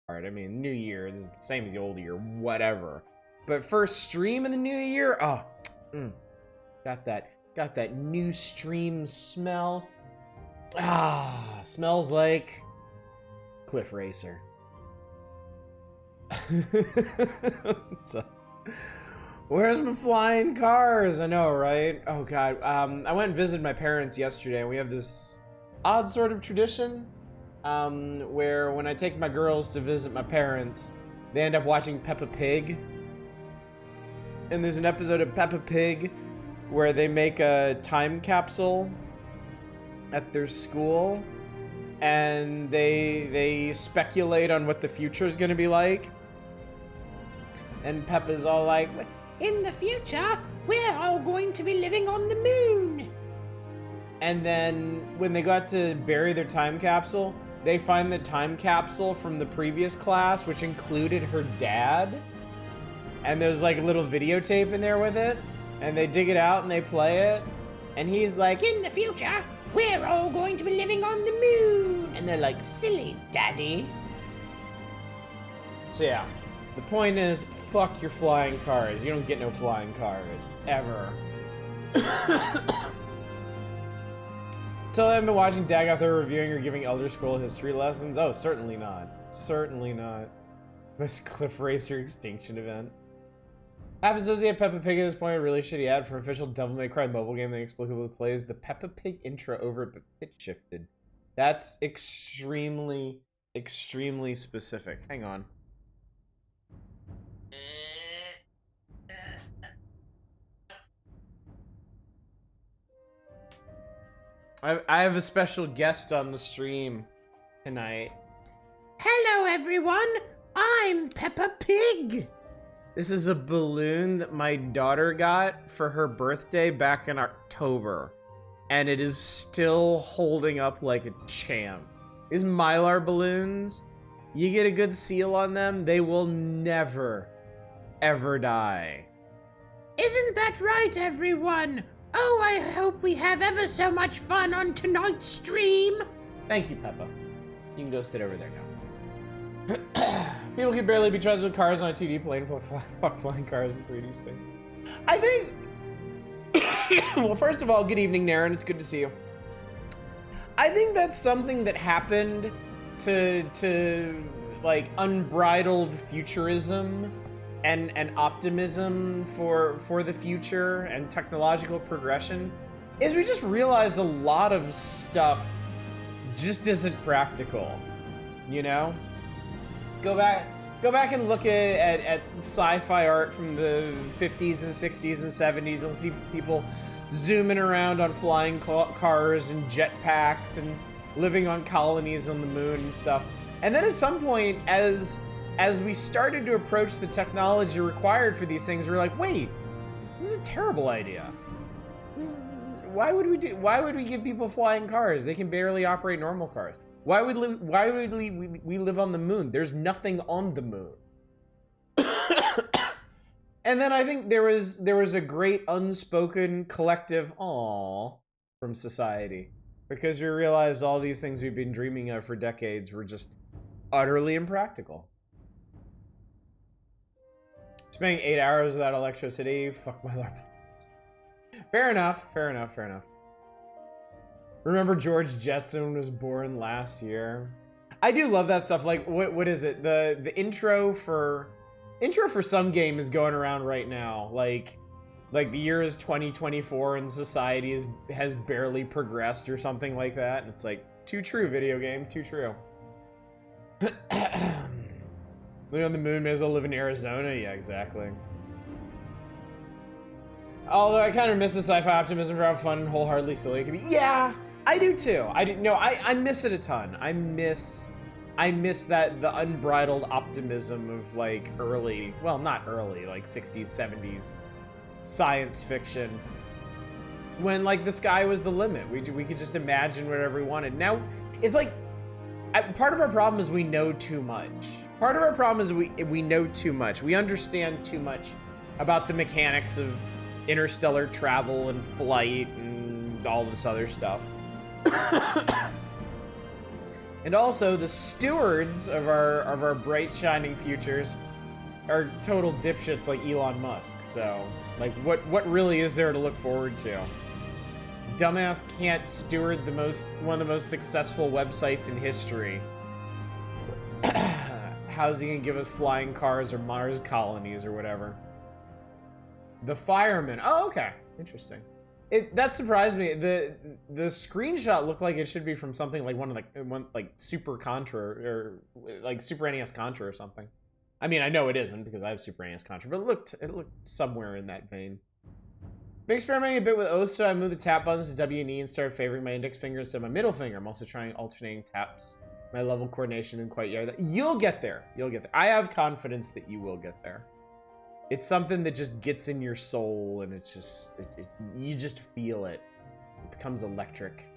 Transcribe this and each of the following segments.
Alright, I mean, New Year, this is the same as the old year, whatever. But first stream in the new year, got that new stream smell. Smells like Cliff Racer. So, where's my flying cars? I know, right? Oh god. I went and visited my parents yesterday, and we have this odd sort of tradition where when I take my girls to visit my parents, they end up watching Peppa Pig. And there's an episode of Peppa Pig where they make a time capsule at their school, and they speculate on what the future is going to be like. And Peppa's all like, in the future, we're all going to be living on the moon. And then when they got to bury their time capsule, they find the time capsule from the previous class, which included her dad. And there's like a little videotape in there with it. And they dig it out and they play it. And he's like, in the future, we're all going to be living on the moon. And they're like, silly daddy. So yeah, the point is, fuck your flying cars. You don't get no flying cars. Ever. Till I've been watching Dag out there reviewing or giving Elder Scroll history lessons. Oh, certainly not. Certainly not. Most Cliff Racer extinction event. Half associate Peppa Pig at this point, a really shitty ad for official Devil May Cry mobile game that inexplicably plays the Peppa Pig intro over it, but pitch shifted. That's extremely, extremely specific. Hang on. I have a special guest on the stream tonight. Hello, everyone. I'm Peppa Pig. This is a balloon that my daughter got for her birthday back in October, and it is still holding up like a champ. These Mylar balloons, you get a good seal on them, they will never, ever die. Isn't that right, everyone? Oh, I hope we have ever so much fun on tonight's stream. Thank you, Peppa. You can go sit over there now. People can barely be trusted with cars on a 2D plane. Fuck flying cars in 3D space. I think... Well, first of all, good evening, Naren. It's good to see you. I think that's something that happened to like, unbridled futurism and optimism for the future and technological progression, is we just realized a lot of stuff just isn't practical, you know? Go back and look at sci-fi art from the 50s and 60s and 70s. You'll see people zooming around on flying cars and jetpacks and living on colonies on the moon and stuff. And then at some point, as we started to approach the technology required for these things, we're like, wait, this is a terrible idea. Why would we give people flying cars? They can barely operate normal cars. Why would we live on the moon? There's nothing on the moon. And then I think there was a great unspoken collective aw from society, because we realized all these things we've been dreaming of for decades were just utterly impractical. Spending 8 hours without electricity, fuck my life. Fair enough. Remember George Jetson was born last year. I do love that stuff. Like, what is it? The intro for some game is going around right now. Like the year is 2024 and society has barely progressed or something like that. And it's like, too true, video game, too true. Living on the moon, may as well live in Arizona. Yeah, exactly. Although I kind of miss the sci-fi optimism for how fun and wholeheartedly silly it can be. Yeah, I do too. I miss it a ton. I miss that, the unbridled optimism of like early, well, not early, like 60s, 70s science fiction. When like the sky was the limit. We could just imagine whatever we wanted. Now, it's like, part of our problem is we know too much. Part of our problem is we know too much. We understand too much about the mechanics of interstellar travel and flight and all this other stuff. And also, the stewards of our bright shining futures are total dipshits like Elon Musk. So, like, what really is there to look forward to? Dumbass can't steward one of the most successful websites in history. How's he gonna give us flying cars or Mars colonies or whatever? The fireman. Oh, okay, interesting. That surprised me. The screenshot looked like it should be from something like one like Super Contra or like Super NES Contra or something. I mean, I know it isn't because I have Super NES Contra, but it looked somewhere in that vein. Been experimenting a bit with O's, so I moved the tap buttons to W and E and started favoring my index finger instead of my middle finger. I'm also trying alternating taps. My level coordination isn't quite yet. You'll get there. You'll get there. I have confidence that you will get there. It's something that just gets in your soul, and it's just you just feel it. It becomes electric.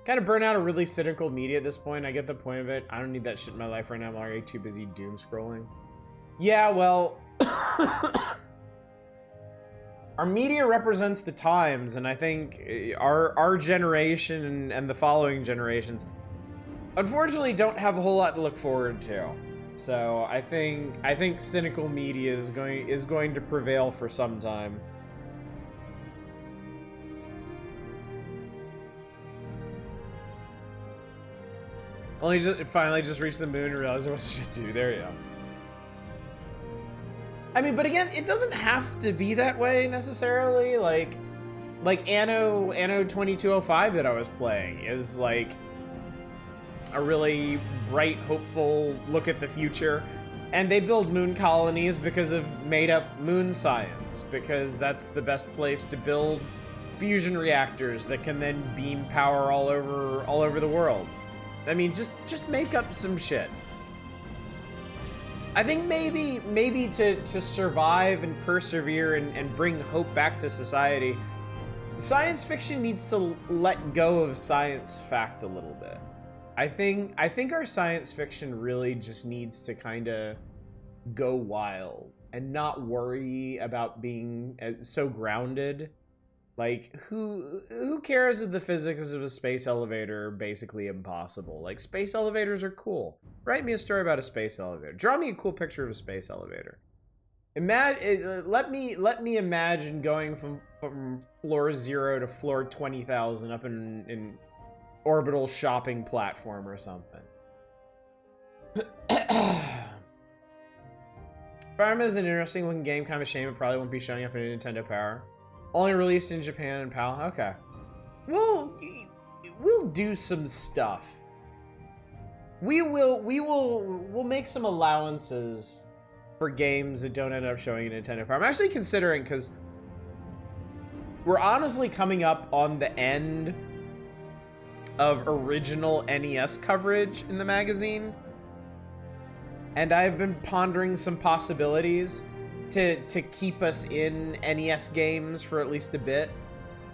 Kind of burn out of really cynical media at this point. I get the point of it. I don't need that shit in my life right now. I'm already too busy doom scrolling. Yeah, well, our media represents the times, and I think our generation and the following generations, unfortunately, don't have a whole lot to look forward to. So I think cynical media is going to prevail for some time. Finally just reached the moon and realized what shit to do. There you go. I mean, but again, it doesn't have to be that way necessarily. Like Anno 2205 that I was playing is like a really bright, hopeful look at the future. And they build moon colonies because of made-up moon science, because that's the best place to build fusion reactors that can then beam power all over the world. I mean, just make up some shit. I think maybe to survive and persevere and bring hope back to society, science fiction needs to let go of science fact a little bit. I think our science fiction really just needs to kind of go wild and not worry about being so grounded. Like, who cares if the physics of a space elevator are basically impossible? Like, space elevators are cool. Write me a story about a space elevator. Draw me a cool picture of a space elevator. Let me imagine going from floor 0 to floor 20,000 up in orbital shopping platform or something. Fireman is an interesting looking game. Kind of a shame it probably won't be showing up in Nintendo Power. Only released in Japan and PAL. Okay. We'll do some stuff. We'll make some allowances for games that don't end up showing in Nintendo Power. I'm actually considering, because we're honestly coming up on the end of original NES coverage in the magazine, and I've been pondering some possibilities to keep us in NES games for at least a bit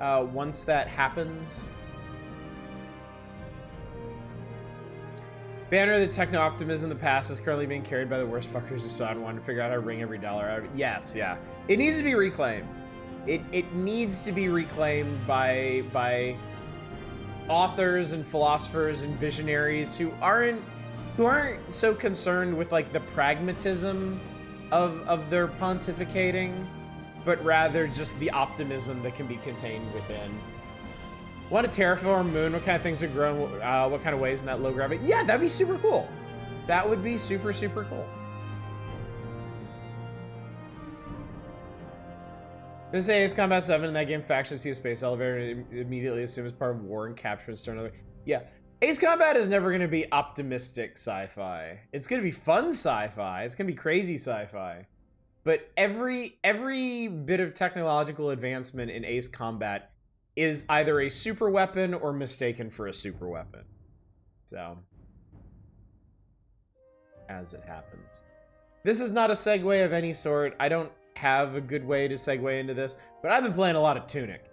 once that happens. Banner, the techno-optimism in the past is currently being carried by the worst fuckers who saw and wanted to figure out how to wring every dollar out of it. Yes, yeah. It needs to be reclaimed. It needs to be reclaimed by authors and philosophers and visionaries who aren't so concerned with like the pragmatism of their pontificating, but rather just the optimism that can be contained within. Want to terraform moon? What kind of things would grow? What kind of ways in that low gravity? Yeah, that'd be super cool. That would be super, super cool. This is Combat 7 in that game. Factions see a space elevator and immediately assume it's part of war and capture and start another. Yeah. Ace Combat is never going to be optimistic sci-fi. It's going to be fun sci-fi. It's going to be crazy sci-fi. But every bit of technological advancement in Ace Combat is either a super weapon or mistaken for a super weapon. So, as it happens. This is not a segue of any sort. I don't have a good way to segue into this, but I've been playing a lot of Tunic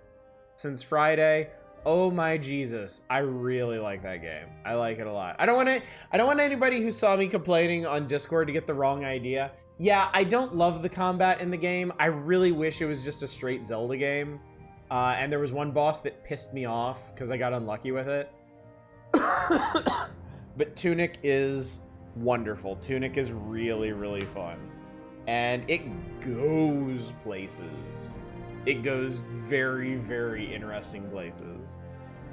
since Friday. Oh my Jesus, I really like that game. I like it a lot. I don't want anybody who saw me complaining on Discord to get the wrong idea. Yeah, I don't love the combat in the game. I really wish it was just a straight Zelda game. And there was one boss that pissed me off because I got unlucky with it. But Tunic is wonderful. Tunic is really, really fun. And it goes places. It goes very, very interesting places.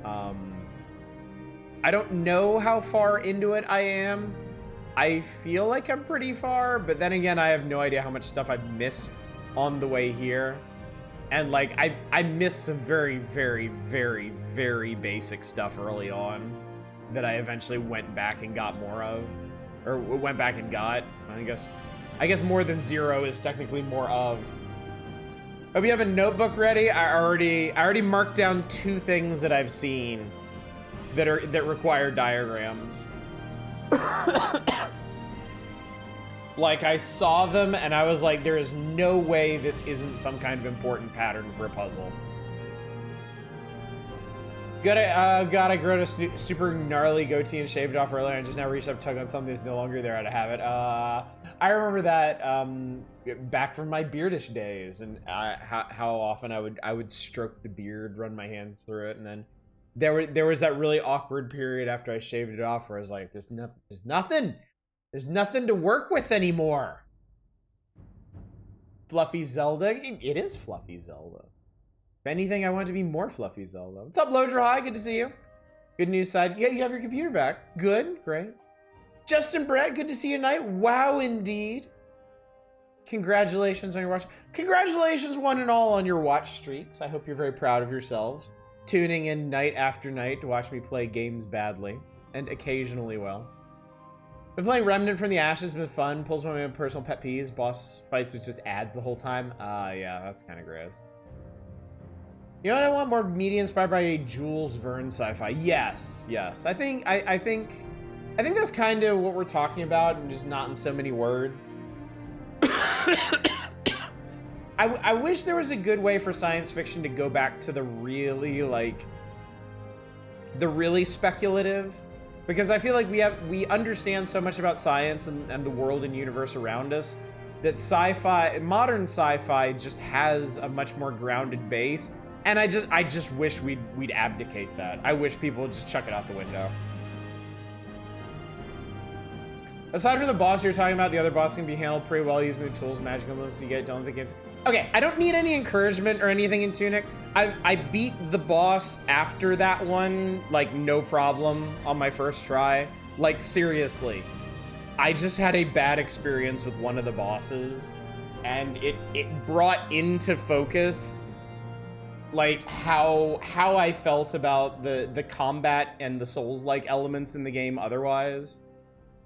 I don't know how far into it I am. I feel like I'm pretty far, but then again, I have no idea how much stuff I've missed on the way here. And like, I missed some very, very, very, very basic stuff early on that I eventually went back and got more of. Or went back and got. I guess more than 0 is technically more of. Hope you have a notebook ready. I already marked down 2 things that I've seen that require diagrams. Like, I saw them and I was like, there is no way this isn't some kind of important pattern for a puzzle. Got I grew a super gnarly goatee and shaved it off earlier and just now reached up to tug on something that's no longer there out of habit. I remember that back from my beardish days and how often I would stroke the beard, run my hands through it, and then there was that really awkward period after I shaved it off where I was like, there's nothing to work with anymore. Fluffy Zelda. It is Fluffy Zelda. If anything, I want it to be more Fluffy Zelda. What's up, Lodra? Hi, good to see you. Good news side. Yeah, you have your computer back. Good, great. Justin Brett, good to see you tonight. Wow, indeed. Congratulations on your watch. Congratulations, one and all, on your watch streaks. I hope you're very proud of yourselves. Tuning in night after night to watch me play games badly and occasionally well. Been playing Remnant from the Ashes, been fun. Pulls one of my personal pet peeves. Boss fights with just ads the whole time. Yeah, that's kind of gross. You know what I want? More media inspired by Jules Verne sci-fi. Yes. I think that's kind of what we're talking about, and just not in so many words. I wish there was a good way for science fiction to go back to the really speculative, because I feel like we understand so much about science and the world and universe around us that modern sci-fi just has a much more grounded base. And I just wish we'd abdicate that. I wish people would just chuck it out the window. Aside from the boss you're talking about, the other boss can be handled pretty well using the tools, magical moves you get done with the games. Okay, I don't need any encouragement or anything in Tunic. I beat the boss after that one, like, no problem on my first try. Like, seriously. I just had a bad experience with one of the bosses, and it brought into focus like how I felt about the combat and the Souls-like elements in the game otherwise.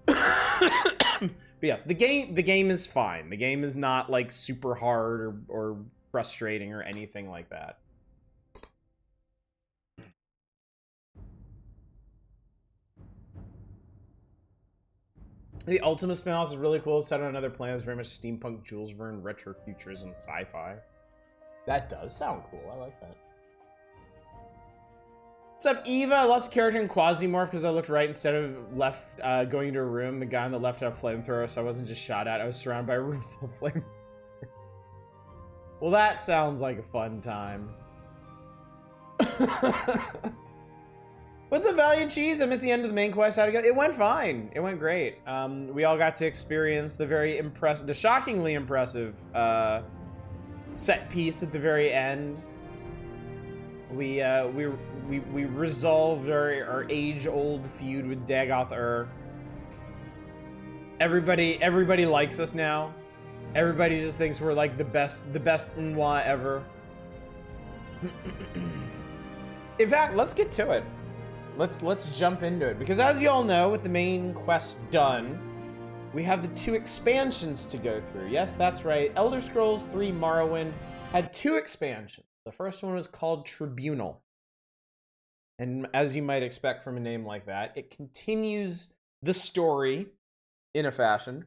But yes, the game is fine. The game is not like super hard or frustrating or anything like that. The Ultima spin-off is really cool. It's set on another planet. It's very much steampunk, Jules Verne, retro futurism, sci-fi. That does sound cool. I like that. What's up, Eva? I lost a character in Quasimorph because I looked right instead of left, going into a room. The guy on the left had a flamethrower, so I wasn't just shot at. I was surrounded by a room full of flame. Well, that sounds like a fun time. What's up, Valiant Cheese? I missed the end of the main quest. How'd it go? It went fine. It went great. We all got to experience the shockingly impressive, set piece at the very end. We resolved our age-old feud with Dagoth. Everybody likes us now. Everybody just thinks we're like the best Nwa ever. In fact, let's get to it. Let's jump into it, because as you all know, with the main quest done, we have the 2 expansions to go through. Yes, that's right. Elder Scrolls 3 Morrowind had 2 expansions. The first one was called Tribunal. And as you might expect from a name like that, it continues the story in a fashion.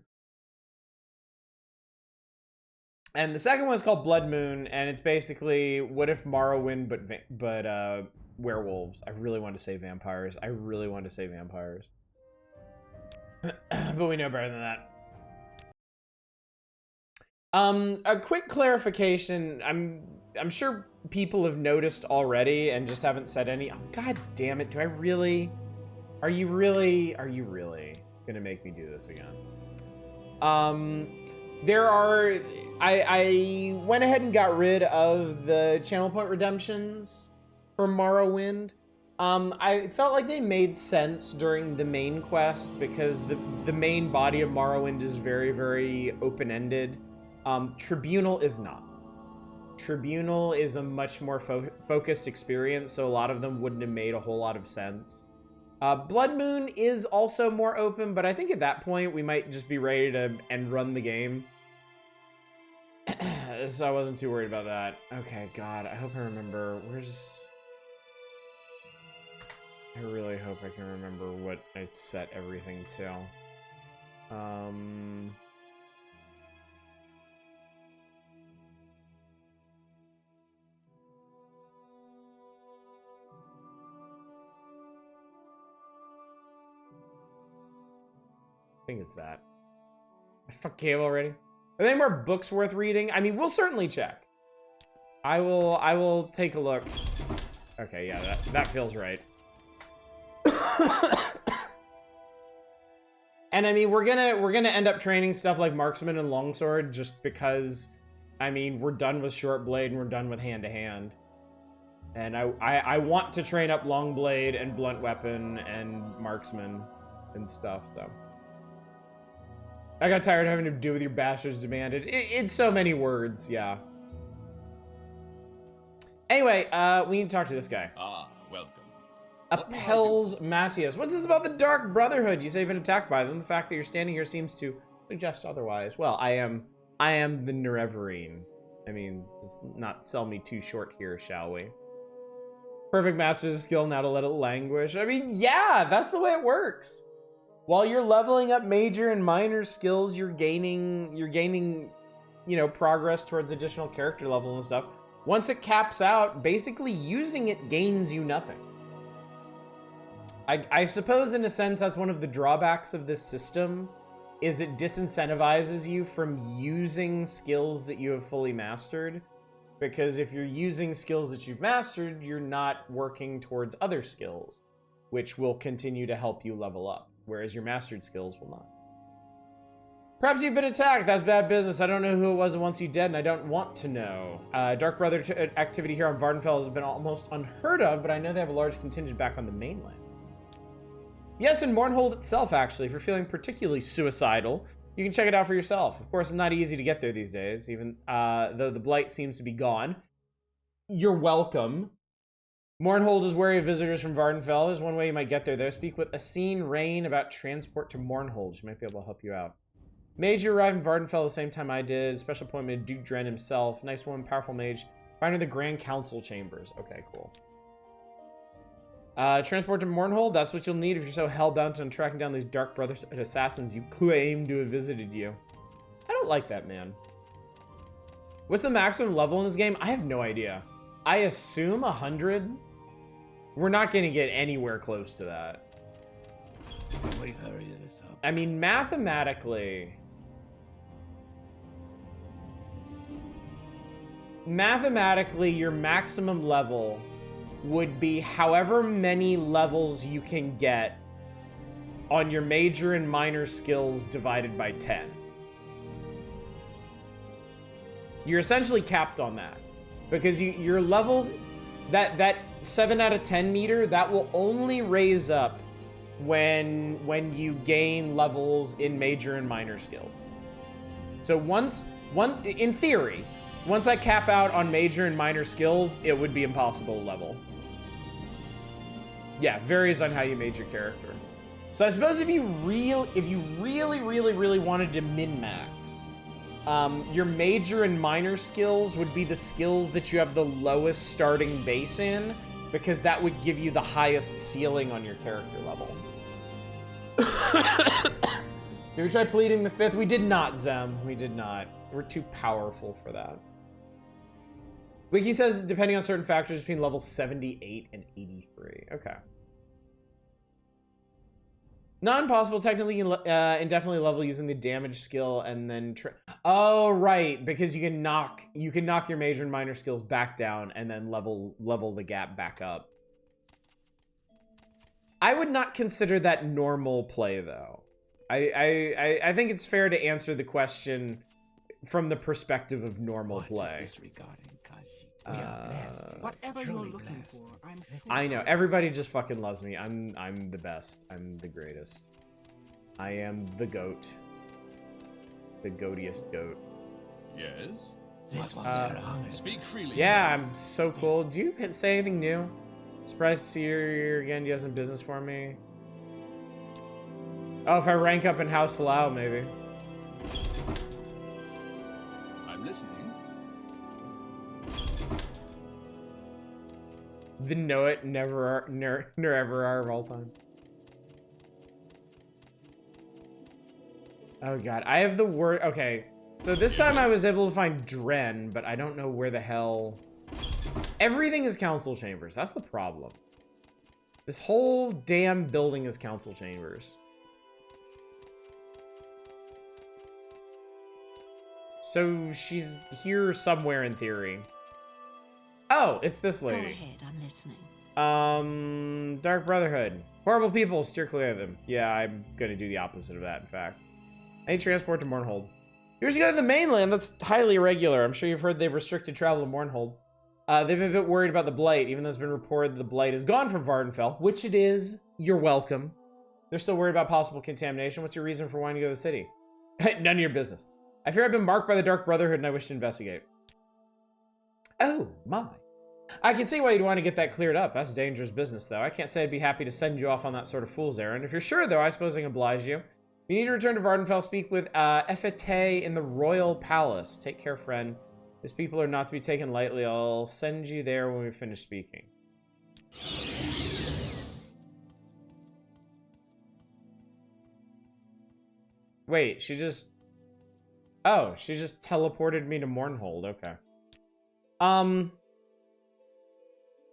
And the second one is called Blood Moon, and it's basically what if Morrowind but werewolves. I really want to say vampires. But we know better than that. A quick clarification. I'm sure people have noticed already and just haven't said any. Oh, God damn it! Do I really Are you really gonna make me do this again? There are... I went ahead and got rid of the channel point redemptions for Morrowind. I felt like they made sense during the main quest because the main body of Morrowind is very, very open-ended. Tribunal is not. Tribunal is a much more focused experience, so a lot of them wouldn't have made a whole lot of sense. Blood Moon is also more open, but I think at that point we might just be ready to end run the game. So I wasn't too worried about that. Okay, God, I hope I remember. I really hope I can remember what I set everything to. I think it's that. I fuck Cable already. Are there any more books worth reading? I mean, we'll certainly check. I will take a look. Okay, yeah, that feels right. And I mean, we're gonna end up training stuff like marksman and longsword just because, I mean, we're done with short blade and we're done with hand to hand. And I want to train up long blade and blunt weapon and marksman and stuff. So I got tired of having to do with your bastards demanded. It's so many words, yeah. Anyway, we need to talk to this guy. Ah, welcome. Appels Matthias. What's this about the Dark Brotherhood? You say you've been attacked by them. The fact that you're standing here seems to suggest otherwise. Well, I am the Nerevarine. I mean, let's not sell me too short here, shall we? Perfect master's a skill, now to let it languish. I mean, yeah, that's the way it works. While you're leveling up major and minor skills, you're gaining, you know, progress towards additional character levels and stuff. Once it caps out, basically using it gains you nothing. I suppose in a sense that's one of the drawbacks of this system, is it disincentivizes you from using skills that you have fully mastered. Because if you're using skills that you've mastered, you're not working towards other skills, which will continue to help you level up, whereas your mastered skills will not. Perhaps you've been attacked. That's bad business. I don't know who it was that wants you dead, and I don't want to know. Dark Brother activity here on Vardenfell has been almost unheard of, but I know they have a large contingent back on the mainland. Yes, and Mournhold itself, actually, if you're feeling particularly suicidal, you can check it out for yourself. Of course, it's not easy to get there these days, even though the blight seems to be gone. You're welcome. Mournhold is wary of visitors from Vardenfell. There's one way you might get there, though. Speak with Aseen Rain about transport to Mournhold. She might be able to help you out. Mage arrived in Vardenfell the same time I did. Special appointment to Duke Dren himself. Nice woman, powerful mage. Find her in the Grand Council chambers. Okay, cool. Transport to Mournhold, that's what you'll need if you're so hellbound on tracking down these Dark Brothers and assassins you claim to have visited you. I don't like that, man. What's the maximum level in this game? I have no idea. I assume 100? We're not going to get anywhere close to that. We hurry this up. I mean, mathematically, your maximum level would be however many levels you can get on your major and minor skills divided by 10. You're essentially capped on that because your level, that 7 out of 10 meter, that will only raise up when you gain levels in major and minor skills. So in theory, once I cap out on major and minor skills, it would be impossible to level. Yeah, varies on how you made your character. So I suppose if you really wanted to min-max, your major and minor skills would be the skills that you have the lowest starting base in, because that would give you the highest ceiling on your character level. Did we try pleading the fifth? We did not, Zem. We did not. We're too powerful for that. Wiki says, depending on certain factors, between level 78 and 83. Okay. Not impossible, technically indefinitely level using the damage skill and then... Oh, right, because you can knock your major and minor skills back down and then level the gap back up. I would not consider that normal play, though. I think it's fair to answer the question from the perspective of normal play. What is this regarding Khajiit? We are blessed. Whatever you're Truly looking blessed. for, I'm sure. I know, everybody just fucking loves me. I'm the best. I'm the greatest. I am the goat. The goatiest goat. Yes? This was Uh, their honor. Speak freely. Yeah, I'm so cool. Do you say anything new? Surprised to see you here again. Do you have some business for me? Oh, if I rank up in House Halal, maybe. I'm listening. The know it, never ever are of all time. Oh god, I have the word. Okay, so this time I was able to find Dren, but I don't know where the hell. Everything is council chambers. That's the problem. This whole damn building is council chambers. So she's here somewhere in theory. Oh, it's this Go lady. ahead, I'm listening. Dark Brotherhood. Horrible people, steer clear of them. Yeah, I'm gonna do the opposite of that, in fact. I need transport to Mournhold. Here's to go to the mainland. That's highly irregular. I'm sure you've heard they've restricted travel to Mournhold. They've been a bit worried about the Blight, even though it's been reported that the Blight is gone from Vardenfell, which it is. You're welcome. They're still worried about possible contamination. What's your reason for wanting to go to the city? None of your business. I fear I've been marked by the Dark Brotherhood and I wish to investigate. Oh, my. I can see why you'd want to get that cleared up. That's dangerous business, though. I can't say I'd be happy to send you off on that sort of fool's errand. If you're sure, though, I suppose I can oblige you. You need to return to Vardenfell, speak with Efete in the Royal Palace. Take care, friend. These people are not to be taken lightly. I'll send you there when we finish speaking. Wait, she just... Oh, she just teleported me to Mournhold. Okay.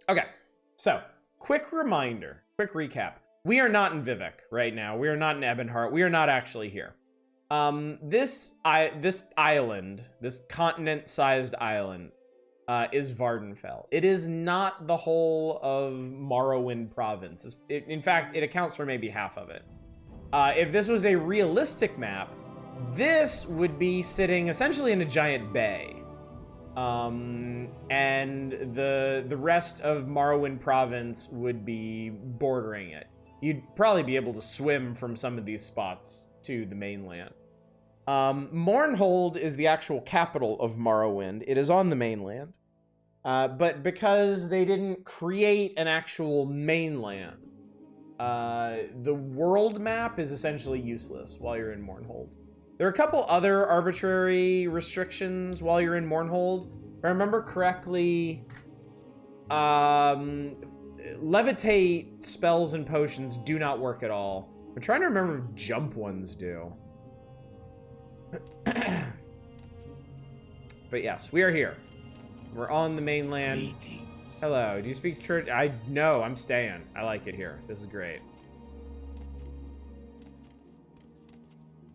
Okay, so, quick reminder, quick recap. We are not in Vivek right now. We are not in Ebonheart. We are not actually here. This island, this continent-sized island, is Vardenfell. It is not the whole of Morrowind province. In fact, it accounts for maybe half of it. If this was a realistic map, this would be sitting essentially in a giant bay. And the rest of Morrowind province would be bordering it. You'd probably be able to swim from some of these spots to the mainland. Mournhold is the actual capital of Morrowind. It is on the mainland. But because they didn't create an actual mainland, the world map is essentially useless while you're in Mournhold. There are a couple other arbitrary restrictions while you're in Mournhold. If I remember correctly, levitate spells and potions do not work at all. I'm trying to remember if jump ones do. But yes, we are here. We're on the mainland. Greetings. Hello, do you speak church? No, I'm staying. I like it here. This is great.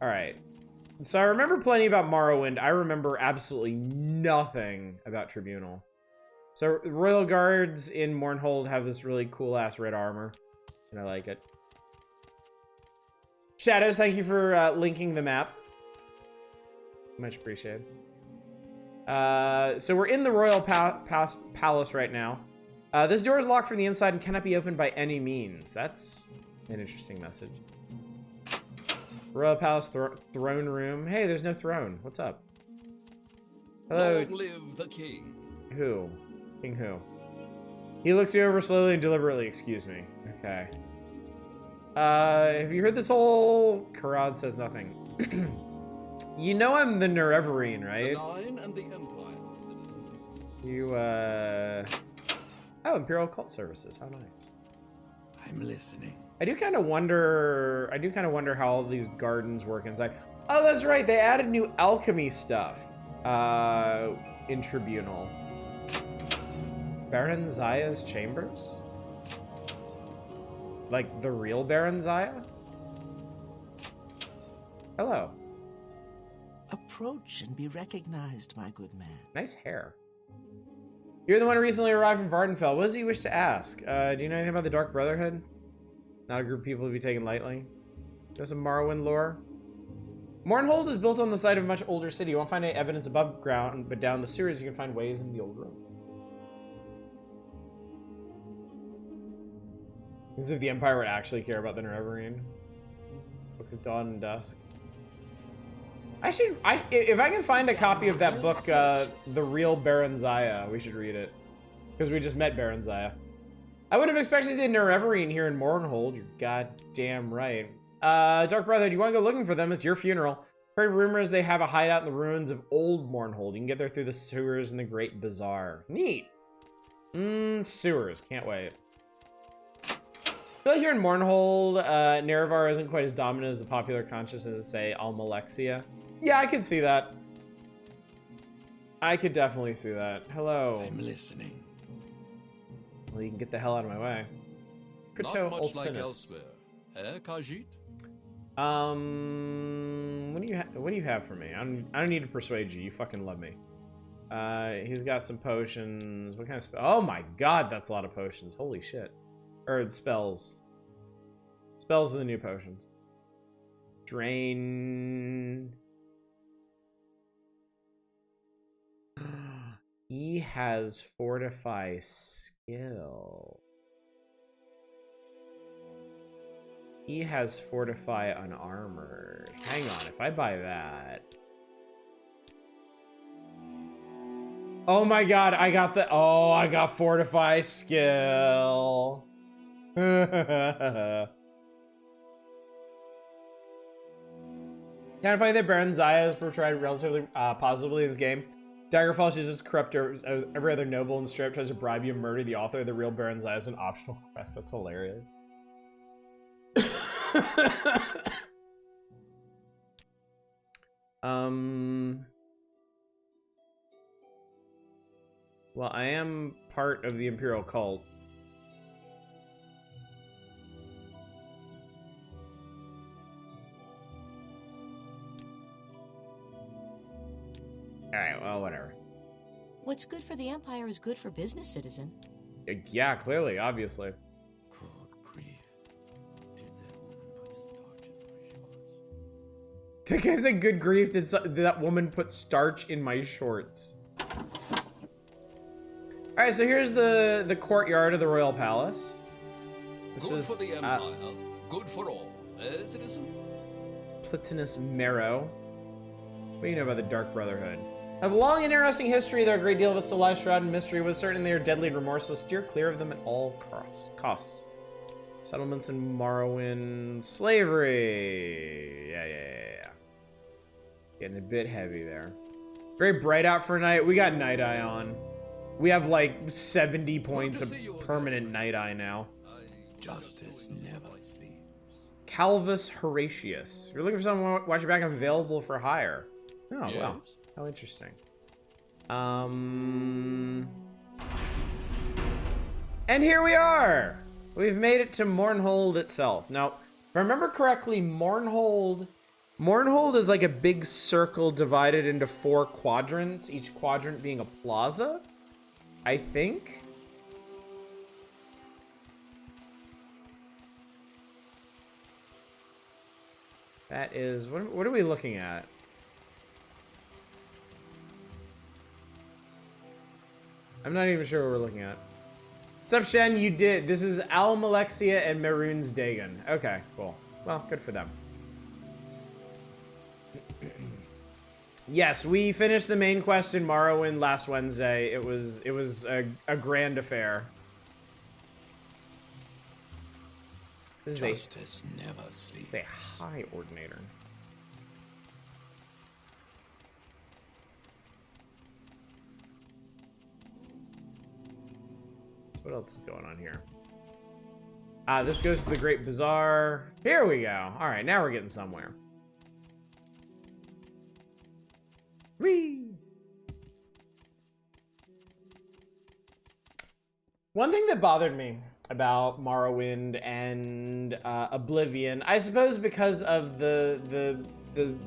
All right. So I remember plenty about Morrowind. I remember absolutely nothing about Tribunal. So Royal Guards in Mournhold have this really cool-ass red armor, and I like it. Shadows, thank you for linking the map. Much appreciated. So we're in the Royal Palace right now. This door is locked from the inside and cannot be opened by any means. That's an interesting message. Royal Palace throne room. Hey, there's no throne. What's up? Hello. Long live the king. Who? King who? He looks you over slowly and deliberately. Excuse me. Okay. Have you heard this whole... Karad says nothing. You know I'm the Nerevarine, The right? Nine and the Empire, citizen. You, Oh, Imperial Cult Services. How nice. I'm listening. I do kind of wonder how all these gardens work inside. Oh, that's right. They added new alchemy stuff in Tribunal. Baron Zaya's chambers? Like the real Baron Zaya? Hello. Approach and be recognized, my good man. Nice hair. You're the one who recently arrived from Vardenfell. What does he wish to ask? Do you know anything about the Dark Brotherhood? Not a group of people to be taken lightly. There's some Morrowind lore. Mournhold is built on the site of a much older city. You won't find any evidence above ground, but down the sewers you can find ways in the old room. As if the Empire would actually care about the Nerevarine. Book of Dawn and Dusk. If I can find a copy of that book, The Real Baron Zaya, we should read it. Because we just met Baron Zaya. I would have expected the Nerevarine here in Mournhold. You're goddamn right. Dark Brotherhood, you want to go looking for them? It's your funeral. Heard rumors they have a hideout in the ruins of Old Mournhold. You can get there through the sewers and the Great Bazaar. Neat. Sewers. Can't wait. I feel like here in Mournhold, Nerevar isn't quite as dominant as the popular consciousness, say, Almalexia. Yeah, I could see that. I could definitely see that. Hello. I'm listening. Well, you can get the hell out of my way. Not much like elsewhere. Khajiit? What do you have for me? I don't need to persuade you. You fucking love me. He's got some potions. What kind of spell? Oh my god, that's a lot of potions. Holy shit. Or spells. Spells are the new potions. Drain. He has fortify skill. He has fortify unarmored. Hang on, if I buy that. Oh my god, I got fortify skill. Can I find that Baron Zaya is portrayed relatively positively in this game? Daggerfall uses corrupt every other noble in the strip, tries to bribe you and murder the author of the real Baron Zaya as an optional quest. That's hilarious. Well, I am part of the Imperial cult. Alright, well, whatever. What's good for the Empire is good for business, citizen. Yeah, clearly, obviously. Good grief. Did that woman put starch in my shorts? That guy said, good grief, did that woman put starch in my shorts? Alright, so here's the courtyard of the Royal Palace. This Good is for the Empire, good for all. Citizen? Platinus Marrow. What do you know about the Dark Brotherhood? Have a long and interesting history, though a great deal of it still lies shrouded in mystery. Was certain they are deadly and remorseless. Steer clear of them at all costs. Settlements in Morrowind. Slavery. Yeah. Getting a bit heavy there. Very bright out for a night. We got Night Eye on. We have like 70 points of permanent Night Eye now. Justice never sleeps. Calvus Horatius. You're looking for someone to watch your back, I'm available for hire. Oh, Yes. wow. How interesting. And here we are! We've made it to Mournhold itself. Now, if I remember correctly, Mournhold is like a big circle divided into 4 quadrants, each quadrant being a plaza, I think. That is, what are we looking at? I'm not even sure what we're looking at. What's up, Shen? You did. This is Almalexia and Maroon's Dagon. Okay, cool. Well, good for them. Yes, we finished the main quest in Morrowind last Wednesday. It was a grand affair. This is Justice never sleeps. it's a high ordinator. What else is going on here? This goes to the Great Bazaar. Here we go. All right, now we're getting somewhere. Whee! One thing that bothered me about Morrowind and Oblivion, I suppose because of the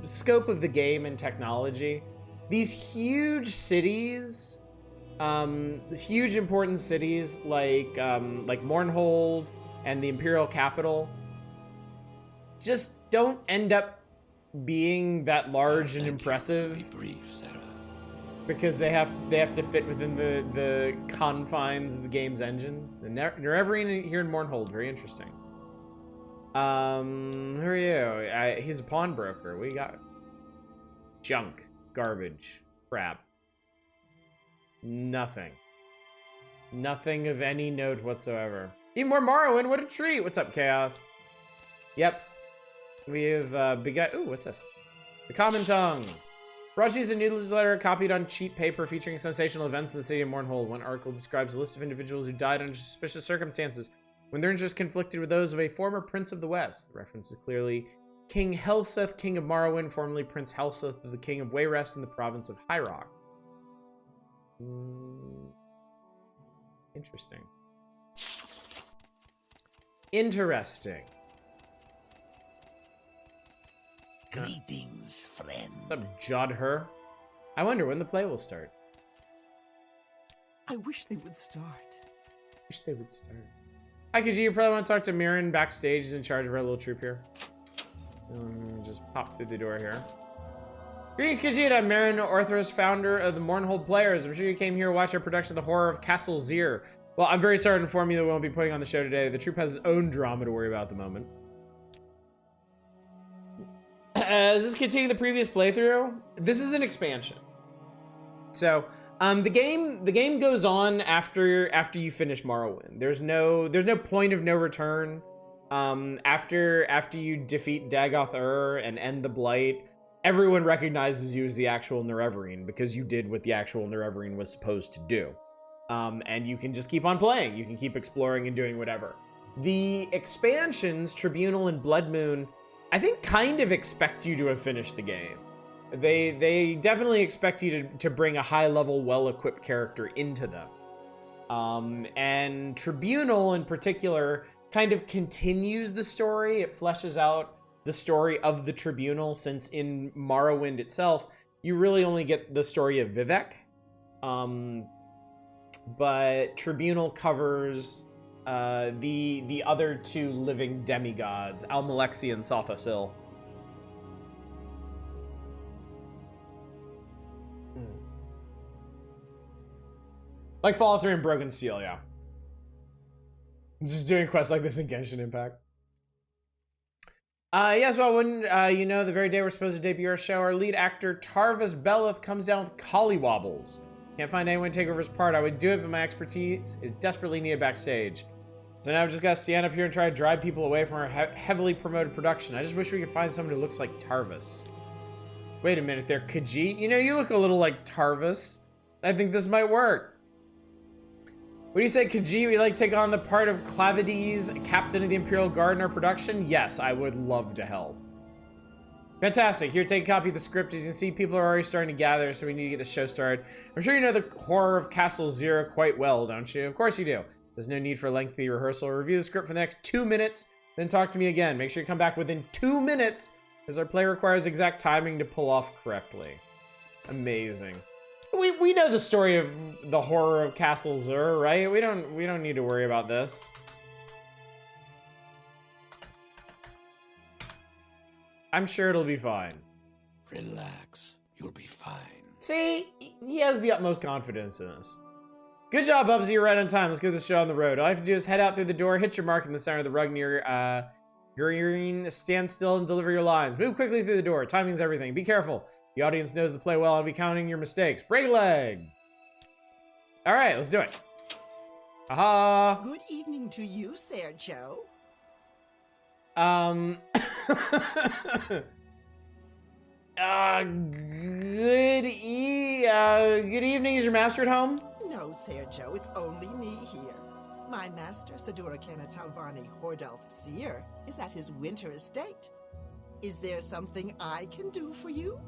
scope of the game and technology, these huge cities, huge important cities like Mournhold, and the Imperial capital just don't end up being that large and Thank you. impressive. To be brief, Sarah. Because they have to fit within the confines of the game's engine. The Nerevarine here in Mournhold, very interesting. Who are you? He's a pawnbroker. We got junk, garbage, crap. Nothing of any note whatsoever. Even more Morrowind, what a treat! What's up, Chaos? Yep, we have begun. Ooh, what's this? The Common Tongue. Brought you a newsletter copied on cheap paper featuring sensational events in the city of Mournhold. One article describes a list of individuals who died under suspicious circumstances when their interests conflicted with those of a former prince of the West. The reference is clearly King Helseth, King of Morrowind, formerly Prince Helseth, the King of Wayrest in the province of High Rock. Interesting. Interesting. Greetings, friend. What's up, Jodher? I wonder when the play will start. I wish they would start. Wish they would start. Hi, Khajiit. You probably want to talk to Mirren backstage. He's in charge of our little troop here. Just pop through the door here. Greetings, Khajiit. I'm Mirren Orthros, founder of the Mournhold Players. I'm sure you came here to watch our production of the horror of Castle Zir. Well, I'm very sorry to inform you that we won't be putting on the show today. The troop has its own drama to worry about at the moment. Does this continue the previous playthrough? This is an expansion. So, the game goes on after you finish Morrowind. There's no point of no return. After you defeat Dagoth-Ur and end the Blight, everyone recognizes you as the actual Nerevarine because you did what the actual Nerevarine was supposed to do. And you can just keep on playing. You can keep exploring and doing whatever. The expansions, Tribunal and Blood Moon, I think kind of expect you to have finished the game. They definitely expect you to bring a high-level, well-equipped character into them. And Tribunal, in particular, kind of continues the story. It fleshes out the story of the Tribunal, since in Morrowind itself, you really only get the story of Vivec. But Tribunal covers the other two living demigods, Almalexi and Sothosil. Like Fallout 3 and Broken Steel, yeah. Just doing quests like this in Genshin Impact. Yes, well, when, you know, the very day we're supposed to debut our show, our lead actor, Tarvis Beleth, comes down with collywobbles. Can't find anyone to take over his part. I would do it, but my expertise is desperately needed backstage. So now I've just got to stand up here and try to drive people away from our heavily promoted production. I just wish we could find someone who looks like Tarvis. Wait a minute there, Khajiit. You know, you look a little like Tarvis. I think this might work. What do you say, Khajiit? We like take on the part of Clavides, captain of the Imperial Guard in our production? Yes, I would love to help. Fantastic. Here, take a copy of the script. As you can see, people are already starting to gather, so we need to get the show started. I'm sure you know the horror of Castle Zero quite well, don't you? Of course you do. There's no need for a lengthy rehearsal. Review the script for the next 2 minutes, then talk to me again. Make sure you come back within 2 minutes, as our play requires exact timing to pull off correctly. Amazing. We know the story of the horror of Castle Zur, right? We don't need to worry about this. I'm sure it'll be fine. Relax. You'll be fine. See, he has the utmost confidence in us. Good job, Bubsy. You're right on time. Let's get this show on the road. All you have to do is head out through the door, hit your mark in the center of the rug near green, stand still, and deliver your lines. Move quickly through the door. Timing's everything. Be careful. The audience knows the play well. I'll be counting your mistakes. Break a leg. All right, let's do it. Aha. Good evening to you, Sergio. Good evening. Is your master at home? No, Sergio, it's only me here. My master, Sadura Talvani Hordalf Seer, is at his winter estate. Is there something I can do for you?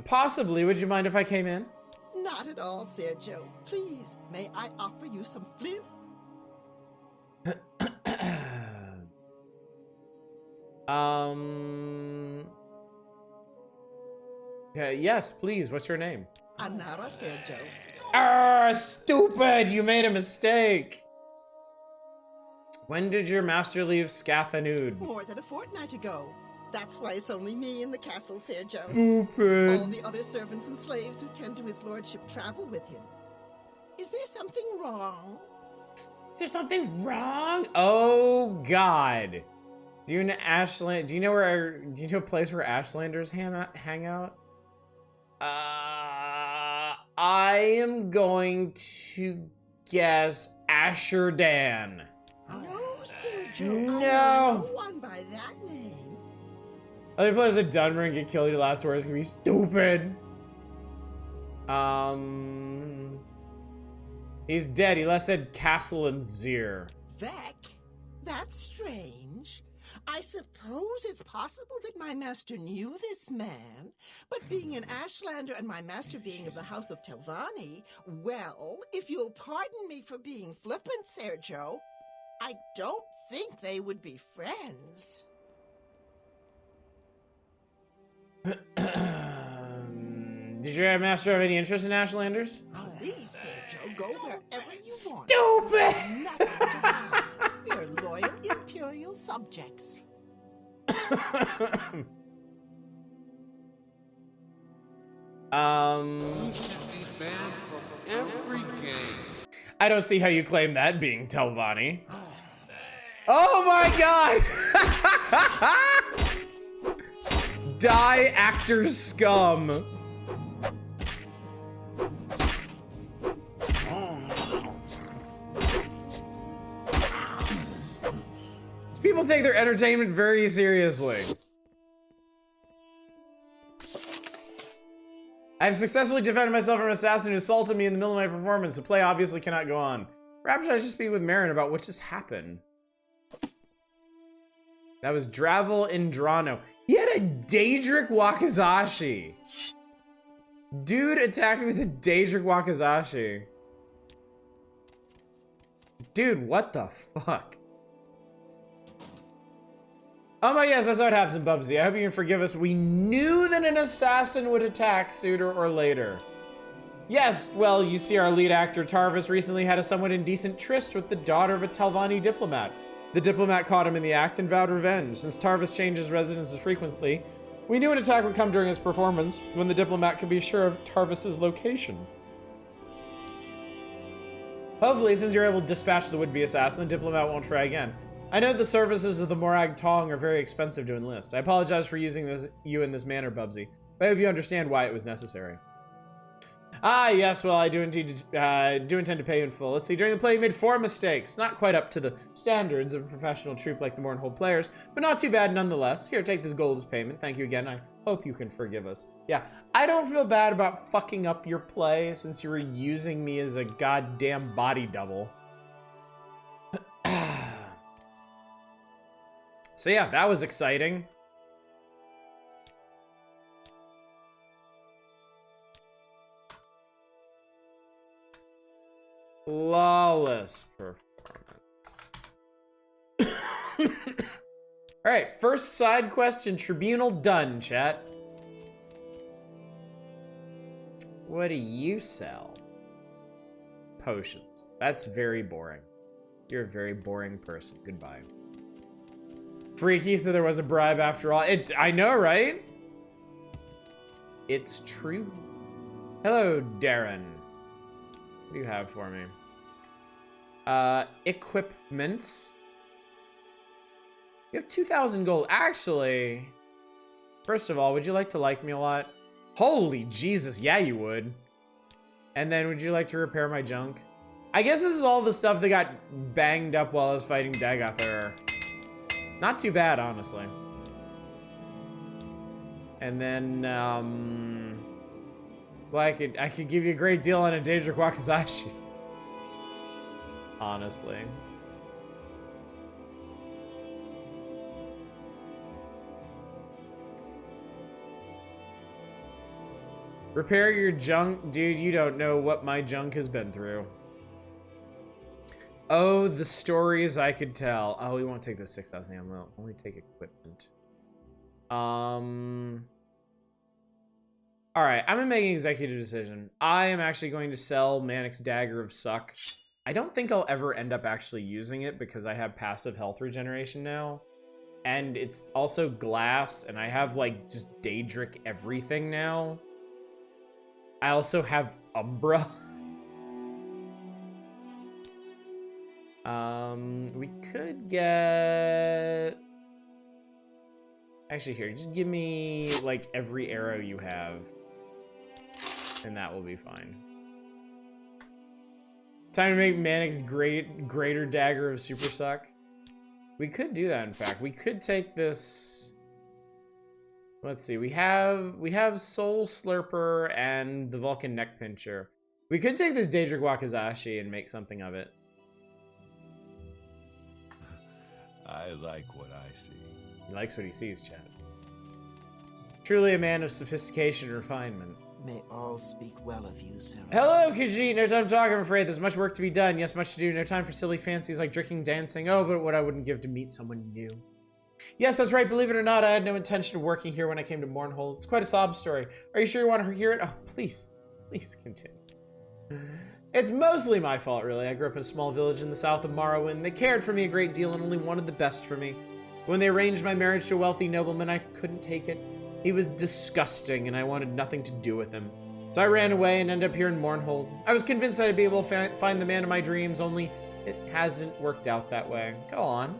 Possibly. Would you mind if I came in? Not at all, Sergio. Please, may I offer you some flint? Okay, yes, please. What's your name? Anara, Sergio. Ah, stupid! You made a mistake. When did your master leave Scathanud? More than a fortnight ago. That's why it's only me in the castle, Sergio. Stupid. All the other servants and slaves who tend to his lordship travel with him. Is there something wrong? Is there something wrong? Oh God. Do you know Ashland? Do you know a place where Ashlanders hang out? I am going to guess Asherdan. No, Sergio. No. I know no one by that name. Other players at Dunmer get killed. Your last words can be stupid. He's dead. He last said Castle and Zir. Vec? That's strange. I suppose it's possible that my master knew this man, but being an Ashlander and my master being of the House of Telvanni, well, if you'll pardon me for being flippant, Sergio, I don't think they would be friends. Did your master have any interest in Ashlanders? Please, Sergio, go wherever you want. Stupid! Nothing to hide. We're loyal imperial subjects. I don't see how you claim that being Telvanni. Oh my God! Die actor scum. People take their entertainment very seriously. I've successfully defended myself from an assassin who assaulted me in the middle of my performance. The play obviously cannot go on. Perhaps I should speak with Marin about what just happened. That was Dravel Indrano. He had a Daedric Wakizashi. Dude attacked me with a Daedric Wakizashi. Dude, what the fuck? Oh my yes, that's how it happens in Bubsy. I hope you can forgive us. We knew that an assassin would attack sooner or later. Yes, well, you see our lead actor Tarvis recently had a somewhat indecent tryst with the daughter of a Telvanni diplomat. The diplomat caught him in the act and vowed revenge. Since Tarvis changes residences frequently, we knew an attack would come during his performance when the diplomat could be sure of Tarvis's location. Hopefully, since you're able to dispatch the would-be assassin, the diplomat won't try again. I know the services of the Morag Tong are very expensive to enlist. I apologize for using you in this manner, Bubsy, but I hope you understand why it was necessary. Ah, yes, well, I do intend to pay you in full. Let's see, during the play you made 4 mistakes. Not quite up to the standards of a professional troupe like the Mournhold players, but not too bad nonetheless. Here, take this gold as payment. Thank you again. I hope you can forgive us. Yeah, I don't feel bad about fucking up your play since you were using me as a goddamn body double. So yeah, that was exciting. Flawless performance. All right, first side question, Tribunal done, chat. What do you sell? Potions. That's very boring. You're a very boring person. Goodbye. Freaky, so there was a bribe after all. I know, right? It's true. Hello, Darren. What do you have for me? Equipments. You have 2,000 gold. Actually, first of all, would you like to like me a lot? Holy Jesus, yeah, you would. And then, would you like to repair my junk? I guess this is all the stuff that got banged up while I was fighting Dagathur. Not too bad, honestly. And then, well, I could give you a great deal on a Daedric Wakizashi. Honestly. Repair your junk? Dude, you don't know what my junk has been through. Oh, the stories I could tell. Oh, we won't take the 6,000 ammo. We'll only take equipment. All All right, I'm gonna make an executive decision. I am actually going to sell Manic's Dagger of Suck. I don't think I'll ever end up actually using it because I have passive health regeneration now. And it's also glass, and I have, like, just Daedric everything now. I also have Umbra. We could get... Actually, here, just give me, like, every arrow you have. And that will be fine. Time to make Manic's Greater Dagger of Super Suck. We could do that, in fact. We could take this... Let's see. We have Soul Slurper and the Vulcan Neck Pincher. We could take this Daedric Wakizashi and make something of it. I like what I see. He likes what he sees, Chad. Truly a man of sophistication and refinement. May all speak well of you, Sarah. Hello, Khajiit. No time to talk, I'm afraid. There's much work to be done. Yes, much to do. No time for silly fancies like drinking, dancing. Oh, but what I wouldn't give to meet someone new. Yes, that's right. Believe it or not, I had no intention of working here when I came to Mournhold. It's quite a sob story. Are you sure you want to hear it? Oh, please. Please continue. It's mostly my fault, really. I grew up in a small village in the south of Morrowind. They cared for me a great deal and only wanted the best for me. When they arranged my marriage to a wealthy nobleman, I couldn't take it. He was disgusting, and I wanted nothing to do with him. So I ran away and ended up here in Mournhold. I was convinced that I'd be able to find the man of my dreams, only it hasn't worked out that way. Go on.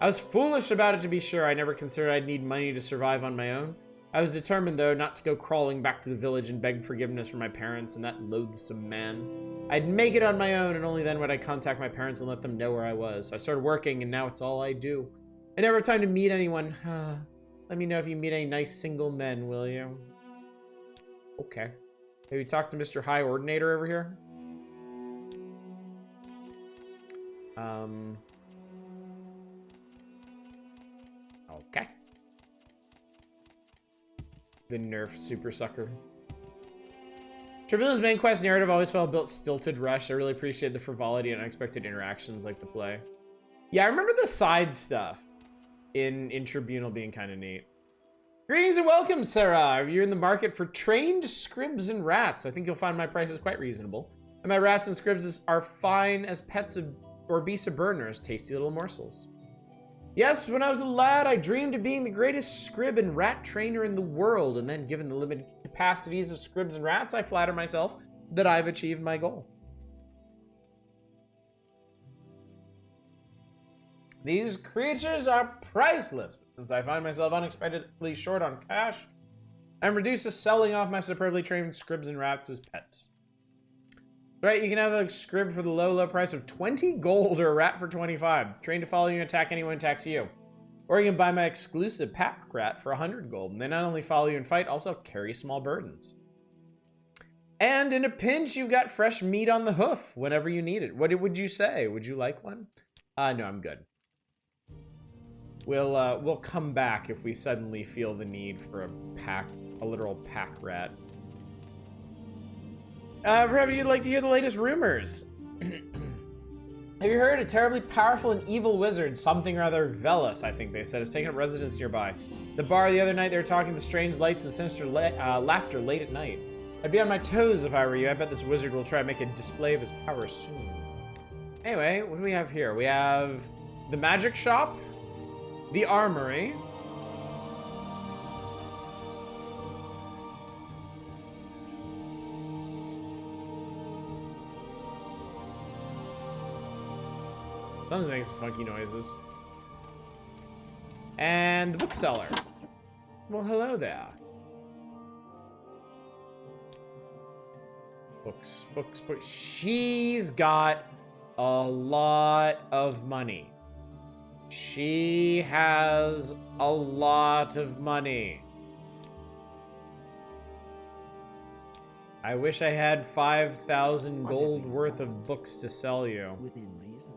I was foolish about it, to be sure. I never considered I'd need money to survive on my own. I was determined, though, not to go crawling back to the village and beg forgiveness from my parents and that loathsome man. I'd make it on my own, and only then would I contact my parents and let them know where I was. So I started working, and now it's all I do. I never have time to meet anyone. Let me know if you meet any nice single men, will you? Okay. Maybe talk to Mr. High Ordinator over here? Okay. The nerf super sucker. Tribunal's main quest narrative always felt a bit stilted rush. I really appreciate the frivolity and unexpected interactions like the play. Yeah, I remember the side stuff in Tribunal being kind of neat. Greetings and welcome, Sarah. Are you in the market for trained scribs and rats? I think you'll find my prices quite reasonable. And my rats and scribs are fine as pets or beasts of burden, or as tasty little morsels. Yes, when I was a lad, I dreamed of being the greatest scrib and rat trainer in the world, and then given the limited capacities of scribs and rats, I flatter myself that I've achieved my goal. These creatures are priceless, but since I find myself unexpectedly short on cash, I'm reduced to selling off my superbly trained scribs and rats as pets. Right, you can have a scrib for the low price of 20 gold or a rat for 25. Trained to follow you and attack anyone who attacks you. Or you can buy my exclusive pack rat for 100 gold. And they not only follow you and fight, also carry small burdens. And in a pinch, you've got fresh meat on the hoof whenever you need it. What would you say? Would you like one? No, I'm good. We'll come back if we suddenly feel the need for a literal pack rat. Perhaps you'd like to hear the latest rumors. Have you heard? A terribly powerful and evil wizard, something or other Velas, I think they said, has taken up residence nearby. The bar the other night, they were talking the strange lights and sinister laughter late at night. I'd be on my toes if I were you. I bet this wizard will try to make a display of his power soon. Anyway, what do we have here? We have the magic shop, the armory, something makes funky noises. And the bookseller. Well, hello there. Books. She's got a lot of money. She has a lot of money. I wish I had 5,000 gold worth of books to sell you. Within reason.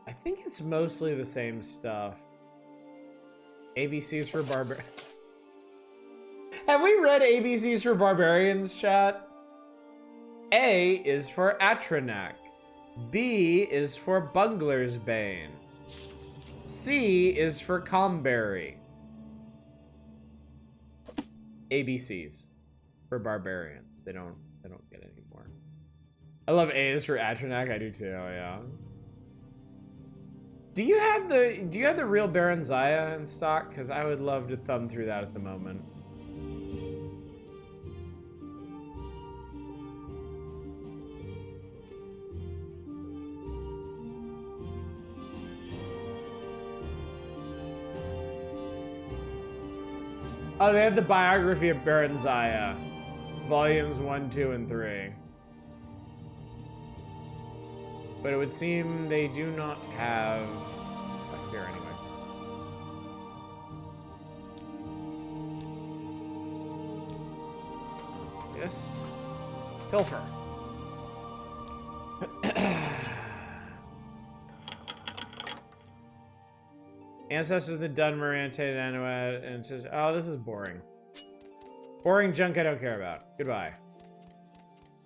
I think it's mostly the same stuff. ABCs for Have we read ABCs for Barbarians, chat? A is for Atronak. B is for Bungler's Bane. C is for Comberry. ABCs for barbarians. They don't get it anymore. I love A's for Atronak. I do too. Yeah. Do you have the real Baron Zaya in stock? Because I would love to thumb through that at the moment. Oh, they have the biography of Baron Zaya. Volumes 1, 2, and 3. But it would seem they do not have... Up here, anyway. Yes. Pilfer. Ancestors of the Dunmer, annotated Anuad, and it says, oh, this is boring. Boring junk I don't care about. Goodbye.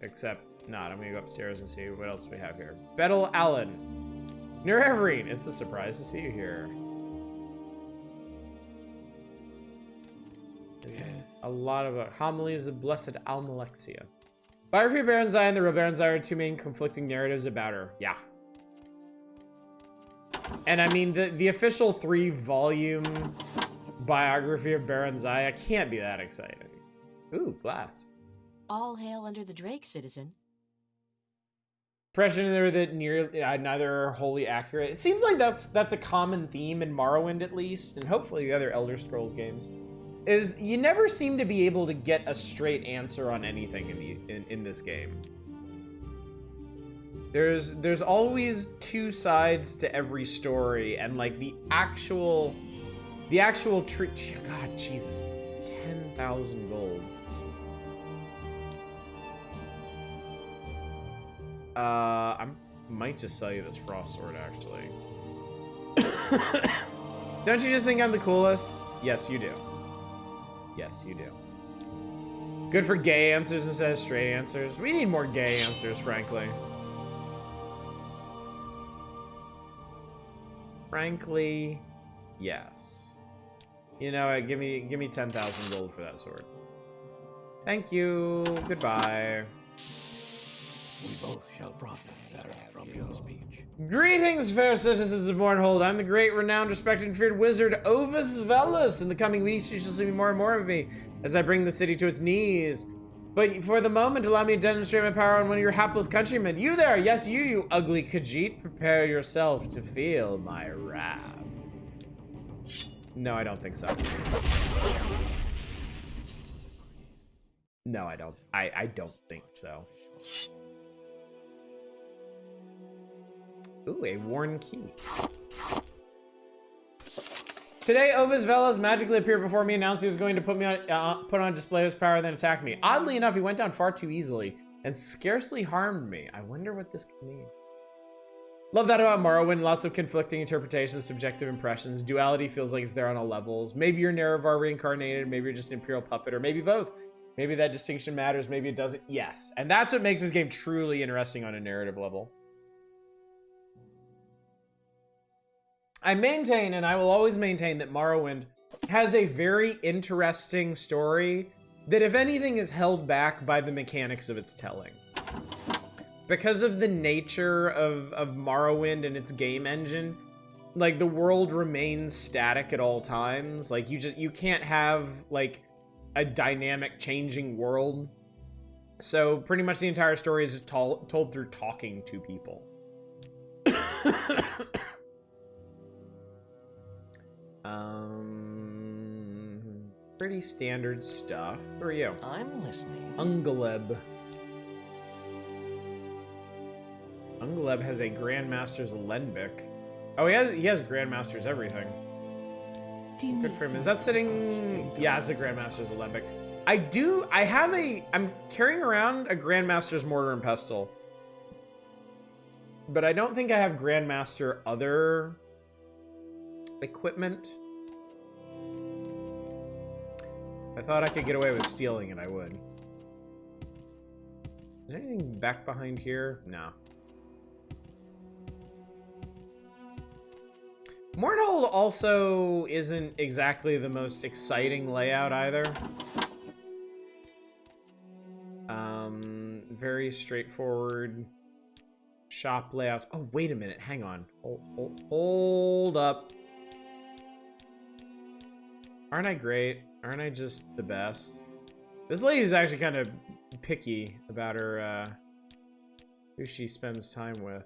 Except not. I'm gonna go upstairs and see what else we have here. Bettel Allen. Near Everine. It's a surprise to see you here. There's a lot of homilies of Blessed Almalexia. Biography of Baron Zaya and the real Baron Zaya are two main conflicting narratives about her. Yeah. And I mean, the official 3-volume biography of Baron Zaya can't be that exciting. Ooh, glass. All hail under the Drake, citizen. Impression there that neither are wholly accurate. It seems like that's a common theme in Morrowind, at least, and hopefully the other Elder Scrolls games, is you never seem to be able to get a straight answer on anything in this game. There's always two sides to every story, and like the actual God, Jesus, 10,000 gold. I might just sell you this frost sword, actually. Don't you just think I'm the coolest? Yes, you do. Yes, you do. Good for gay answers instead of straight answers. We need more gay answers, frankly. Frankly, yes. You know what? Give me 10,000 gold for that sword. Thank you. Goodbye. We both shall profit, Sarah, from your speech. Greetings, fair citizens of Mournhold. I'm the great, renowned, respected, and feared wizard Ovis Velas. In the coming weeks, you shall see more and more of me as I bring the city to its knees. But for the moment, allow me to demonstrate my power on one of your hapless countrymen. You there, yes, you ugly Khajiit. Prepare yourself to feel my wrath. No, I don't think so. No, I don't. I don't think so. Ooh, a worn key. Today, Ovis Velas magically appeared before me, announced he was going to put on display his power, then attack me. Oddly enough, he went down far too easily and scarcely harmed me. I wonder what this could mean. Love that about Morrowind. Lots of conflicting interpretations, subjective impressions. Duality feels like it's there on all levels. Maybe you're Nerevar reincarnated, maybe you're just an Imperial puppet, or maybe both. Maybe that distinction matters, maybe it doesn't. Yes, and that's what makes this game truly interesting on a narrative level. I maintain, and I will always maintain, that Morrowind has a very interesting story that, if anything, is held back by the mechanics of its telling. Because of the nature of Morrowind and its game engine, like, the world remains static at all times. Like, you can't have, like, a dynamic, changing world. So, pretty much the entire story is just told through talking to people. Pretty standard stuff. Who are you? I'm listening. Ungaleb. Ungaleb has a Grandmaster's Lenbic. Oh, he has Grandmaster's everything. Good for him. Is that sitting? Yeah, it's a Grandmaster's Alembic. I'm carrying around a Grandmaster's Mortar and Pestle. But I don't think I have Grandmaster other equipment. If I thought I could get away with stealing it, I would. Is there anything back behind here? No. Mournhold also isn't exactly the most exciting layout either. very straightforward shop layouts. Oh, wait a minute. Hang on. Hold up. Aren't I great? Aren't I just the best? This lady's actually kind of picky about her, who she spends time with.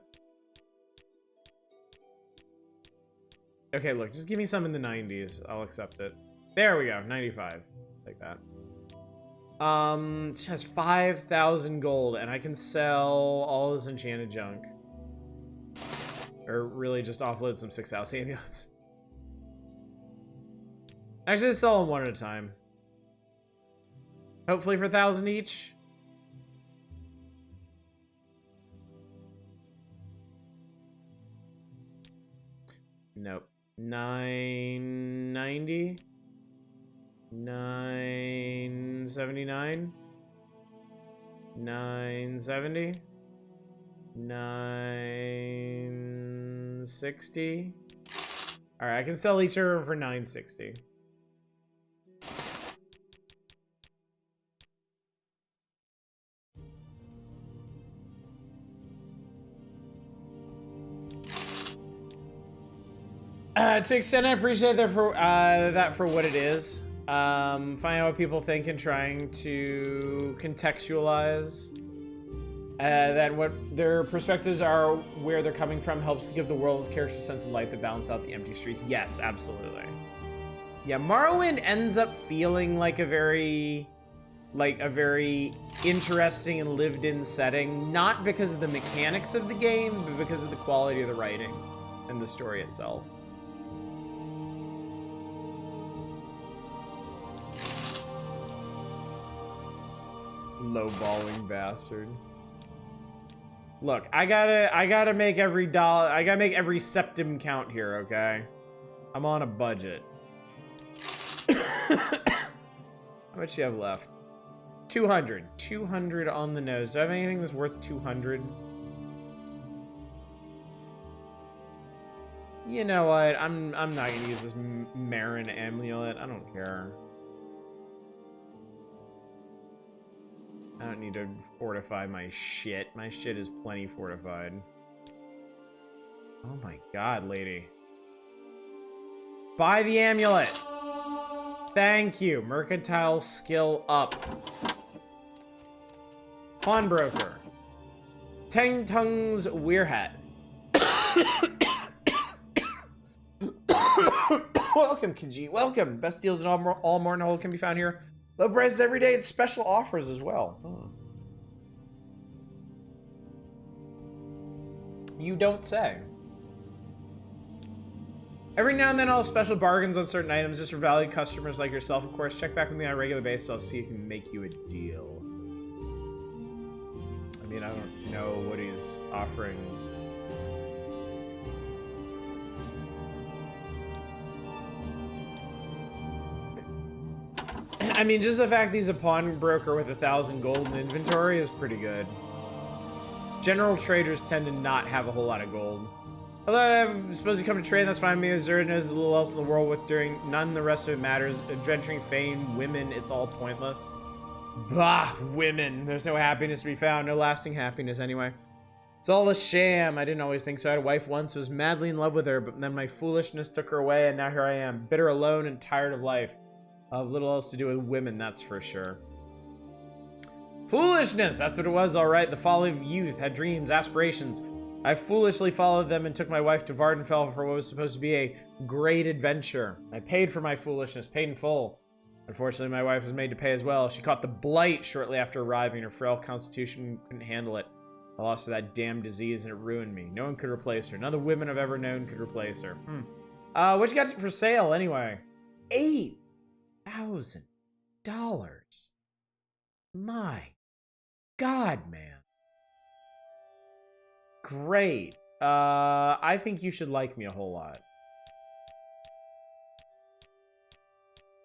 Okay, look, just give me some in the 90s. I'll accept it. There we go, 95. Like that. She has 5,000 gold, and I can sell all this enchanted junk. Or really just offload some 6-house amulets. Actually, let's sell them one at a time. Hopefully for 1,000 each. Nope. 990. 979. 970. 960. All right, I can sell each of them for 960. To extent, I appreciate that for what it is. Finding out what people think and trying to contextualize that what their perspectives are, where they're coming from, helps to give the world its character sense of life that balance out the empty streets. Yes, absolutely. Yeah, Morrowind ends up feeling like a very interesting and lived-in setting, not because of the mechanics of the game, but because of the quality of the writing and the story itself. Low-balling bastard. Look, I gotta make every dollar. I gotta make every septim count here. Okay, I'm on a budget. How much do you have left? 200. 200 on the nose. Do I have anything that's worth 200? You know what? I'm not gonna use this Marin amulet. I don't care. I don't need to fortify my shit. My shit is plenty fortified. Oh my god, lady. Buy the amulet! Thank you. Mercantile skill up. Pawnbroker. Tang Tung's Weirhat. Welcome, Khajiit. Welcome. Best deals in all Morrowind can be found here. Low prices every day and special offers as well. Huh. You don't say. Every now and then I'll have special bargains on certain items just for valued customers like yourself. Of course, check back with me on a regular basis. I'll see if I can make you a deal. I mean, I don't know what he's offering. I mean, just the fact that he's a pawnbroker with 1,000 gold in inventory is pretty good. General traders tend to not have a whole lot of gold. Although I'm supposed to come to trade, that's fine with me. Zerd knows a little else in the world with doing none the rest of it matters. Adventuring, fame, women, it's all pointless. Bah, women. There's no happiness to be found. No lasting happiness anyway. It's all a sham. I didn't always think so. I had a wife once, was madly in love with her, but then my foolishness took her away, and now here I am, bitter, alone, and tired of life. I'll have little else to do with women, that's for sure. Foolishness! That's what it was, alright. The folly of youth, had dreams, aspirations. I foolishly followed them and took my wife to Vardenfell for what was supposed to be a great adventure. I paid for my foolishness, paid in full. Unfortunately, my wife was made to pay as well. She caught the blight shortly after arriving. Her frail constitution couldn't handle it. I lost her that damn disease and it ruined me. No one could replace her. None of the women I've ever known could replace her. What you got for sale anyway? $8,000. My God, man. Great. I think you should like me a whole lot.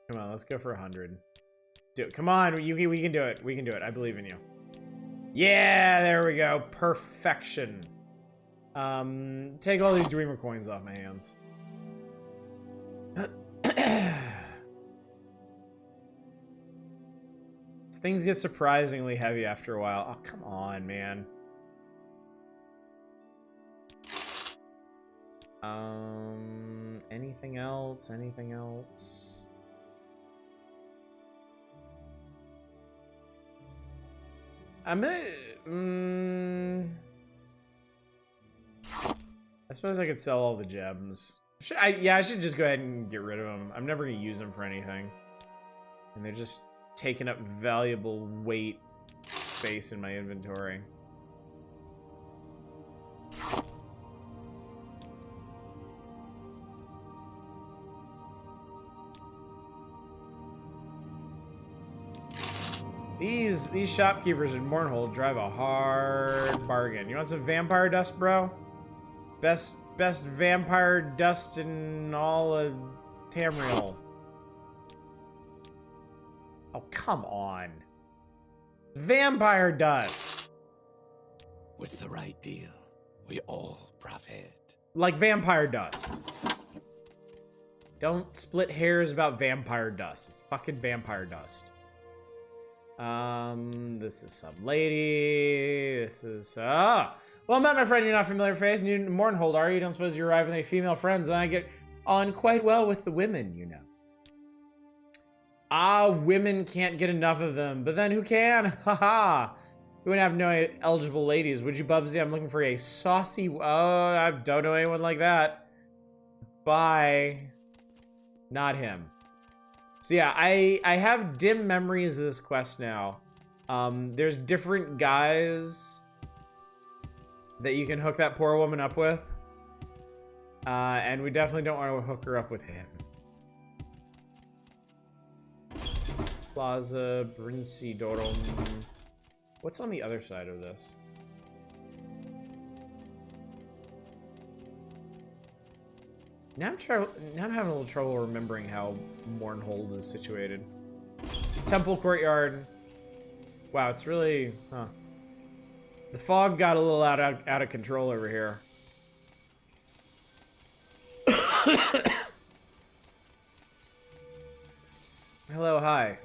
Come on, let's go for 100. Come on, we can do it. We can do it. I believe in you. Yeah, there we go. Perfection. Take all these dreamer coins off my hands. Things get surprisingly heavy after a while. Oh, come on, man. Anything else? Anything else? I suppose I could sell all the gems. I should just go ahead and get rid of them. I'm never gonna use them for anything. And they're just taking up valuable weight space in my inventory. These shopkeepers in Mournhold drive a hard bargain. You want some vampire dust, bro? Best vampire dust in all of Tamriel. Oh, come on. Vampire dust. With the right deal, we all profit. Like vampire dust. Don't split hairs about vampire dust. It's fucking vampire dust. This is some lady. This is, well, Matt, my friend, you're not familiar with face. New to Mournhold, are you? You don't suppose you arrive with any female friends, and I get on quite well with the women, you know. Ah, women can't get enough of them, but then who can? Haha. You wouldn't have no eligible ladies, would you, Bubsy? I'm looking for a saucy, oh, I don't know anyone like that. Bye. Not him. So yeah, I have dim memories of this quest now. There's different guys that you can hook that poor woman up with. And we definitely don't want to hook her up with him. Plaza, Brinci, Dorum. What's on the other side of this? Now I'm having a little trouble remembering how Mournhold is situated. Temple courtyard. Wow, it's really, huh. The fog got a little out of control over here. Hello, hi.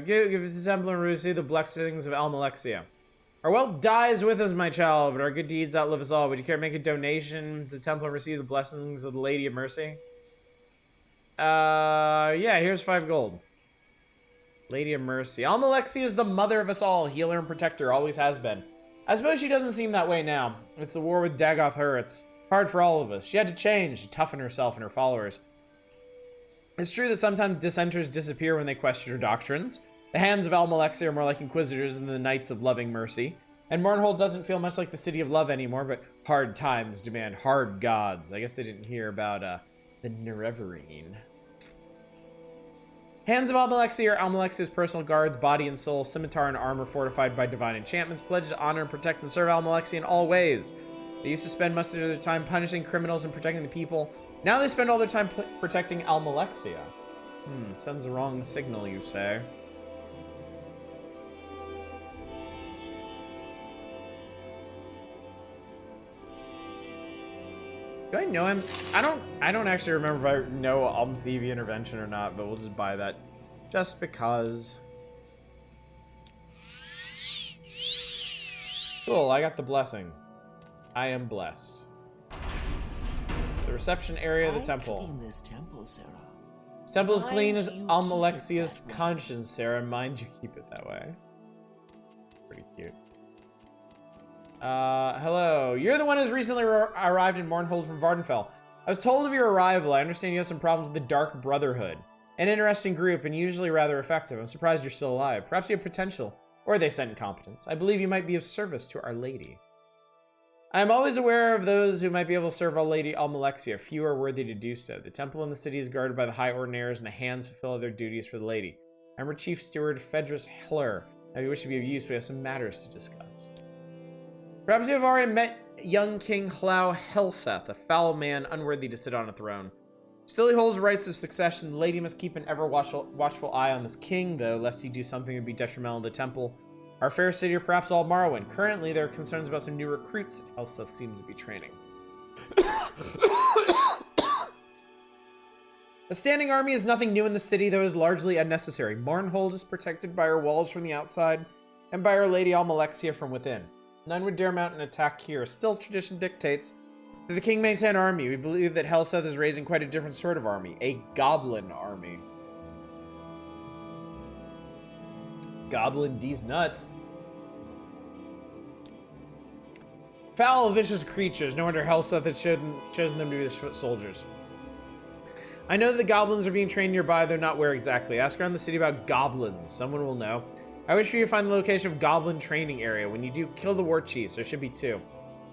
Give the Temple and Rusi the blessings of Almalexia. Our wealth dies with us, my child, but our good deeds outlive us all. Would you care to make a donation to the temple and receive the blessings of the Lady of Mercy? Yeah, here's 5 gold. Lady of Mercy. Almalexia is the mother of us all, healer and protector, always has been. I suppose she doesn't seem that way now. It's the war with Dagoth her. It's hard for all of us. She had to change, to toughen herself and her followers. It's true that sometimes dissenters disappear when they question her doctrines. The hands of Almalexia are more like inquisitors than the knights of loving mercy. And Mournhold doesn't feel much like the city of love anymore, but hard times demand hard gods. I guess they didn't hear about, the Nerevarine. Hands of Almalexia are Almalexia's personal guards, body and soul, scimitar and armor fortified by divine enchantments, pledged to honor and protect and serve Almalexia in all ways. They used to spend much of their time punishing criminals and protecting the people. Now they spend all their time protecting Almalexia. Sends the wrong signal, you say. Do I know him? I don't actually remember if I know Almsevi intervention or not, but we'll just buy that just because. Cool, I got the blessing. I am blessed. The reception area of the temple. Clean this temple, Sarah. This temple is clean as Mind you Almalexia's keep it that way. conscience, Sarah. Mind you keep it that way. Pretty cute. Hello. You're the one who's recently arrived in Mournhold from Vardenfell. I was told of your arrival. I understand you have some problems with the Dark Brotherhood. An interesting group and usually rather effective. I'm surprised you're still alive. Perhaps you have potential. Or they sent incompetence. I believe you might be of service to Our Lady. I am always aware of those who might be able to serve Our Lady Almalexia. Few are worthy to do so. The temple in the city is guarded by the High Ordinaires, and the hands fulfill their duties for the Lady. I'm her chief steward, Fedris Heller. If you wish to be of use, we have some matters to discuss. Perhaps you have already met young King Hlau Helseth, a foul man unworthy to sit on a throne. Still he holds rights of succession. The lady must keep an ever watchful eye on this king, though, lest he do something that would be detrimental to the temple, our fair city, or perhaps all Morrowind. Currently, there are concerns about some new recruits that Helseth seems to be training. A standing army is nothing new in the city, though is largely unnecessary. Mournhold is protected by her walls from the outside and by Our Lady Almalexia from within. None would dare mount an attack here. Still, tradition dictates that the king maintain an army. We believe that Helseth is raising quite a different sort of army. A goblin army. Goblin D's nuts. Foul, vicious creatures. No wonder Helseth had chosen them to be his foot soldiers. I know that the goblins are being trained nearby, though not where exactly. Ask around the city about goblins. Someone will know. I wish for you to find the location of goblin training area. When you do, kill the war chiefs. There should be 2.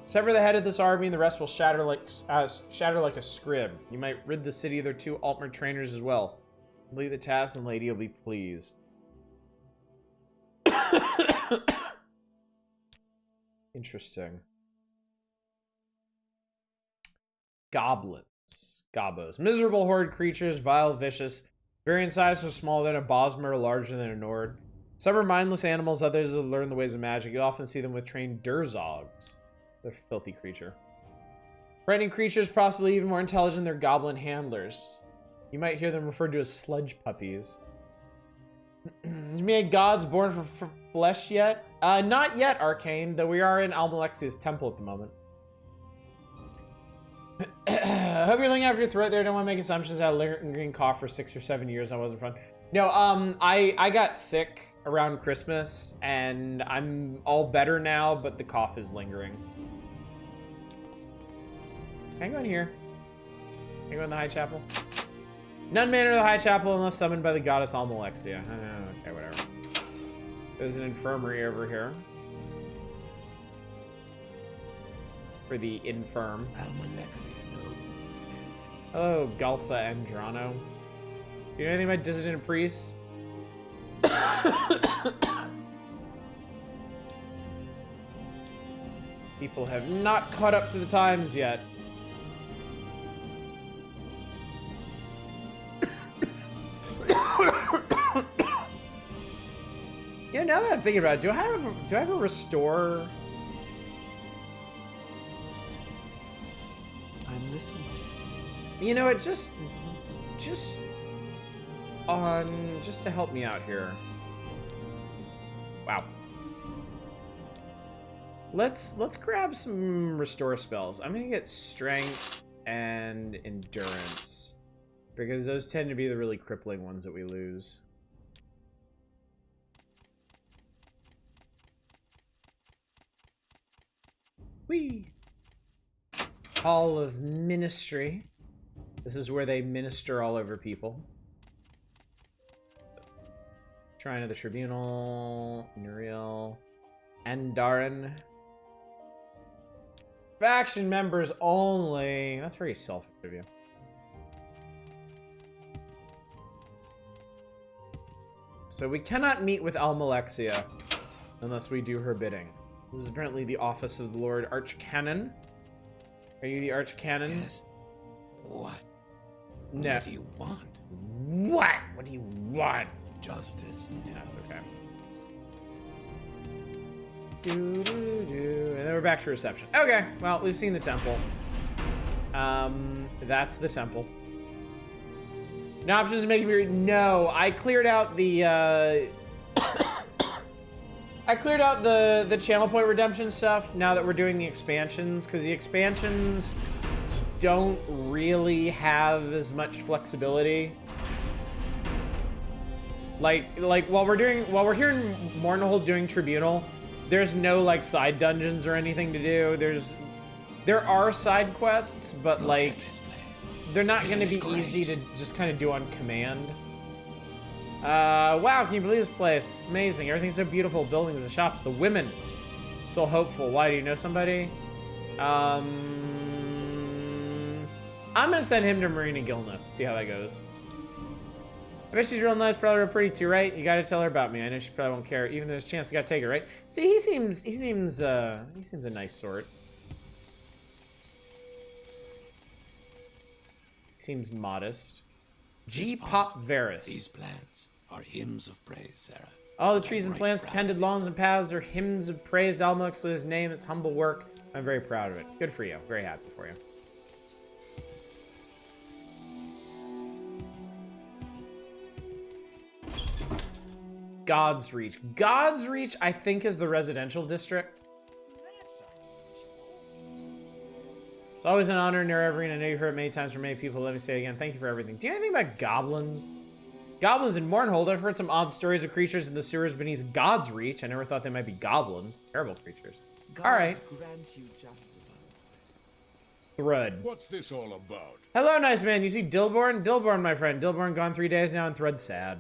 Sever the head of this army, and the rest will shatter like a scrib. You might rid the city of their 2 Altmer trainers as well. Complete the task, and the lady will be pleased. Interesting. Goblins. Gobbos. Miserable horde creatures, vile, vicious, very in size from smaller than a Bosmer or larger than a Nord. Some are mindless animals, others will learn the ways of magic. You often see them with trained Durzogs. They're a filthy creature. Frightening creatures, possibly even more intelligent than their goblin handlers. You might hear them referred to as sludge puppies. You mean gods born for flesh yet? Not yet, Arcane, though we are in Almalexia's temple at the moment. I hope you're looking after your throat there. Don't want to make assumptions. I had a lingering cough for 6 or 7 years. That wasn't fun. No, I got sick around Christmas, and I'm all better now, but the cough is lingering. Can I go in here? Can I go in the High Chapel? None may enter the High Chapel unless summoned by the goddess Almalexia. Okay, whatever. There's an infirmary over here. For the infirm. Almalexia knows and sees. Hello, Galsa Andrano. Do you know anything about dissident priests? People have not caught up to the times yet. You know, now that I'm thinking about it, do I have a restore? I'm listening. You know what, just to help me out here. Wow. Let's grab some restore spells. I'm gonna get strength and endurance, because those tend to be the really crippling ones that we lose. Whee! Hall of Ministry. This is where they minister all over people. Shrine of the Tribunal, Nuriel, Andarin. Faction members only. That's very selfish of you. So we cannot meet with Almalexia unless we do her bidding. This is apparently the office of the Lord Archcanon. Are you the Archcanon? Yes. What? No. What do you want? What? What do you want? Justice never That's okay. fails. And then we're back to reception. Okay, well, we've seen the temple. That's the temple. No options to make me read. No, I cleared out the I cleared out the channel point redemption stuff now that we're doing the expansions, because the expansions don't really have as much flexibility. Like while we're here in Mournhold doing Tribunal, there's no like side dungeons or anything to do. There are side quests, but like they're not going to be easy to just kind of do on command. Wow, can you believe this place? Amazing. Everything's so beautiful. Buildings, the shops, the women. So hopeful. Why, do you know somebody? I'm gonna send him to Marina Gilna. See how that goes. I bet she's real nice, probably real pretty too, right? You gotta tell her about me. I know she probably won't care. Even though there's a chance, you gotta take her, right? See, he seems a nice sort. Seems modest. G. Pop Varus. These plants are hymns of praise, Sarah. All the trees and plants, tended lawns and paths are hymns of praise to Almalexia's name. It's humble work. I'm very proud of it. Good for you. Very happy for you. God's Reach. God's Reach, I think, is the residential district. It's always an honor, Nereverine. I know you've heard it many times from many people. Let me say it again. Thank you for everything. Do you know anything about goblins? Goblins in Mournhold. I've heard some odd stories of creatures in the sewers beneath God's Reach. I never thought they might be goblins. Terrible creatures. All right. Grant you justice. Thrud. What's this all about? Hello, nice man. You see Dilborn? Dilborn, my friend. Dilborn gone 3 days now and Thrud sad.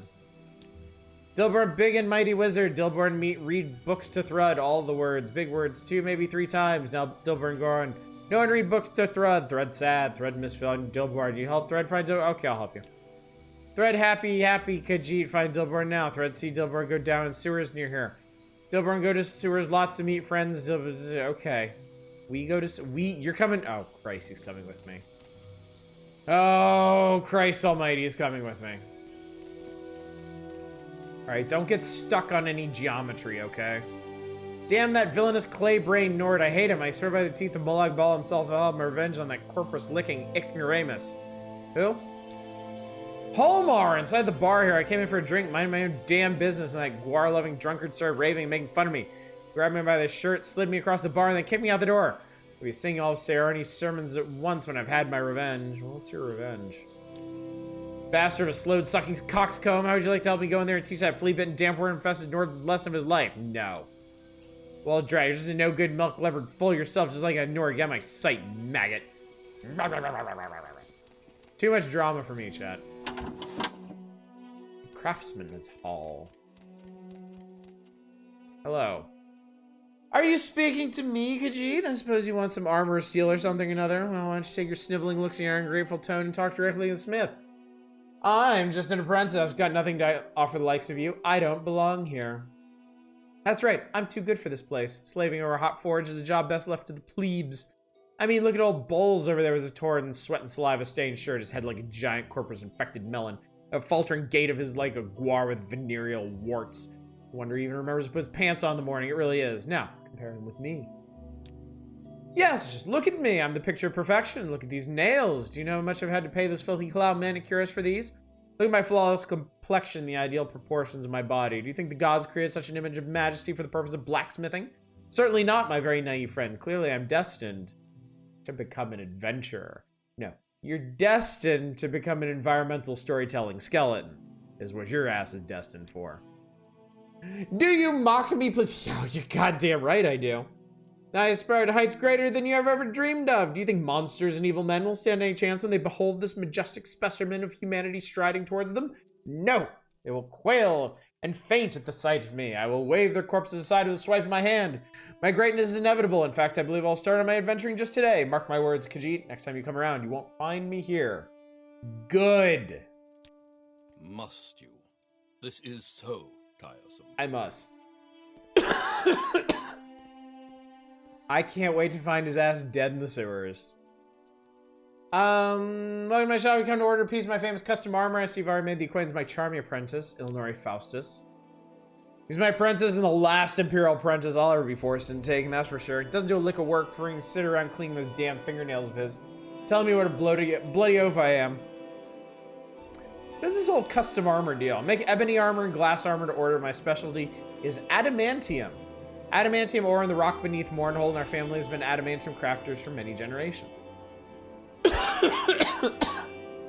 Dilborn, big and mighty wizard. Dilborn read books to Thrud. All the words. Big words. 2, maybe 3 times. Now Dilborn gone. No one read books to Thrud. Thrud sad. Thrud misfilling. Dilborn, you help Thrud find Dilborn? Okay, I'll help you. Thrud happy, Khajiit, find Dilborn now. Thrud see Dilborn go down in sewers near here. Dilborn go to sewers, lots to meet friends. Okay. You're coming. Oh, Christ, he's coming with me. Oh, Christ almighty is coming with me. Alright, don't get stuck on any geometry, okay? Damn that villainous clay-brained Nord. I hate him. I swear by the teeth of Molag Bal himself, I'll have my revenge on that corpus-licking ignoramus. Who? Holmar! Inside the bar here. I came in for a drink, minding my own damn business, and that guar-loving drunkard started raving and making fun of me. Grabbed me by the shirt, slid me across the bar, and then kicked me out the door. We'll be singing all of Saroni's sermons at once when I've had my revenge. Well, what's your revenge? Bastard, a slow-sucking coxcomb. How would you like to help me go in there and teach that flea-bitten, damp-word-infested Nord the lesson of his life? No. Well, Dry, you're just a no-good milk-levered fool yourself, just like a Nord. Get my sight, maggot. Too much drama for me, chat. Craftsman's Hall. Hello. Are you speaking to me, Khajiit? I suppose you want some armor or steel or something or another. Well, why don't you take your sniveling looks in your ungrateful tone and talk directly to the smith? I'm just an apprentice. I've got nothing to offer the likes of you. I don't belong here. That's right. I'm too good for this place. Slaving over a hot forge is a job best left to the plebes. I mean, look at old Bowles over there with his torn and sweat and saliva stained shirt, his head like a giant corpus-infected melon, a faltering gait of his like a guar with venereal warts. I wonder he even remembers to put his pants on in the morning. It really is. Now, compare him with me. Yes, just look at me. I'm the picture of perfection. Look at these nails. Do you know how much I've had to pay those filthy clown manicurists for these? Look at my flawless complexion, the ideal proportions of my body. Do you think the gods created such an image of majesty for the purpose of blacksmithing? Certainly not, my very naive friend. Clearly, I'm destined to become an adventurer. No, you're destined to become an environmental storytelling skeleton, is what your ass is destined for. Do you mock me, please? Oh, you're goddamn right I do. I aspire to heights greater than you have ever dreamed of. Do you think monsters and evil men will stand any chance when they behold this majestic specimen of humanity striding towards them? No, they will quail and faint at the sight of me. I will wave their corpses aside with a swipe of my hand. My greatness is inevitable. In fact, I believe I'll start on my adventuring just today. Mark my words, Khajiit. Next time you come around, you won't find me here. Good. Must you? This is so tiresome. I must. I can't wait to find his ass dead in the sewers. Welcome to my shop. We come to order a piece of my famous custom armor. I see you've already made the acquaintance of my charming apprentice, Ilnori Faustus. He's my apprentice and the last Imperial apprentice I'll ever be forced into taking, that's for sure. He doesn't do a lick of work for him to sit around cleaning those damn fingernails of his. Telling me what a bloody oaf I am. What is this whole custom armor deal? Make ebony armor and glass armor to order. My specialty is adamantium. Adamantium ore in the rock beneath Mournhold, and our family has been adamantium crafters for many generations.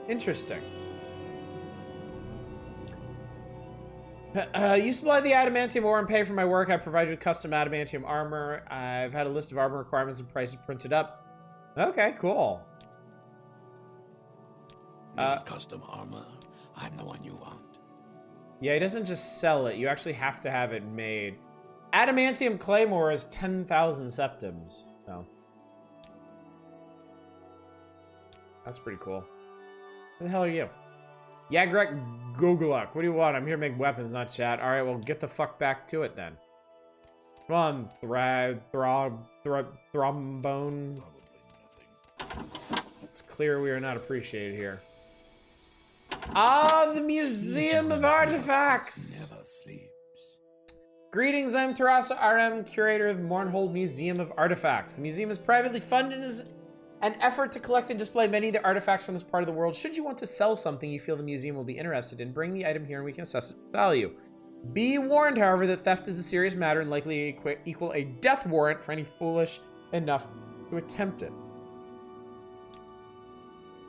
Interesting. You supply the adamantium ore and pay for my work. I provide you with custom adamantium armor. I've had a list of armor requirements and prices printed up. Okay, cool. Need custom armor. I'm the one you want. Yeah, he doesn't just sell it. You actually have to have it made. Adamantium claymore is 10,000 septims. So that's pretty cool. Who the hell are you? Yagrek Gogolak. What do you want? I'm here to make weapons, not chat. Alright, well, get the fuck back to it then. Come on, Thrombone. Probably nothing. It's clear we are not appreciated here. Ah, the Museum of Artifacts! Never sleeps. Greetings, I'm Tarasa RM, curator of Mournhold Museum of Artifacts. The museum is privately funded and is an effort to collect and display many of the artifacts from this part of the world. Should you want to sell something you feel the museum will be interested in, bring the item here and we can assess its value. Be warned, however, that theft is a serious matter and likely equal a death warrant for any foolish enough to attempt it.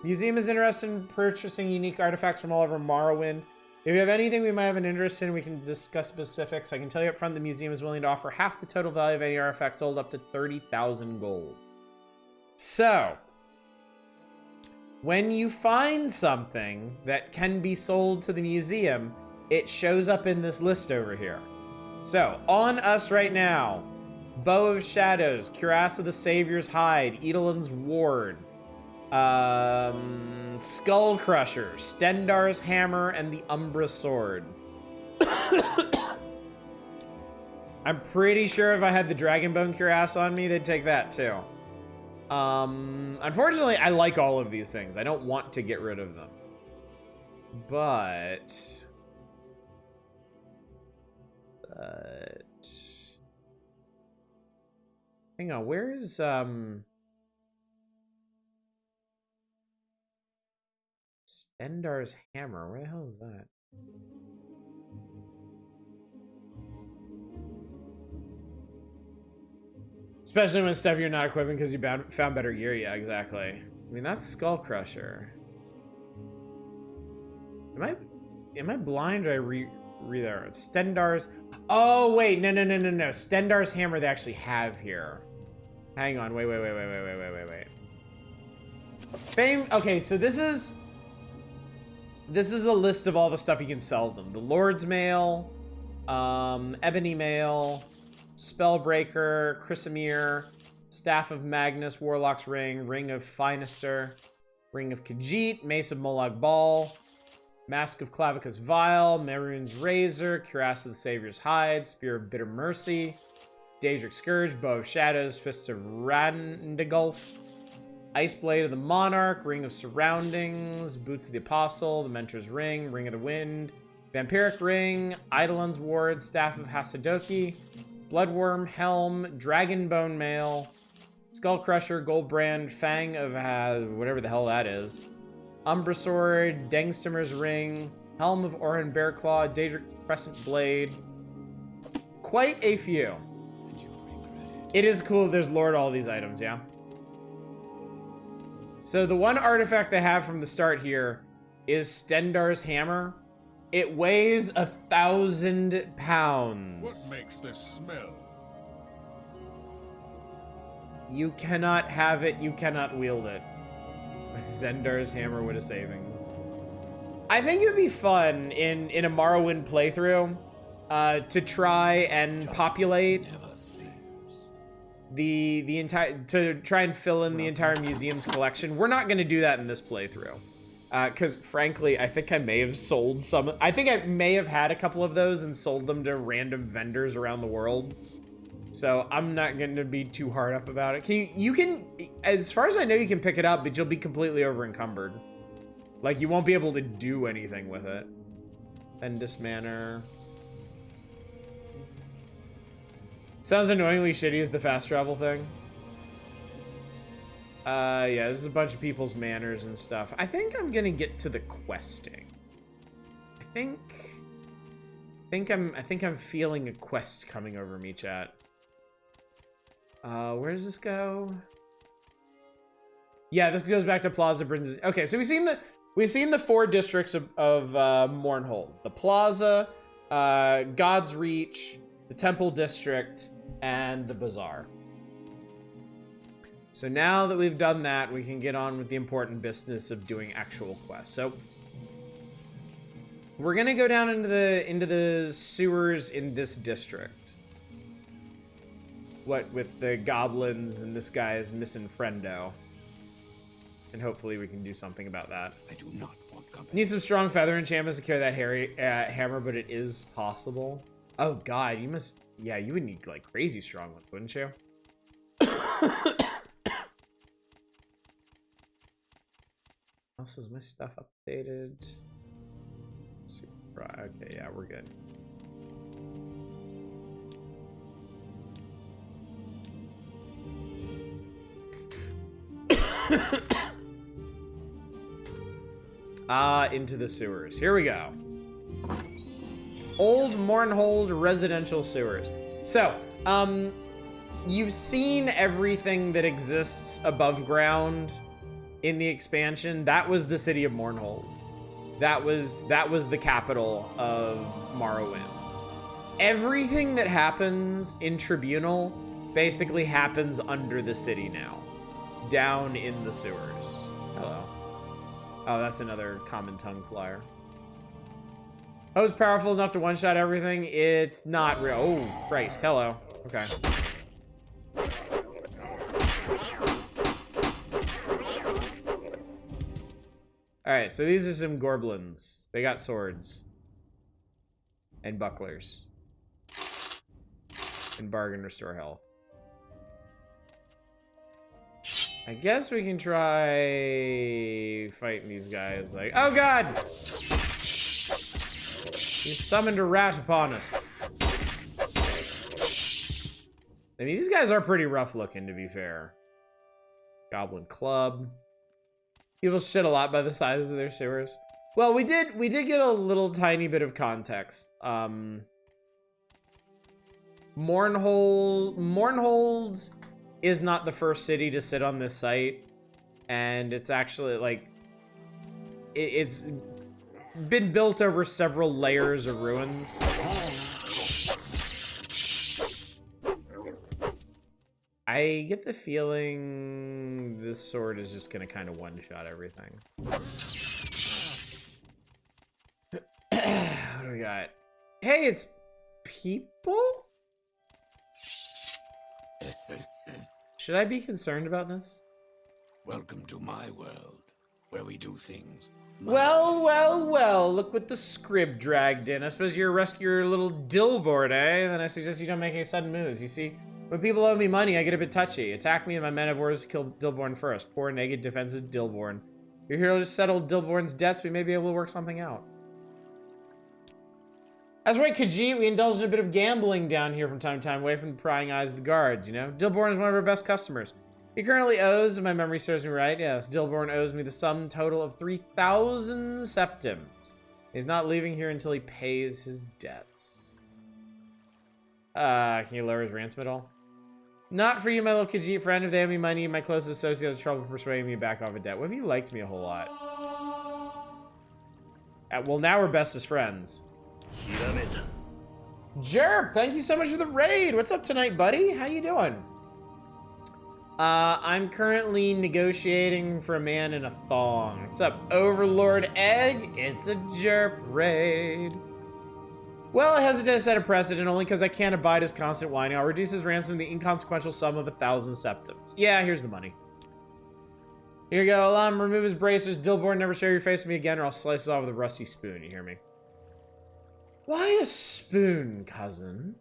Museum is interested in purchasing unique artifacts from all over Morrowind. If you have anything we might have an interest in, we can discuss specifics. I can tell you up front, the museum is willing to offer half the total value of any artifact sold, up to 30,000 gold. So, when you find something that can be sold to the museum, it shows up in this list over here. So, on us right now, Bow of Shadows, Cuirass of the Savior's Hide, Edelin's Ward, Skull Crusher, Stendar's Hammer, and the Umbra Sword. I'm pretty sure if I had the Dragonbone Cuirass on me, they'd take that too. Unfortunately, I like all of these things. I don't want to get rid of them. But... Hang on, where is, Stendar's Hammer? Where the hell is that? Especially when stuff you're not equipping because you found better gear. Yeah, exactly. I mean, that's Skull Crusher. Am I blind or I read there? Stendar's... Oh, wait. No. Stendar's Hammer they actually have here. Hang on. Wait. Fame... Okay, so this is a list of all the stuff you can sell them. The Lord's Mail, Ebony Mail, Spellbreaker, Chrysamere, Staff of Magnus, Warlock's Ring, Ring of Finister, Ring of Khajiit, Mace of Molag Bal, Mask of Clavicus Vile, Mehrunes Razor, Cuirass of the Savior's Hide, Spear of Bitter Mercy, Daedric Scourge, Bow of Shadows, Fist of Randagulf, Ice Blade of the Monarch, Ring of Surroundings, Boots of the Apostle, the Mentor's Ring, Ring of the Wind, Vampiric Ring, Eidolon's Ward, Staff of Hasadoki, Bloodworm Helm, Dragonbone Mail, Skull Crusher, Goldbrand, Fang of whatever the hell that is, Umbra Sword, Dengstimmer's Ring, Helm of Orin Bearclaw, Daedric Crescent Blade. Quite a few. It is cool there's lore to all these items, yeah? So the one artifact they have from the start here is Stendar's Hammer. It weighs 1,000 pounds. What makes this smell? You cannot have it, you cannot wield it. Stendar's Hammer with a savings. I think it would be fun in a Morrowind playthrough to try and populate the entire, to try and fill in the entire museum's collection. We're not going to do that in this playthrough. Because frankly, I think I may have sold some. I think I may have had a couple of those and sold them to random vendors around the world. So I'm not going to be too hard up about it. You can, as far as I know, you can pick it up, but you'll be completely over encumbered. Like, you won't be able to do anything with it. Bendis Manor. Sounds annoyingly shitty as the fast travel thing. Yeah, this is a bunch of people's manors and stuff. I think I'm gonna get to the questing. I think I'm feeling a quest coming over me, chat. Where does this go? Yeah, this goes back to Plaza Princess. Okay, so we've seen the 4 districts of Mournhold. The Plaza, God's Reach, the Temple District, and the Bazaar. So now that we've done that, we can get on with the important business of doing actual quests. So we're gonna go down into the sewers in this district. What with the goblins and this guy's missing friendo. And hopefully we can do something about that. I do not want company. Need some strong feather enchantments to carry that hammer, but it is possible. Oh god, you must... Yeah, you would need like crazy strong ones, wouldn't you? Also, is my stuff updated? Super, okay, yeah, we're good. Into the sewers. Here we go. Old Mournhold residential sewers. So, you've seen everything that exists above ground in the expansion. That was the city of Mournhold. That was the capital of Morrowind. Everything that happens in Tribunal basically happens under the city now. Down in the sewers. Hello. Oh, that's another common tongue flyer. Oh, it's powerful enough to one-shot everything? It's not real. Oh, Christ. Hello. Okay. Alright, so these are some Gorblins. They got swords. And bucklers. And bargain restore health. I guess we can try fighting these guys like... Oh god! He summoned a rat upon us. I mean, these guys are pretty rough looking, to be fair. Goblin Club. People shit a lot by the size of their sewers. Well, we did get a little tiny bit of context. Mournhold is not the first city to sit on this site, and it's actually like it's been built over several layers of ruins. I get the feeling this sword is just gonna kind of one-shot everything. What do we got? Hey, it's people? Should I be concerned about this? Welcome to my world, where we do things. Well, well, well, look what the scrib dragged in. I suppose you're a rescuer little Dillborn, eh? Then I suggest you don't make any sudden moves. You see, when people owe me money, I get a bit touchy. Attack me and my men of wars kill Dillborn first. Poor, naked, defenseless Dillborn. Your hero just settled Dillborn's debts. We may be able to work something out. That's right, Khajiit. We indulge in a bit of gambling down here from time to time, away from the prying eyes of the guards, you know? Dillborn is one of our best customers. He currently owes, if my memory serves me right, yes, Dillborn owes me the sum total of 3,000 septims. He's not leaving here until he pays his debts. Can you lower his ransom at all? Not for you, my little Khajiit friend. If they owe me money, my closest associate has trouble persuading me back off a debt. What if you liked me a whole lot? Well, now we're best as friends. Jerp, thank you so much for the raid. What's up tonight, buddy? How you doing? I'm currently negotiating for a man in a thong. What's up, Overlord Egg? It's a Jerp raid. Well, I hesitate to set a precedent only because I can't abide his constant whining. I'll reduce his ransom to the inconsequential sum of 1,000 septims. Yeah, here's the money. Here you go, Alam. Remove his bracers. Dillborn, never show your face to me again, or I'll slice it off with a rusty spoon. You hear me? Why a spoon, cousin?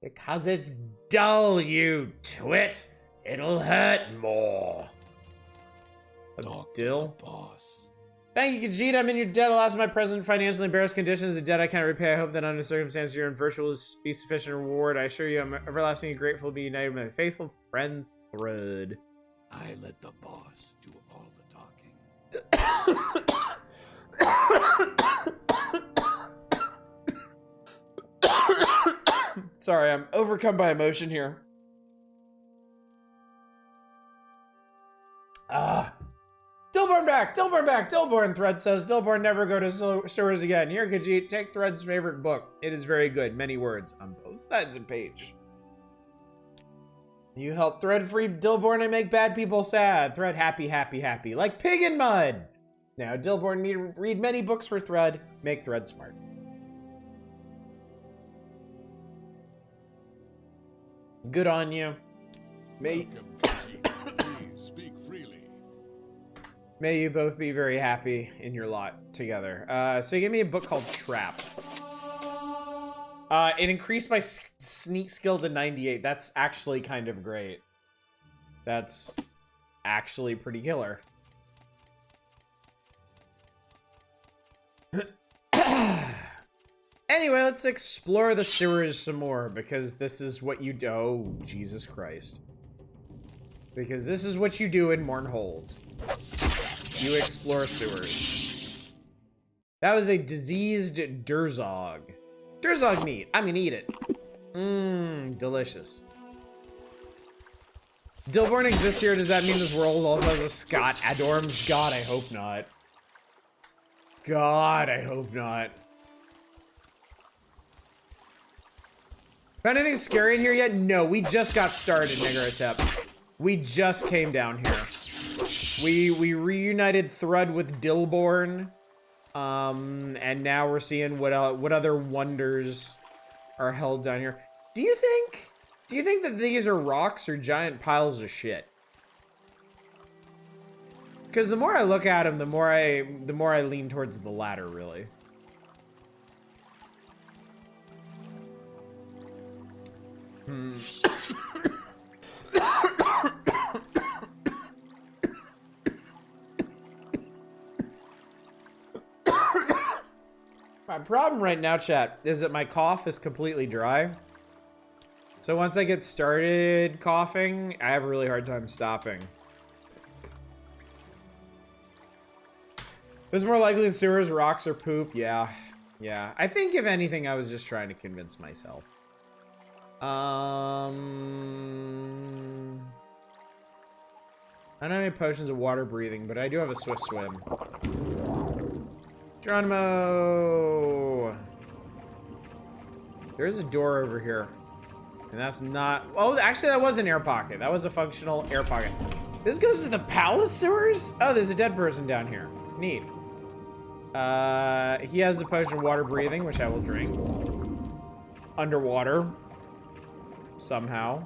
Because it's dull, you twit. It'll hurt more. A dill? Boss. Thank you, Khajiit. I'm in your debt. Alas, my present financially embarrassed condition is a debt I can't repay. I hope that under circumstances your virtue will be sufficient reward. I assure you I'm everlastingly grateful to be united with my faithful friend, Thread. I let the boss do all the talking. Sorry, I'm overcome by emotion here. Dillborn back! Dillborn back! Dillborn, Thread says. Dillborn, never go to stores again. Here, Khajiit, take Thread's favorite book. It is very good. Many words on both sides of page. You help Thread free Dillborn and make bad people sad. Thread happy, happy, happy. Like pig in mud! Now, Dillborn need to read many books for Thread. Make Thread smart. Good on you. May Speak freely. May you both be very happy in your lot together. So you gave me a book called Trap. It increased my sneak skill to 98. That's actually kind of great. That's actually pretty killer. Anyway, let's explore the sewers some more, because this is what you do. Oh, Jesus Christ. Because this is what you do in Mournhold. You explore sewers. That was a diseased Durzog. Durzog meat. I'm gonna eat it. Mmm, delicious. Dilborn exists here. Does that mean this world also has a Scott Adorms? God, I hope not. God, I hope not. Found anything scary in here yet? No, we just got started, Nigaratep. We just came down here. We reunited Thrud with Dilborn. And now we're seeing what other wonders are held down here. Do you think that these are rocks or giant piles of shit? Because the more I look at them, the more I lean towards the latter, really. My problem right now, chat, is that my cough is completely dry. So once I get started coughing, I have a really hard time stopping. It was more likely in sewers, rocks, or poop. Yeah. Yeah. I think, if anything, I was just trying to convince myself. I don't have any potions of water breathing, but I do have a swift swim. Geronimo! There is a door over here. And that's not... Oh, actually, that was an air pocket. That was a functional air pocket. This goes to the palace sewers? Oh, there's a dead person down here. Neat. He has a potion of water breathing, which I will drink. Underwater. Somehow.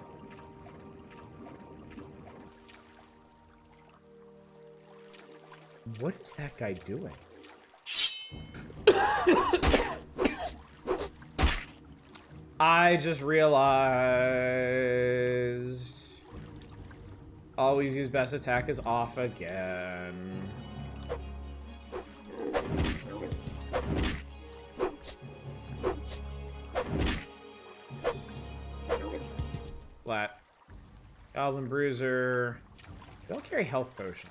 What is that guy doing? I just realized always use best attack is off again. Flat. Goblin Bruiser. Don't carry health potions.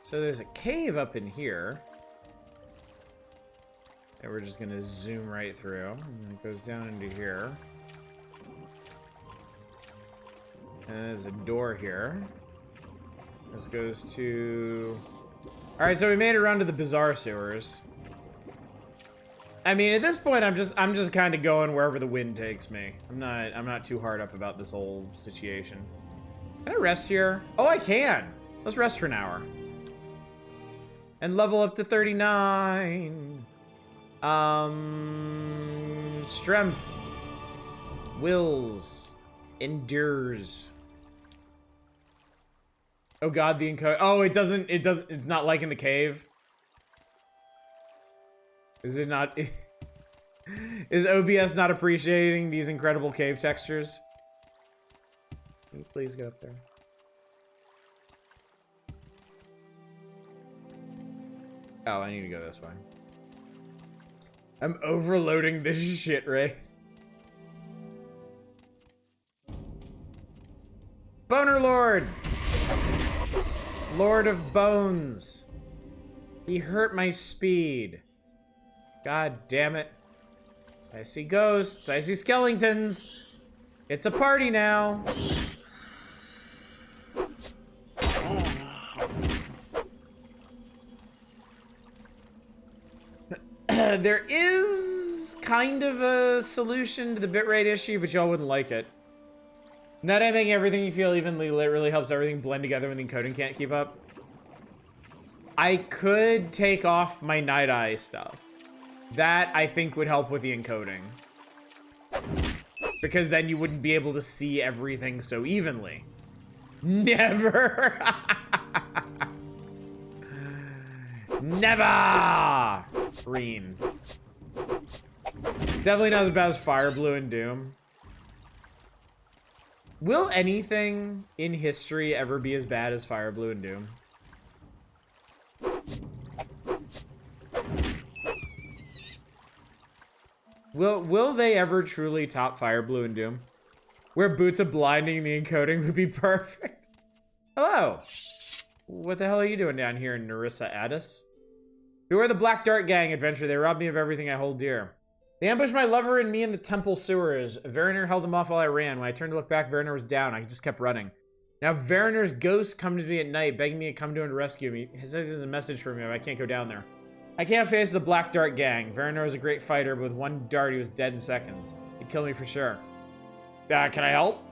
So there's a cave up in here. And we're just gonna zoom right through. And it goes down into here. And there's a door here. This goes to... Alright, so we made it around to the bizarre sewers. I mean, at this point, I'm just kind of going wherever the wind takes me. I'm not too hard up about this whole situation. Can I rest here? Oh, I can. Let's rest for an hour. And level up to 39. Strength. Wills. Endures. Oh god, the encode. Oh, it doesn't, it's not like in the cave. Is it not? Is OBS not appreciating these incredible cave textures? Can you please get up there? Oh, I need to go this way. I'm overloading this shit, Ray. Boner Lord! Lord of Bones. He hurt my speed. God damn it. I see ghosts. I see skeletons. It's a party now. There is kind of a solution to the bitrate issue, but y'all wouldn't like it. Not having everything you feel evenly lit really helps everything blend together when the encoding can't keep up. I could take off my Night Eye stuff. That, I think, would help with the encoding. Because then you wouldn't be able to see everything so evenly. Never! Never! Green. Definitely not as bad as Fire Blue and Doom. Will anything in history ever be as bad as Fire Blue and Doom? Will they ever truly top Fire Blue and Doom? Wear boots of blinding, the encoding would be perfect. Hello. What the hell are you doing down here, Narissa Addis? Who are the Black Dart Gang adventure? They robbed me of everything I hold dear. They ambushed my lover and me in the temple sewers. Veriner held them off while I ran. When I turned to look back, Veriner was down. I just kept running. Now Veriner's ghost comes to me at night, begging me to come to him to rescue me. He says there's a message for me, but I can't go down there. I can't face the Black Dart Gang. Veriner was a great fighter, but with one dart, he was dead in seconds. He'd kill me for sure. Can I help?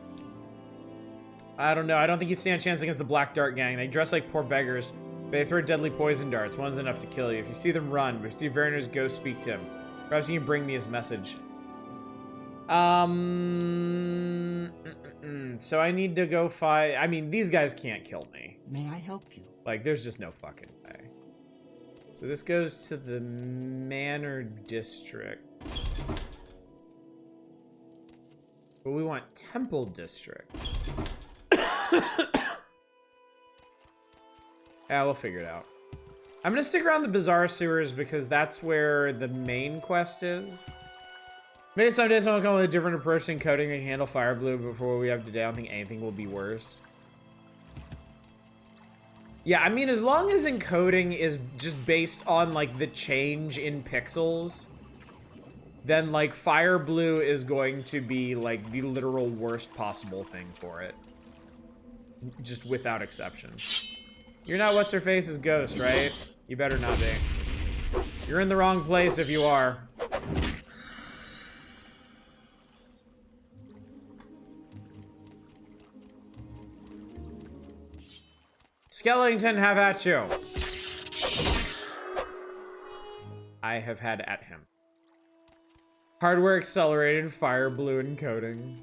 I don't know. I don't think you stand a chance against the Black Dart Gang. They dress like poor beggars, but they throw deadly poison darts. One's enough to kill you. If you see them, run. But if you see Veriner's ghost, speak to him. Perhaps you can bring me his message. So I need to go fight. I mean, these guys can't kill me. May I help you? Like, there's just no fucking way. So this goes to the Manor District. But we want Temple District. Yeah, we'll figure it out. I'm gonna stick around the Bizarre Sewers because that's where the main quest is. Maybe someday someone will come with a different approach in coding and handle Fire Blue, but for what we have today, I don't think anything will be worse. Yeah, I mean, as long as encoding is just based on, like, the change in pixels, then, like, Fire Blue is going to be, like, the literal worst possible thing for it. Just without exception. You're not What's-Her-Face's ghost, right? You better not be. You're in the wrong place if you are. Skellington, have at you. I have had at him. Hardware accelerated, Fire Blue encoding.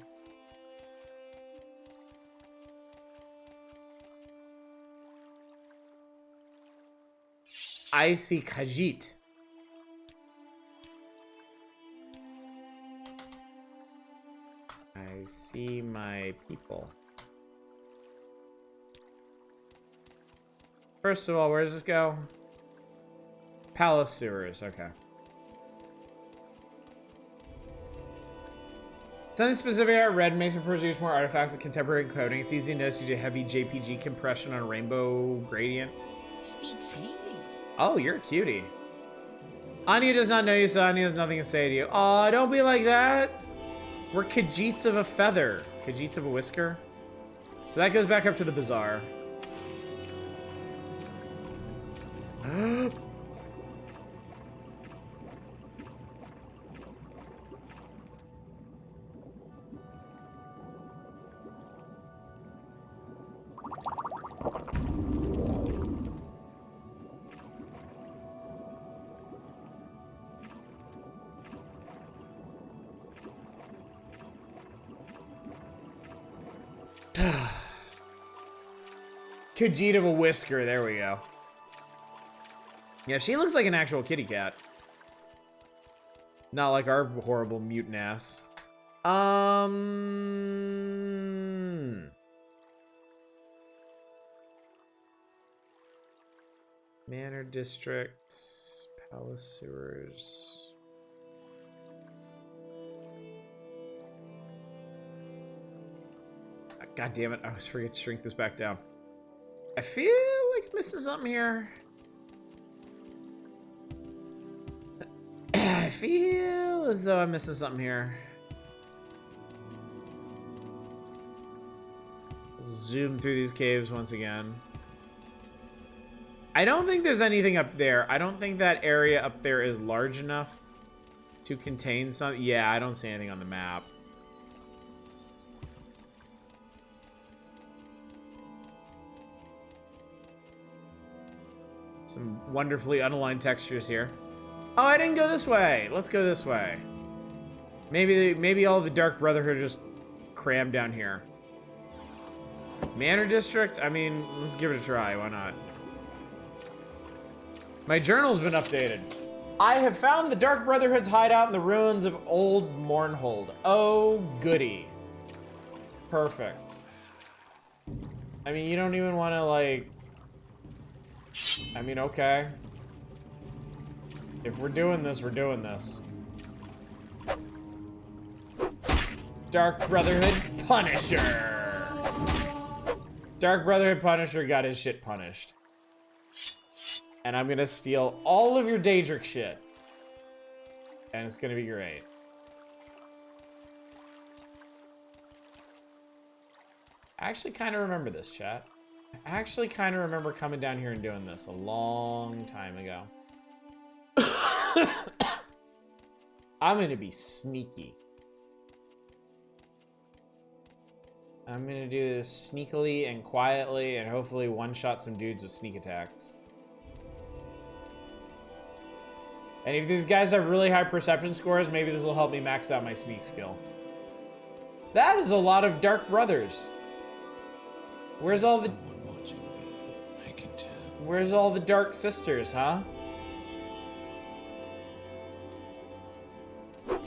I see Khajiit. I see my people. First of all, where does this go? Palace sewers, okay. Something specific I read makes it produce more artifacts with contemporary encoding. It's easy to notice due to heavy JPG compression on a rainbow gradient. Speak freely. Oh, you're a cutie. Anya does not know you, so Anya has nothing to say to you. Aw, don't be like that. We're Khajiits of a feather. Khajiits of a whisker. So that goes back up to the bazaar. Khajiit of a whisker, there we go. Yeah, she looks like an actual kitty cat. Not like our horrible mutant ass. Manor Districts, Palace Sewers. God damn it, I always forget to shrink this back down. I feel like I'm missing something here. I feel as though I'm missing something here. Zoom through these caves once again. I don't think there's anything up there. I don't think that area up there is large enough to contain some. Yeah, I don't see anything on the map. Some wonderfully unaligned textures here. Oh, I didn't go this way. Let's go this way. Maybe all the Dark Brotherhood are just crammed down here. Manor District? I mean, let's give it a try. Why not? My journal's been updated. I have found the Dark Brotherhood's hideout in the ruins of Old Mournhold. Oh, goody. Perfect. I mean, you don't even want to, like... I mean, okay. If we're doing this, we're doing this. Dark Brotherhood Punisher. Dark Brotherhood Punisher got his shit punished. And I'm gonna steal all of your Daedric shit. And it's gonna be great. I actually kind of remember this, chat. I actually kind of remember coming down here and doing this a long time ago. I'm gonna be sneaky. I'm gonna do this sneakily and quietly and hopefully one-shot some dudes with sneak attacks. And if these guys have really high perception scores, maybe this will help me max out my sneak skill. That is a lot of Dark Brothers. Where's all the... Someone watching me, I can tell. Where's all the Dark Sisters, huh? Die,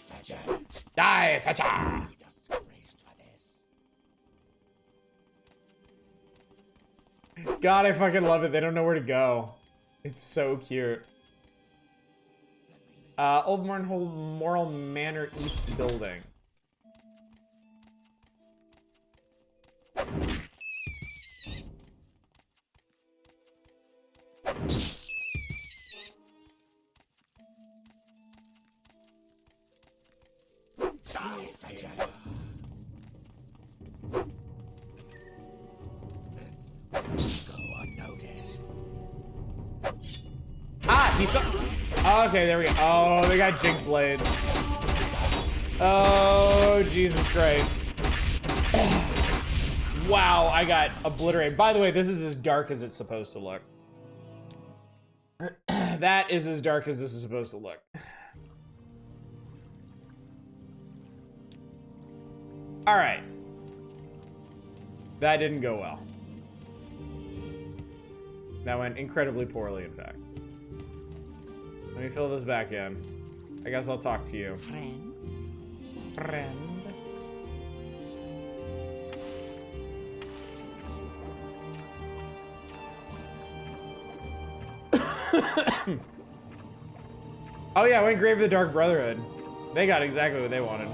Fetcher! Die, Fetcher! Be disgraced for this. God, I fucking love it. They don't know where to go. It's so cute. Old Moral Manor East Building. Die, Fetcher! This will go unnoticed. Ah, he saw... Oh, okay, there we go. Oh, they got Jink Blades. Oh, Jesus Christ. Wow, I got obliterated. By the way, this is as dark as it's supposed to look. That is as dark as this is supposed to look. All right. That didn't go well. That went incredibly poorly, in fact. Let me fill this back in. I guess I'll talk to you. Friend? Friend. Oh yeah, I went Grave of the Dark Brotherhood. They got exactly what they wanted.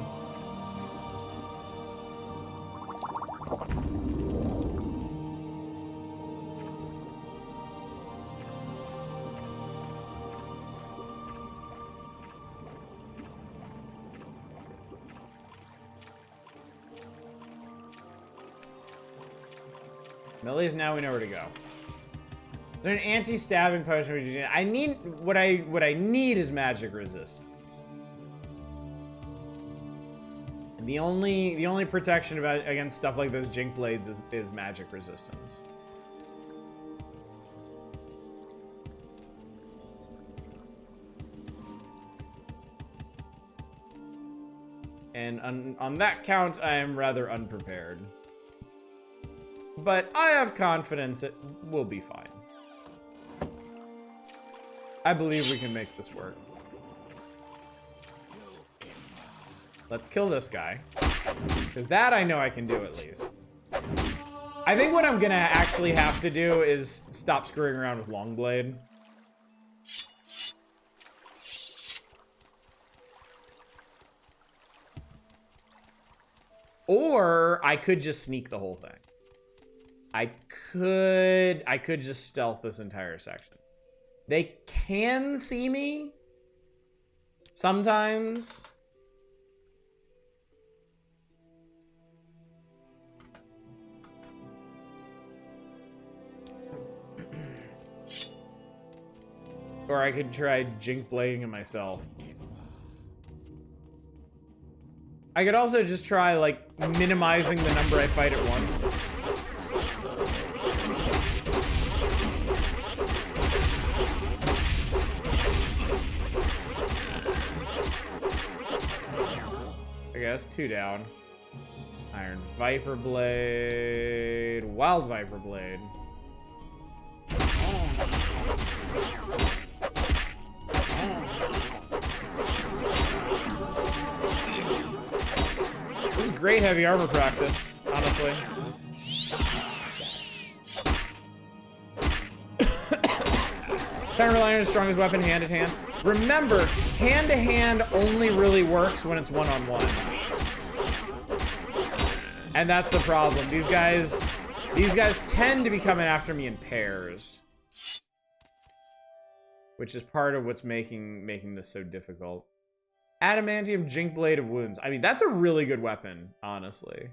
At least now we know where to go. There's an anti-stabbing potion which you I need what I need is magic resistance. And the only protection against stuff like those Jink Blades is magic resistance. And on that count, I am rather unprepared. But I have confidence that we'll be fine. I believe we can make this work. Let's kill this guy. Because that I know I can do at least. I think what I'm gonna actually have to do is stop screwing around with Longblade. Or I could just sneak the whole thing. I could just stealth this entire section. They can see me sometimes. Or I could try Jink Blading it myself. I could also just try, like, minimizing the number I fight at once. I guess 2 down. Iron Viper Blade. Wild Viper Blade. This is great heavy armor practice, honestly. Time relying on the strongest weapon hand to hand. Remember, hand to hand only really works when it's one-on-one. And that's the problem. These guys tend to be coming after me in pairs. Which is part of what's making this so difficult. Adamantium Jink Blade of Wounds. I mean, that's a really good weapon, honestly.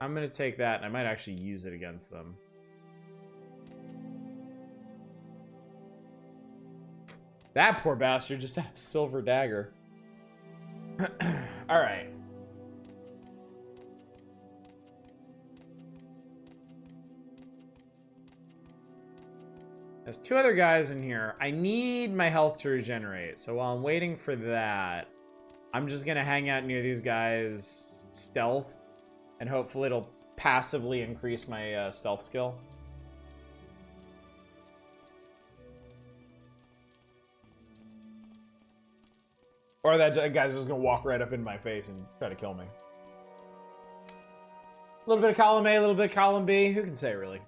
I'm gonna take that, and I might actually use it against them. That poor bastard just had a silver dagger. Alright. There's 2 other guys in here. I need my health to regenerate. So while I'm waiting for that, I'm just gonna hang out near these guys' stealth. And hopefully it'll passively increase my stealth skill. Or that guy's just gonna walk right up in my face and try to kill me. A little bit of column A, a little bit of column B. Who can say, really?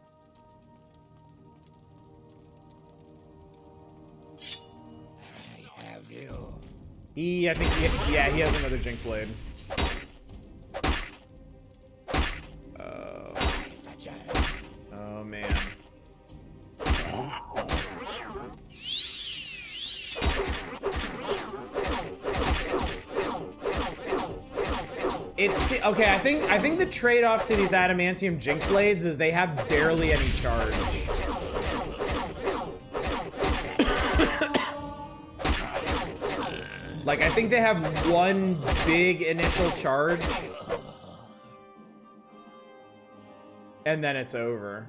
I have you. I think he has another Jink Blade. Oh, man. Okay, I think the trade-off to these adamantium Jink Blades is they have barely any charge. Like, I think they have one big initial charge. And then it's over.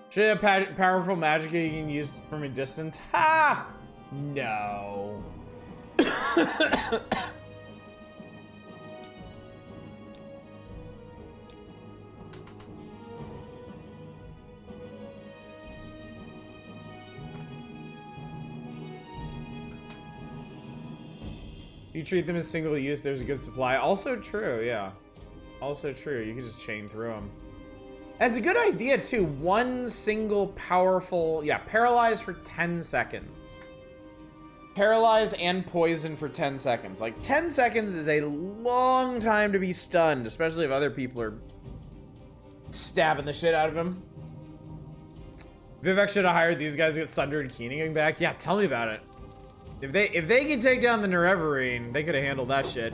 Should have powerful magic you can use from a distance? Ha! No. You treat them as single use, there's a good supply. Also true, yeah. Also true, you can just chain through them. That's a good idea too. One single powerful, yeah, paralyze for 10 seconds. Paralyze and poison for 10 seconds. Like 10 seconds is a long time to be stunned, especially if other people are stabbing the shit out of him. Vivek should have hired these guys to get Sunder and Keening back. Yeah, tell me about it. If they can take down the Nerevarine, they could have handled that shit.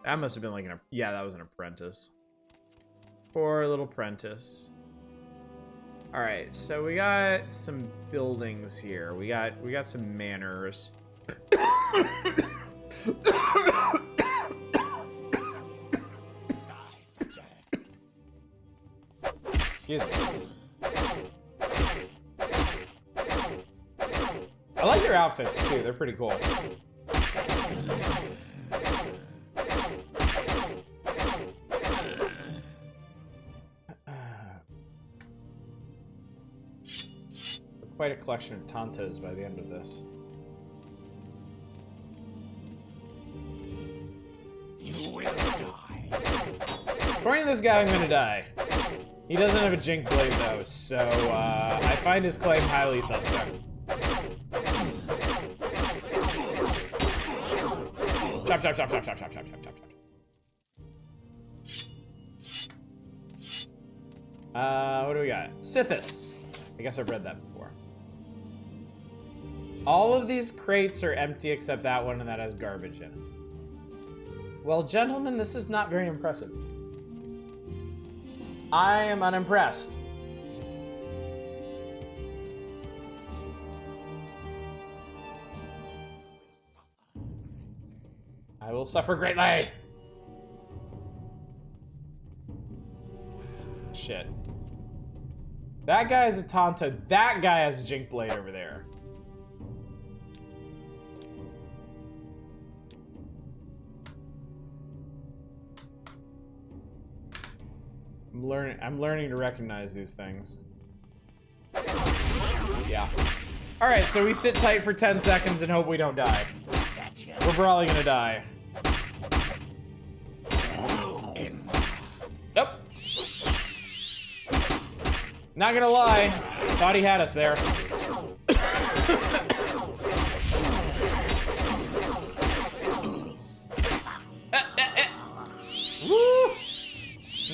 That must have been like yeah, that was an apprentice. Poor little apprentice. All right, so we got some buildings here. We got some manors. Excuse me. I like their outfits too. They're pretty cool. Quite a collection of Tantas by the end of this. You will die. According to this guy, I'm gonna die. He doesn't have a Jink Blade though, so I find his claim highly suspect. Chop, chop, chop, chop, chop, chop, chop, chop, chop, chop. What do we got? Sithis. I guess I've read that before. All of these crates are empty except that one, and that has garbage in it. Well, gentlemen, this is not very impressive. I am unimpressed. I will suffer greatly. Shit. That guy is a Tanta. That guy has a Jink Blade over there. I'm learning to recognize these things. Yeah. All right, so we sit tight for 10 seconds and hope we don't die. We're probably gonna die. Nope. Not gonna lie, thought he had us there. Woo!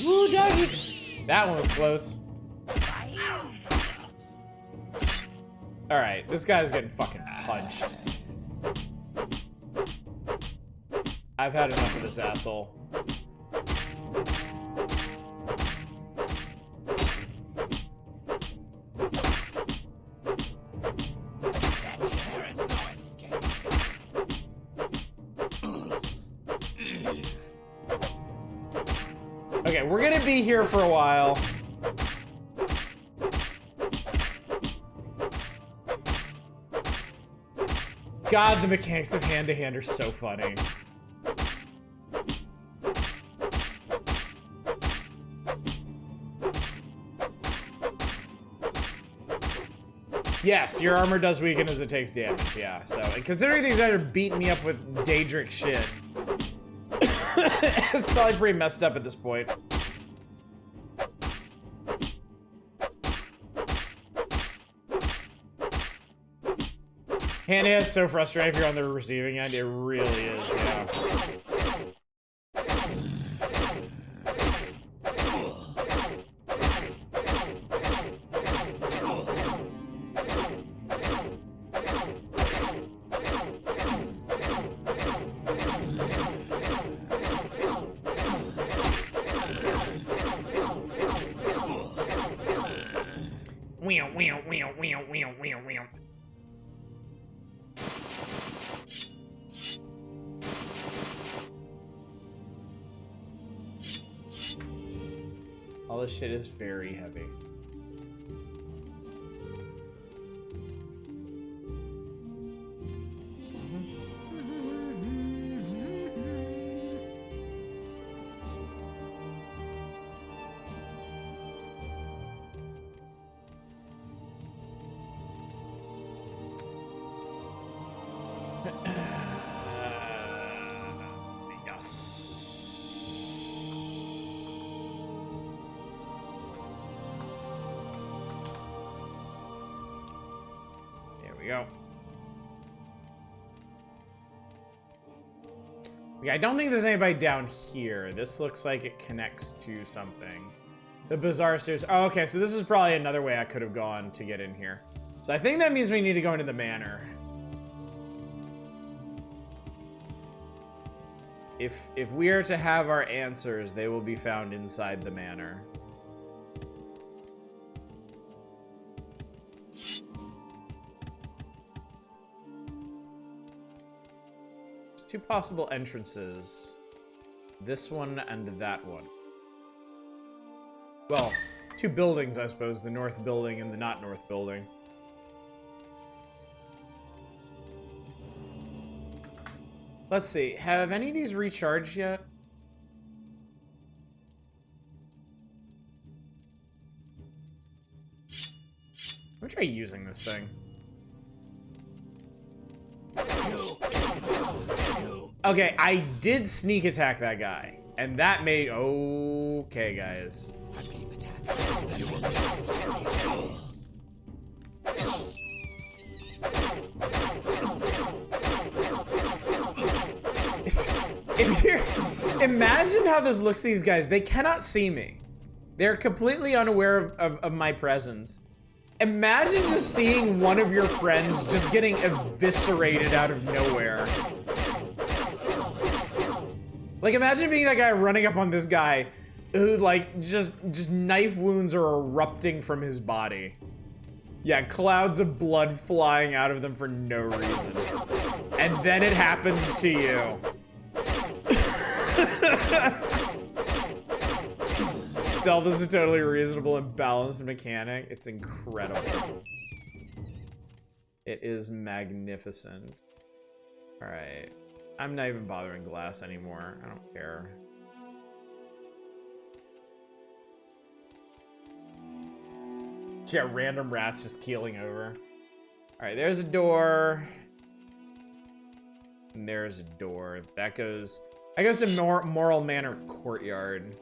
Woo, doggy! That one was close. Alright, this guy's getting fucking punched. I've had enough of this asshole. Okay, we're gonna be here for a while. God, the mechanics of hand-to-hand are so funny. Yes, your armor does weaken as it takes damage, yeah. So, considering these guys are beating me up with Daedric shit, it's probably pretty messed up at this point. Hand-to-hand is so frustrating if you're on the receiving end. It really is, yeah. All this shit is very heavy. Go. Yeah, I don't think there's anybody down here. This looks like it connects to something. The bizarre series. Oh, okay, so this is probably another way I could have gone to get in here. So I think that means we need to go into the manor. If we are to have our answers, they will be found inside the manor. Two possible entrances. This one and that one. Well, two buildings, I suppose. The north building and the not north building. Let's see. Have any of these recharged yet? I'm gonna try using this thing. Okay, I did sneak attack that guy, and that made... Okay, guys. If you're... Imagine how this looks to these guys. They cannot see me. They're completely unaware of my presence. Imagine just seeing one of your friends just getting eviscerated out of nowhere. Like, imagine being that guy running up on this guy who, like, just knife wounds are erupting from his body. Yeah, clouds of blood flying out of them for no reason. And then it happens to you. Stealth is a totally reasonable and balanced mechanic. It's incredible. It is magnificent. Alright. I'm not even bothering glass anymore. I don't care. Yeah, random rats just keeling over. Alright, there's a door. And there's a door. That goes... I guess to Moral Manor Courtyard.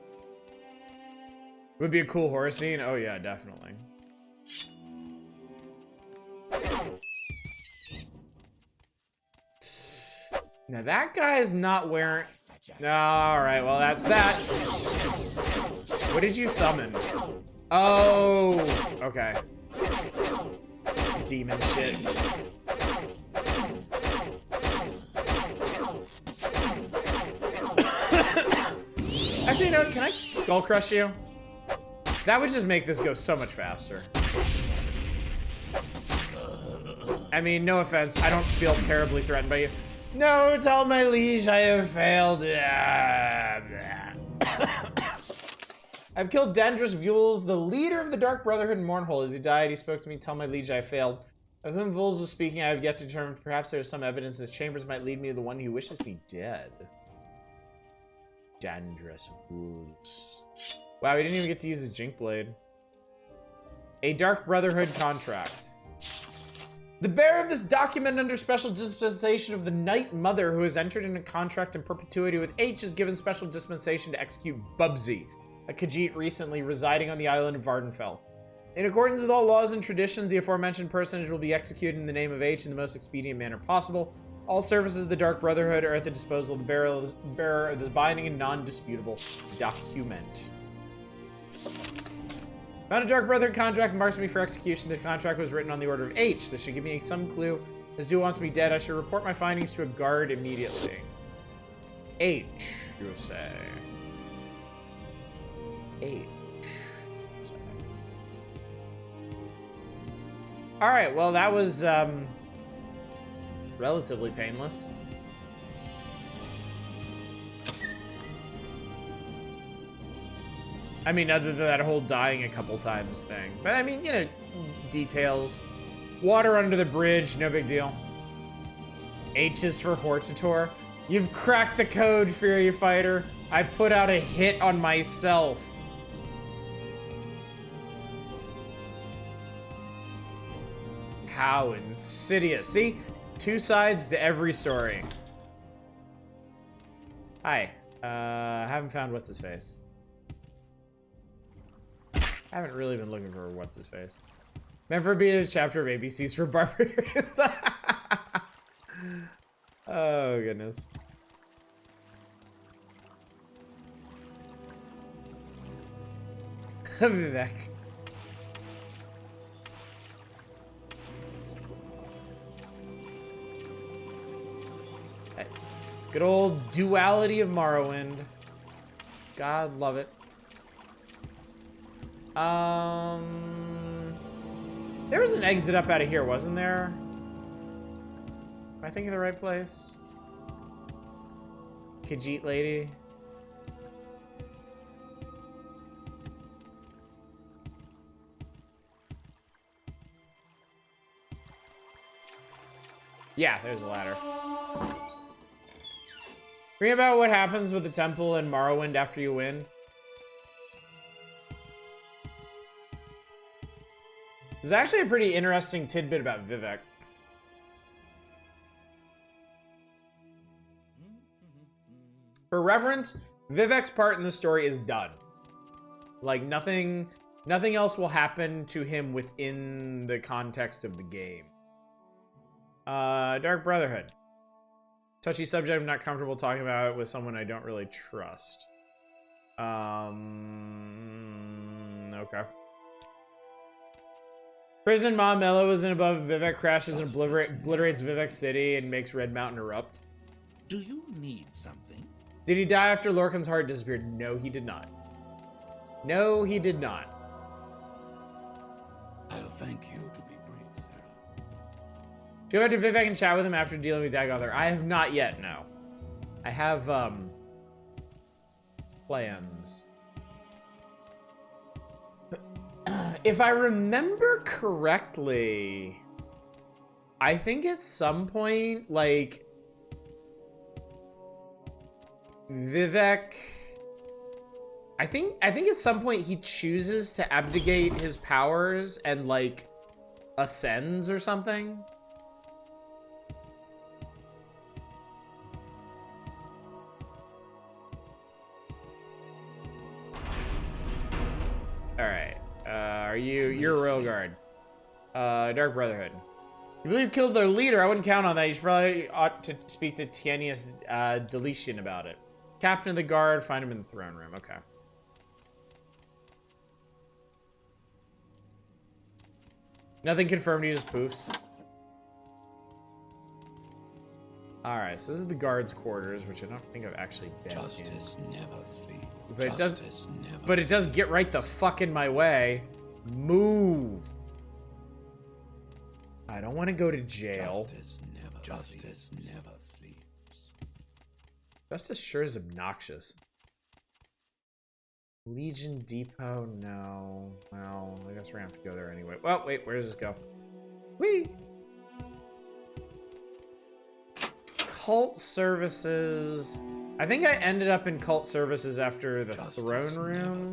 Would be a cool horror scene? Oh yeah, definitely. Now that guy is not wearing... Alright, well that's that. What did you summon? Oh, okay. Demon shit. Actually, you know, can I skull crush you? That would just make this go so much faster. I mean, no offense, I don't feel terribly threatened by you. No, tell my liege I have failed. I've killed Dandrus Vules, the leader of the Dark Brotherhood in Mournhold. As he died, he spoke to me, tell my liege I failed. Of whom Vules was speaking, I have yet to determine. Perhaps there is some evidence his chambers might lead me to the one who wishes me dead. Dandrus Vules. Wow, he didn't even get to use his Jink Blade. A Dark Brotherhood contract. The bearer of this document under special dispensation of the Night Mother, who has entered into contract in perpetuity with H, is given special dispensation to execute Bubsy, a Khajiit recently residing on the island of Vardenfell. In accordance with all laws and traditions, the aforementioned personage will be executed in the name of H in the most expedient manner possible. All services of the Dark Brotherhood are at the disposal of the bearer of this binding and non-disputable document. Found a Dark Brotherhood contract marks me for execution. The contract was written on the order of H. This should give me some clue as to who wants me dead. I should report my findings to a guard immediately. H, you say. H. Alright, well that was relatively painless. I mean, other than that whole dying a couple times thing. But I mean, you know, details. Water under the bridge, no big deal. H is for Hortator. You've cracked the code, Fury Fighter. I put out a hit on myself. How insidious. See? Two sides to every story. Hi. Haven't found what's-his-face. I haven't really been looking for what's-his-face. Meant for being a chapter of ABCs for barbarians. Oh, goodness. Vivek. Good old duality of Morrowind. God love it. There was an exit up out of here, wasn't there? Am I thinking of the right place? Khajiit lady. Yeah, there's a ladder. Read about what happens with the temple in Morrowind after you win. This is actually a pretty interesting tidbit about Vivek. For reference, Vivek's part in the story is done. Like, nothing else will happen to him within the context of the game. Dark Brotherhood. Touchy subject, I'm not comfortable talking about it with someone I don't really trust. Okay. Prison Mom Mello isn't above Vivek, crashes and obliterates Vivek City and makes Red Mountain erupt. Do you need something? Did he die after Lorcan's heart disappeared? No, he did not. No, he did not. I'll thank you to be brief, Sarah. Do you go back to Vivek and chat with him after dealing with Dagothar? I have not yet, no. I have, plans. If I remember correctly, I think at some point, like, Vivek, I think at some point he chooses to abdicate his powers and, like, ascends or something. Alright. You're Royal Guard. Dark Brotherhood. You believe killed their leader? I wouldn't count on that. You should probably ought to speak to Tienius Deletion about it. Captain of the guard, find him in the throne room. Okay. Nothing confirmed, he just poofs. Alright, so this is the guard's quarters, which I don't think I've actually been in. Justice never sleeps. But it does get right the fuck in my way. Move. I don't want to go to jail. Justice never sleeps. Justice sure is obnoxious. Legion Depot, no. Well, I guess we're gonna have to go there anyway. Well, wait, where does this go? Whee! Cult services. I think I ended up in cult services after the throne room.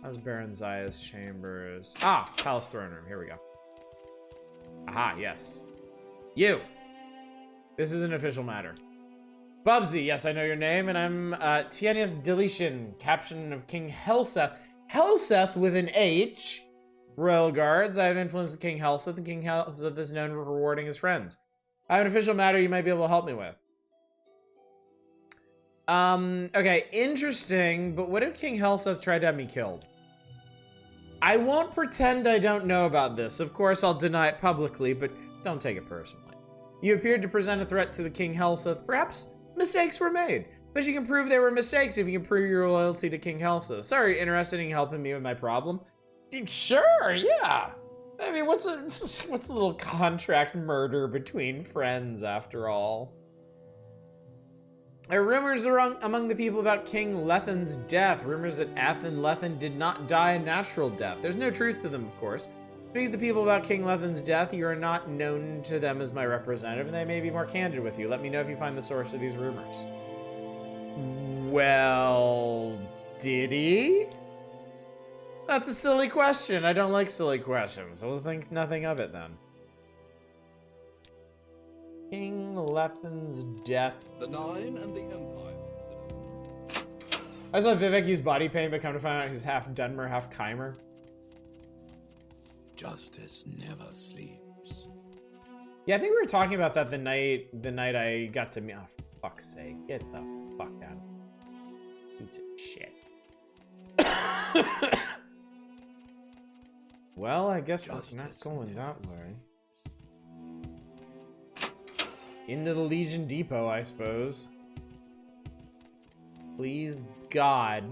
That was Baron Zaya's chambers. Ah, Palace throne room. Here we go. Aha, yes. You. This is an official matter. Bubsy, yes, I know your name, and I'm Tienius Deletion, captain of King Helseth. Helseth with an H. Royal Guards, I have influenced King Helseth, and King Helseth is known for rewarding his friends. I have an official matter you might be able to help me with. Okay, interesting, but what if King Helseth tried to have me killed? I won't pretend I don't know about this. Of course, I'll deny it publicly, but don't take it personally. You appeared to present a threat to the King Helseth. Perhaps mistakes were made, but you can prove there were mistakes if you can prove your loyalty to King Helseth. Sorry, interested in helping me with my problem? Sure, yeah. I mean, what's a little contract murder between friends, after all? There are rumors among the people about King Lethen's death. Rumors that Athen Lethen did not die a natural death. There's no truth to them, of course. Speaking to the people about King Lethen's death, you are not known to them as my representative, and they may be more candid with you. Let me know if you find the source of these rumors. Well, did he? That's a silly question. I don't like silly questions, so we'll think nothing of it then. King Lethen's death. The Nine and the Empire, citizen. I saw Vivek use body paint, but come to find out he's half Dunmer, half Keimer. Justice never sleeps. Yeah, I think we were talking about that the night I got to meet. Oh, for fuck's sake. Get the fuck out. Piece of shit. Well, I guess we're not going that way. Into the Legion Depot, I suppose. Please, God,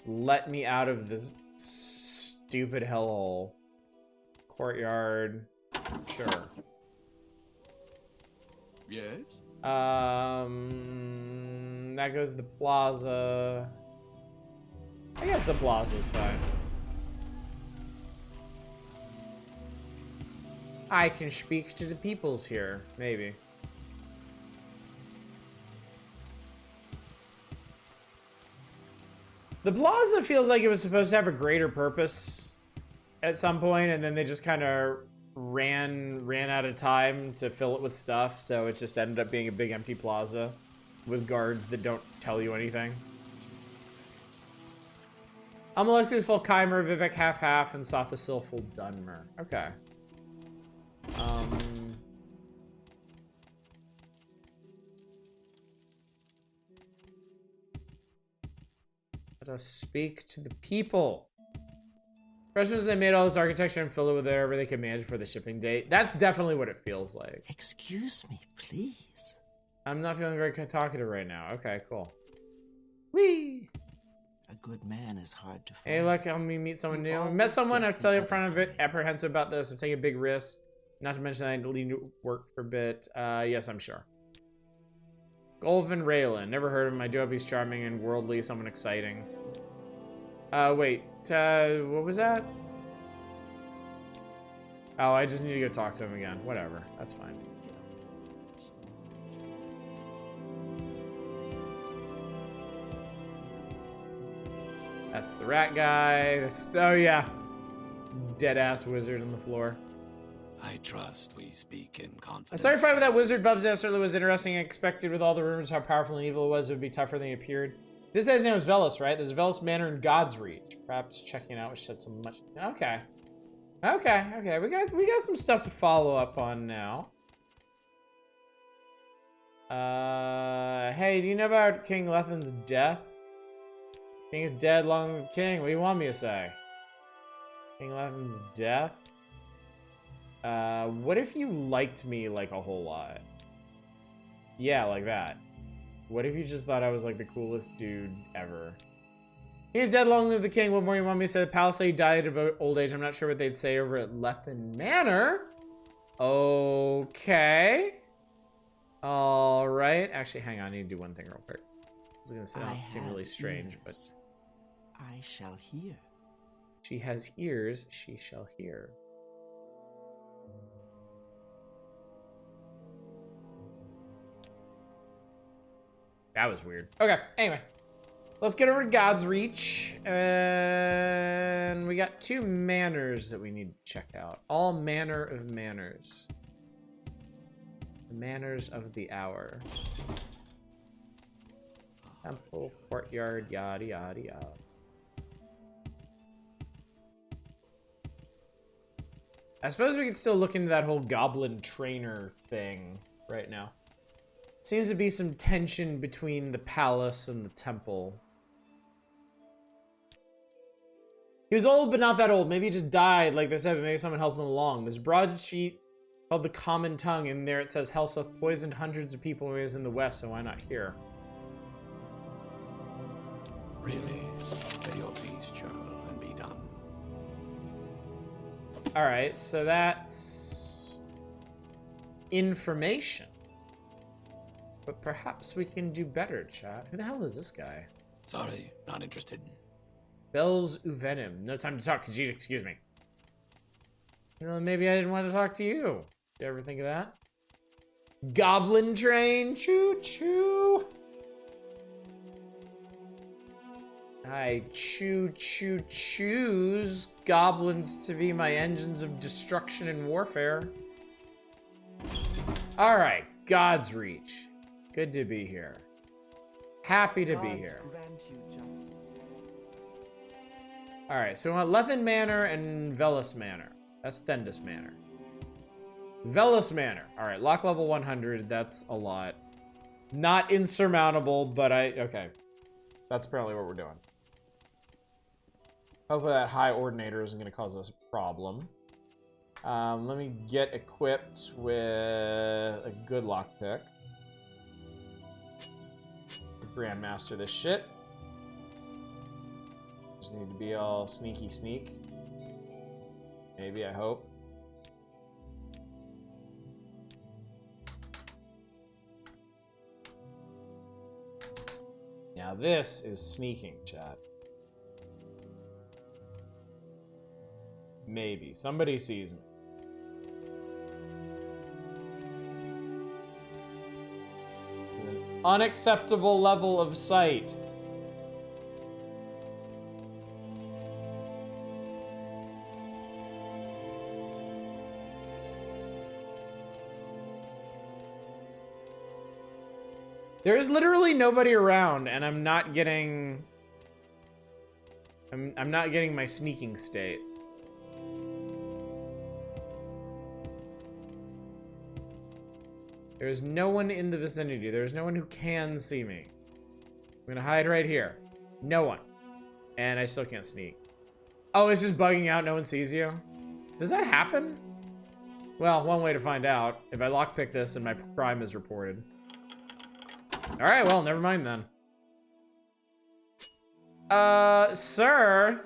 let me out of this stupid hellhole. Courtyard. Sure. Yes? That goes to the plaza. I guess the plaza's fine. I can speak to the peoples here, maybe. The plaza feels like it was supposed to have a greater purpose at some point, and then they just kind of ran out of time to fill it with stuff, so it just ended up being a big empty plaza with guards that don't tell you anything. Alexius full Keimer, Vivek half-half, and Sathasil full Dunmer. Okay. Let us speak to the people. Freshman they made all this architecture and filled it with whatever they could manage for the shipping date. That's definitely what it feels like. Excuse me, please. I'm not feeling very talkative right now. Okay, cool. Whee! A good man is hard to find. Hey, look, help me meet someone new. always Met someone, I get tell you the up front, I'm a other bit kind. apprehensive about this. I'm taking a big risk. Not to mention that I need to work for a bit. Yes, I'm sure. Golvin Raylan. Never heard of him. I do hope he's charming and worldly, someone exciting. Wait. What was that? Oh, I just need to go talk to him again. Whatever. That's fine. That's the rat guy. That's, oh, yeah. Dead-ass wizard on the floor. I trust we speak in confidence. I'm sorry to fight with that wizard, Bubsy. That certainly was interesting and expected with all the rumors how powerful and evil it was. It would be tougher than he appeared. This guy's name was Velos, right? There's a Velos Manor in God's Reach. Perhaps checking it out, which said so much. Okay. Okay, okay, we got some stuff to follow up on now. Hey, do you know about King Lethan's death? King is dead, long live the king. What do you want me to say? King Lethan's death? What if you liked me, like, a whole lot? Yeah, like that. What if you just thought I was, like, the coolest dude ever? He is dead, long live the king. What more you want me to say? The palace say he died of old age. I'm not sure what they'd say over at Lethan Manor. Okay. All right. Actually, hang on. I need to do one thing real quick. This is going to seem really strange, but... I shall hear. She has ears, she shall hear. That was weird. Okay, anyway. Let's get over to God's Reach. And we got 2 manors that we need to check out. All manner of manners. The manners of the hour. Temple, courtyard, yada, yada, yada. I suppose we could still look into that whole goblin trainer thing right now. Seems to be some tension between the palace and the temple. He was old, but not that old. Maybe he just died, like they said, but maybe someone helped him along. There's a broadsheet called The Common Tongue, and there it says Helseth poisoned hundreds of people when he was in the West, so why not here? Really? Say your piece, Charles, and be done. Alright, so that's information. But perhaps we can do better, chat. Who the hell is this guy? Sorry, not interested. Bells Uvenim. No time to talk, Khajiit, excuse me. Well, maybe I didn't want to talk to you. Did you ever think of that? Goblin train, choo-choo. I choose goblins to be my engines of destruction and warfare. Alright, God's Reach. Good to be here. Happy to be here. Alright, so we want Lethan Manor and Velis Manor. That's Thendis Manor. Velis Manor. Alright, lock level 100. That's a lot. Not insurmountable, but okay. That's apparently what we're doing. Hopefully that high ordinator isn't going to cause us a problem. Let me get equipped with a good lockpick. Grandmaster this shit. Just need to be all sneaky sneak. Maybe, I hope. Now this is sneaking, chat. Maybe. Somebody sees me. This is an unacceptable level of sight. There is literally nobody around, and I'm not getting... I'm not getting my sneaking state. There is no one in the vicinity. There is no one who can see me. I'm gonna hide right here. No one. And I still can't sneak. Oh, it's just bugging out, no one sees you? Does that happen? Well, one way to find out. If I lockpick this and my crime is reported. Alright, well, never mind then. Sir?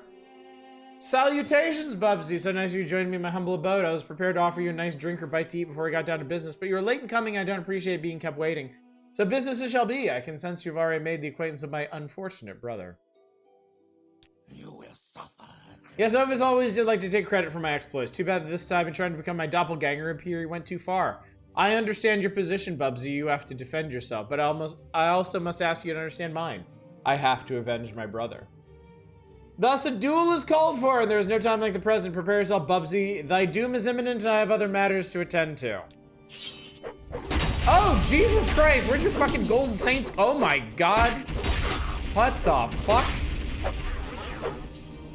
Salutations, Bubsy. So nice of you joining me in my humble abode. I was prepared to offer you a nice drink or bite to eat before I got down to business, but you were late in coming. I don't appreciate being kept waiting. So business it shall be. I can sense you've already made the acquaintance of my unfortunate brother. You will suffer. Yes, Ovis always did like to take credit for my exploits. Too bad that this time in trying to become my doppelganger appear he went too far. I understand your position, Bubsy. You have to defend yourself, but I also must ask you to understand mine. I have to avenge my brother. Thus, a duel is called for, and there is no time like the present. Prepare yourself, Bubsy. Thy doom is imminent, and I have other matters to attend to. Oh, Jesus Christ! Where's your fucking golden saints? Oh my God! What the fuck?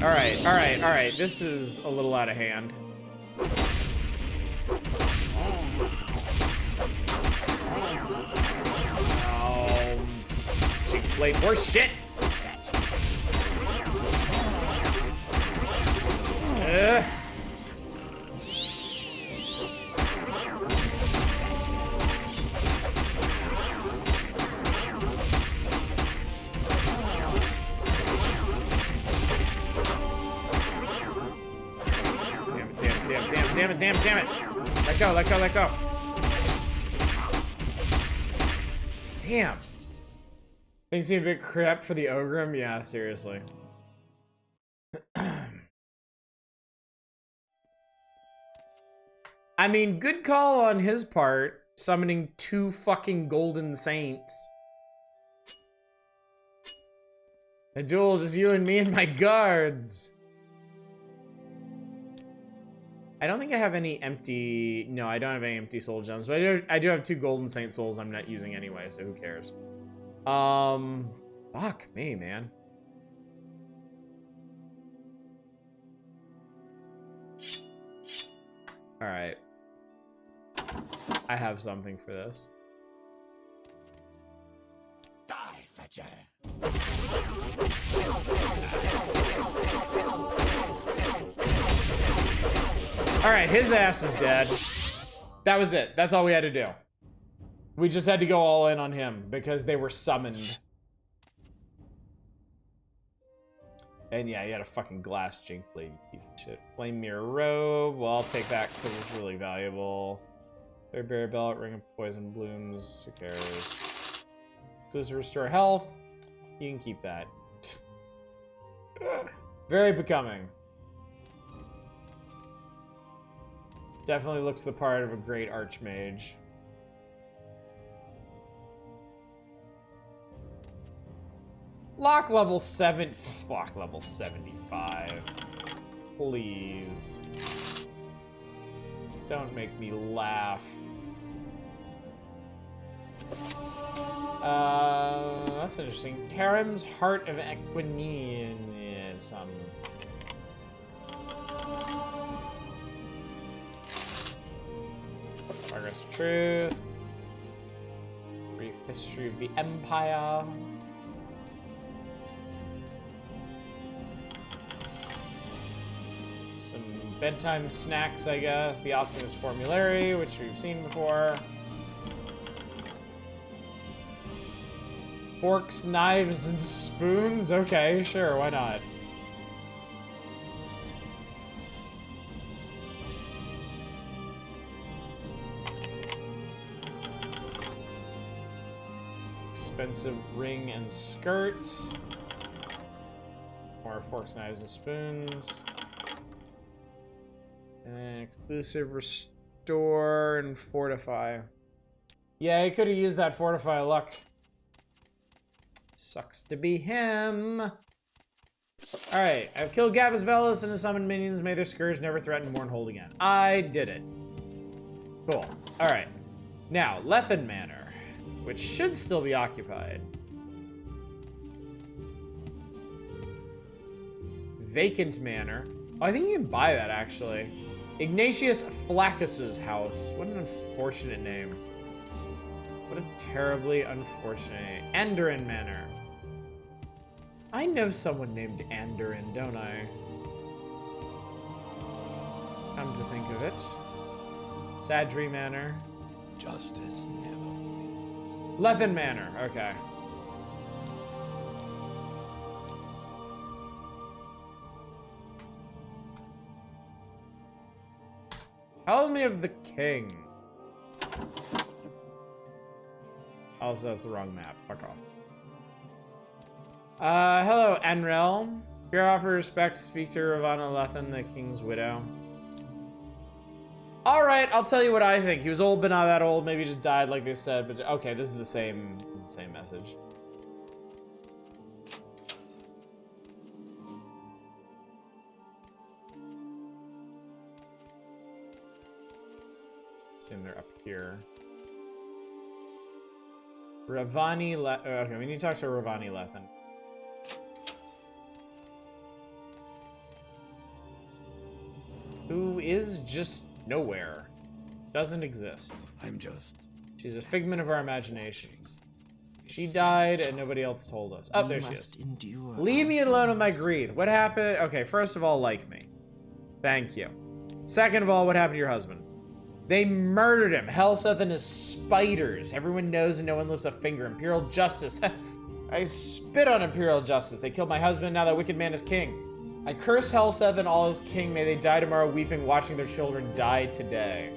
All right. This is a little out of hand. She played worse shit. Damn it. Let go. Damn. Things seem a bit crap for the Ogrim? Yeah, seriously. I mean, good call on his part, summoning 2 fucking golden saints. A duel, just you and me and my guards. I don't think I have any empty... No, I don't have any empty soul gems, but I do have 2 golden saint souls I'm not using anyway, so who cares? Fuck me, man. Alright. I have something for this. Die, Fetcher. Alright, his ass is dead. That was it. That's all we had to do. We just had to go all in on him because they were summoned. And yeah, you had a fucking glass jink blade, you piece of shit. Flame mirror robe. Well, I'll take that because it's really valuable. Third berry belt, ring of poison blooms. Who cares? Does restore health. You can keep that. Very becoming. Definitely looks the part of a great archmage. Lock level 7. Lock level 75. Please. Don't make me laugh. That's interesting. Karim's Heart of Equineism. Progress of Truth. Brief History of the Empire. Some bedtime snacks, I guess. The Optimist Formulary, which we've seen before. Forks, knives, and spoons? Okay, sure, why not? Expensive ring and skirt. More forks, knives, and spoons. And exclusive restore and fortify. Yeah, I could have used that fortify luck. Sucks to be him. Alright, I've killed Gavus Velis and his summoned minions. May their scourge never threaten Mournhold again. I did it. Cool. Alright. Now, Lethen Manor, which should still be occupied. Vacant Manor. Oh, I think you can buy that, actually. Ignatius Flaccus's house. What an unfortunate name. What a terribly unfortunate name. Andoran Manor. I know someone named Andoran, don't I? Come to think of it. Sadri Manor. Justice never sleeps. Lethen Manor, okay. Tell me of the king. Also, that's the wrong map. Fuck off. Hello, Enrel. Here offer respects. Speak to Ravana Lethen, the king's widow. Alright, I'll tell you what I think. He was old, but not that old. Maybe he just died, like they said. But okay, this is the same message. Assume they're up here. Ravani okay, we need to talk to Ravani Lethen. who is just nowhere. Doesn't exist. I'm just. She's a figment of our imaginations. She died and nobody else told us. Oh, there she is. Leave me alone with my greed. What happened? Okay, first of all, like me. Thank you. Second of all, what happened to your husband? They murdered him. Helseth and his spiders. Everyone knows and no one lifts a finger. Imperial justice. I spit on Imperial justice. They killed my husband. Now that wicked man is king. I curse Helseth and all his king. May they die tomorrow weeping, watching their children die today.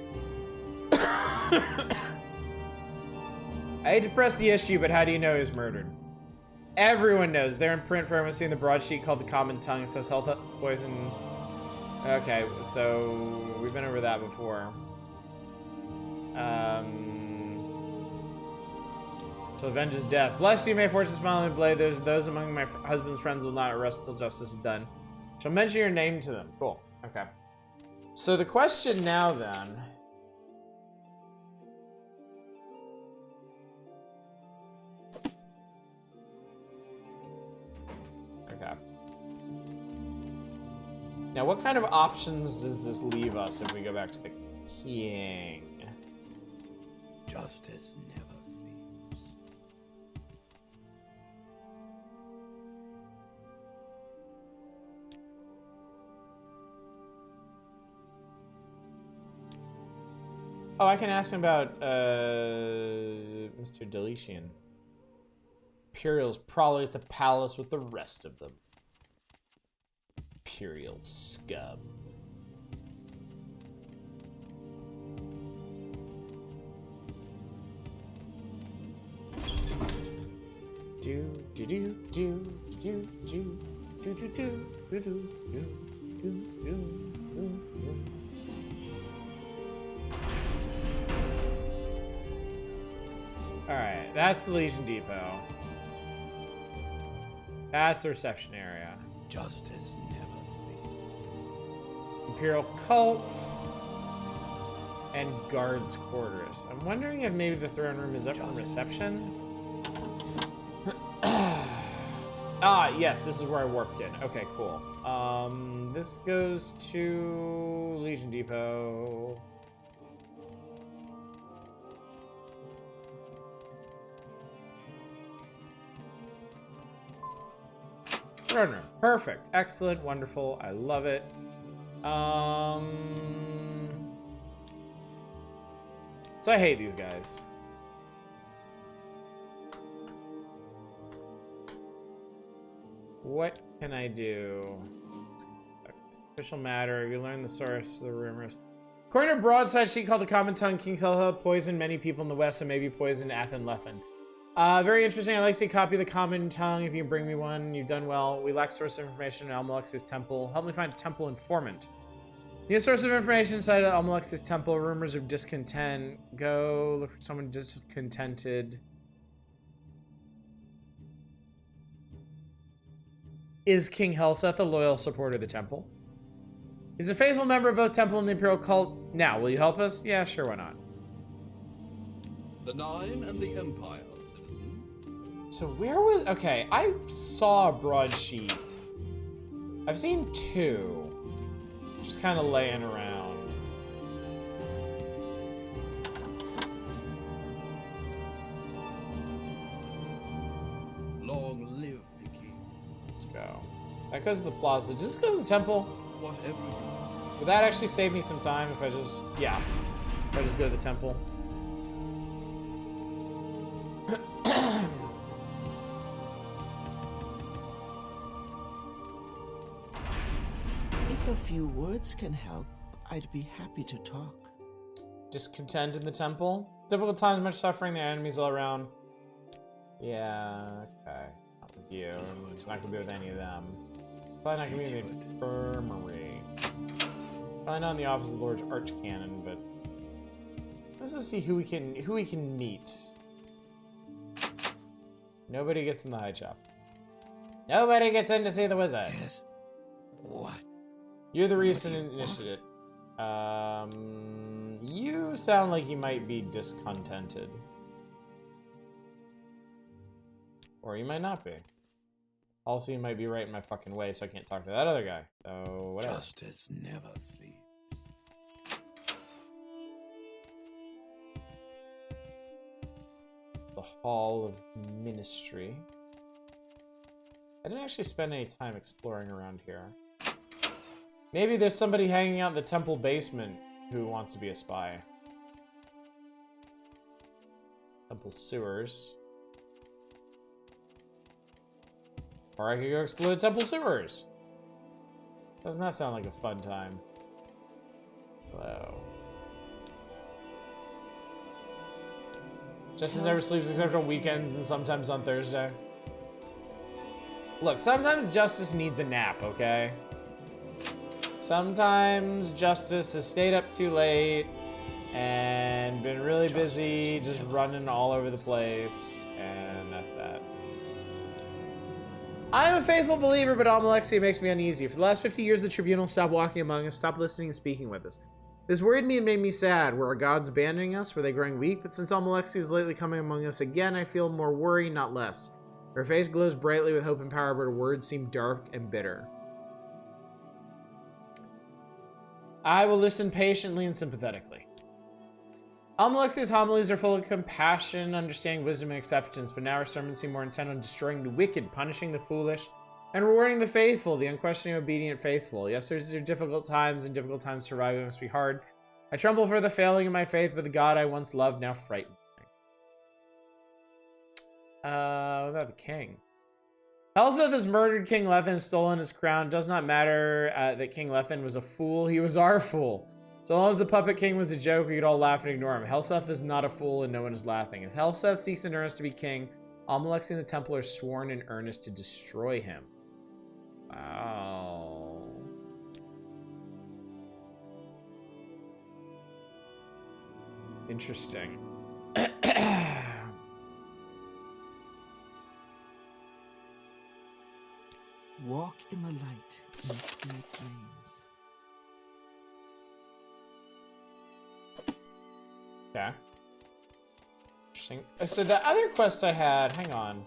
I hate to press the issue, but how do you know he was murdered? Everyone knows. They're in print for everyone seeing the broadsheet called The Common Tongue. It says health poison. Okay, so we've been over that before. To avenge his death. Bless you, may fortune smile and blade. There's those among my husband's friends will not arrest until justice is done. Shall mention your name to them. Cool. Okay. So the question now then. Okay. Now what kind of options does this leave us if we go back to the king? Justice never sleeps. Oh, I can ask him about Mr. Deletian. Imperial's probably at the palace with the rest of them. Imperial scum. Alright, that's the Legion Depot. That's the reception area. Justice never sleeps. Imperial Cult. And guards' quarters. I'm wondering if maybe the throne room is up for reception. Ah, yes, this is where I warped in. Okay, cool. This goes to Legion Depot. Throne room. Perfect. Excellent. Wonderful. I love it. So I hate these guys. What can I do? Official matter. You learn the source of the rumors. According to a broadside sheet called The Common Tongue, King Telha poisoned many people in the West and maybe poisoned Athen Lethen. Very interesting. I'd like to see a copy of The Common Tongue. If you can bring me one, you've done well. We lack source of information in Almalex's temple. Help me find a temple informant. Need a source of information inside of Almalex's temple. Rumors of discontent. Go look for someone discontented. Is King Helseth a loyal supporter of the temple? He's a faithful member of both temple and the Imperial cult. Now, will you help us? Yeah, sure, why not? The Nine and the Empire, citizen. So where was... Okay, I saw a broadsheet. I've seen two. Just kind of laying around. Long live the king. Let's go. That goes to the plaza. Just go to the temple. Whatever you want. Would that actually save me some time if I just... Yeah. If I just go to the temple. If a few words can help, I'd be happy to talk. Discontent in the temple. Difficult times, much suffering, the enemies all around. Yeah, okay. Not with you. It's not gonna be with any of them. Probably not gonna be in the infirmary. Probably not in the office of the Lord's Archcanon, but let's just see who we can meet. Nobody gets in the high chop. Nobody gets in to see the wizard. Yes. What? You're the recent initiate. You sound like you might be discontented. Or you might not be. Also, you might be right in my fucking way, so I can't talk to that other guy. So, whatever. Justice never sleeps. the Hall of Ministry. I didn't actually spend any time exploring around here. Maybe there's somebody hanging out in the temple basement who wants to be a spy. Temple sewers. Or I could go explore the temple sewers. Doesn't that sound like a fun time? Hello. Justice never sleeps except on weekends and sometimes on Thursday. Look, sometimes Justice needs a nap, okay? Sometimes Justice has stayed up too late and been really busy just running all over the place, and that's that. I'm a faithful believer, but Almalexia makes me uneasy. For the last 50 years, the Tribunal stopped walking among us, stopped listening and speaking with us. This worried me and made me sad. Were our gods abandoning us? Were they growing weak? But since Almalexia is lately coming among us again, I feel more worry, not less. Her face glows brightly with hope and power, but her words seem dark and bitter. I will listen patiently and sympathetically. Almalexia's homilies are full of compassion, understanding, wisdom, and acceptance, but now her sermons seem more intent on destroying the wicked, punishing the foolish, and rewarding the faithful, the unquestioning, obedient faithful. Yes, there's difficult times, and difficult times surviving must be hard. I tremble for the failing of my faith, but the God I once loved now frightens me. What about the king? Helseth has murdered King Lethin and stolen his crown. It does not matter that King Lethin was a fool. He was our fool. So long as the puppet king was a joke, we could all laugh and ignore him. Helseth is not a fool, and no one is laughing. If Helseth seeks in earnest to be king, Almalexia and the Temple are sworn in earnest to destroy him. Wow. Interesting. Walk in the light in the spirit's names. Okay. Interesting. So the other quest I had, hang on.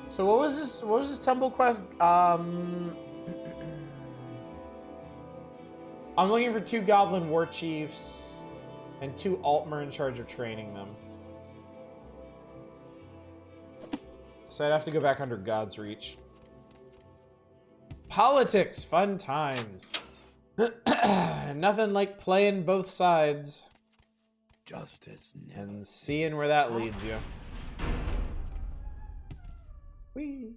So what was this temple quest? I'm looking for 2 goblin war chiefs and 2 Altmer in charge of training them. So I'd have to go back under God's reach. Politics, fun times. Nothing like playing both sides Justice never. and seeing where that leads you. Whee.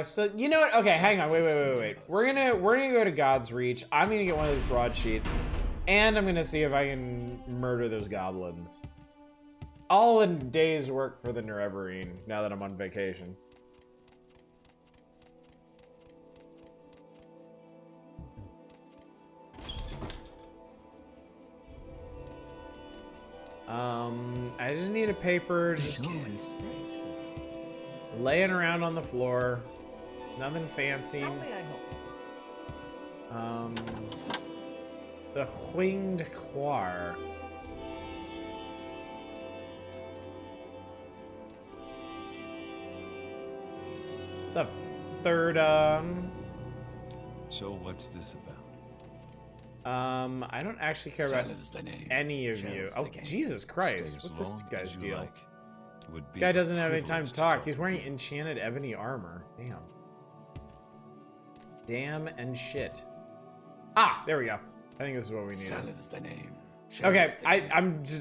So you know what? Okay, hang on. Wait. We're gonna go to God's Reach. I'm gonna get one of those broadsheets, and I'm gonna see if I can murder those goblins. All in days work for the Nerevarine. Now that I'm on vacation. I just need a paper, just laying around on the floor. Nothing fancy. How may I help? The Winged Quar. What's up, third, So what's this about? I don't actually care about Silence the name. any of you. Sheriff's Oh, the game. Jesus Christ. Stay as What's this long guy's as you deal? like. It would be Guy a doesn't have any time privilege to talk. He's with wearing you. enchanted ebony armor. Damn. Damn and shit. Ah, there we go. I think this is what we need. Silence the name. Okay, Sheriff's the game.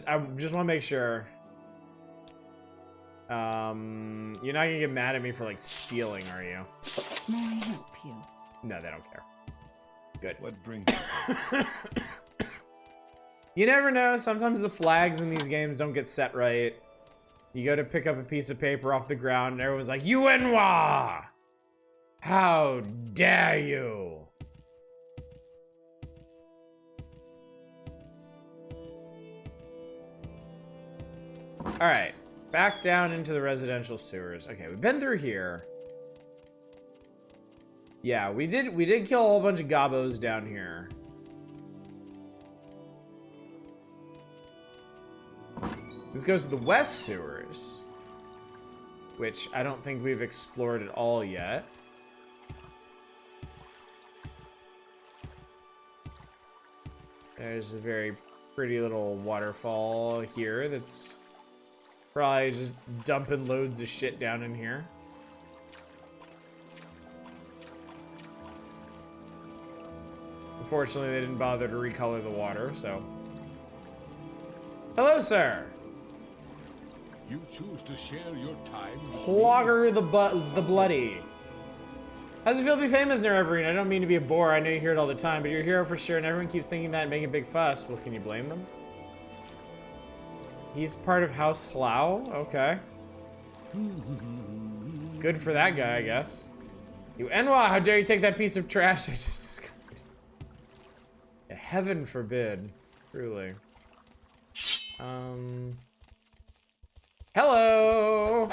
I just want to make sure. You're not gonna get mad at me for like stealing, are you? May I help you? No, they don't care. Good. What brings You never know. Sometimes the flags in these games don't get set right. You go to pick up a piece of paper off the ground, and everyone's like, "Yuenwa! How dare you!" All right, back down into the residential sewers. Okay, we've been through here. Yeah, we did kill a whole bunch of gobos down here. This goes to the west sewers, which I don't think we've explored at all yet. There's a very pretty little waterfall here that's probably just dumping loads of shit down in here. Unfortunately, they didn't bother to recolor the water, so. Hello, sir. You choose to share your time with me? Plogger the Bloody. How's it feel to be famous near Evergreen? I don't mean to be a bore, I know you hear it all the time, but you're a hero for sure, and everyone keeps thinking that and making a big fuss. Well, can you blame them? He's part of House Hlau? Okay. Good for that guy, I guess. You Enwa, how dare you take that piece of trash I just discovered? Yeah, heaven forbid. Truly. Hello!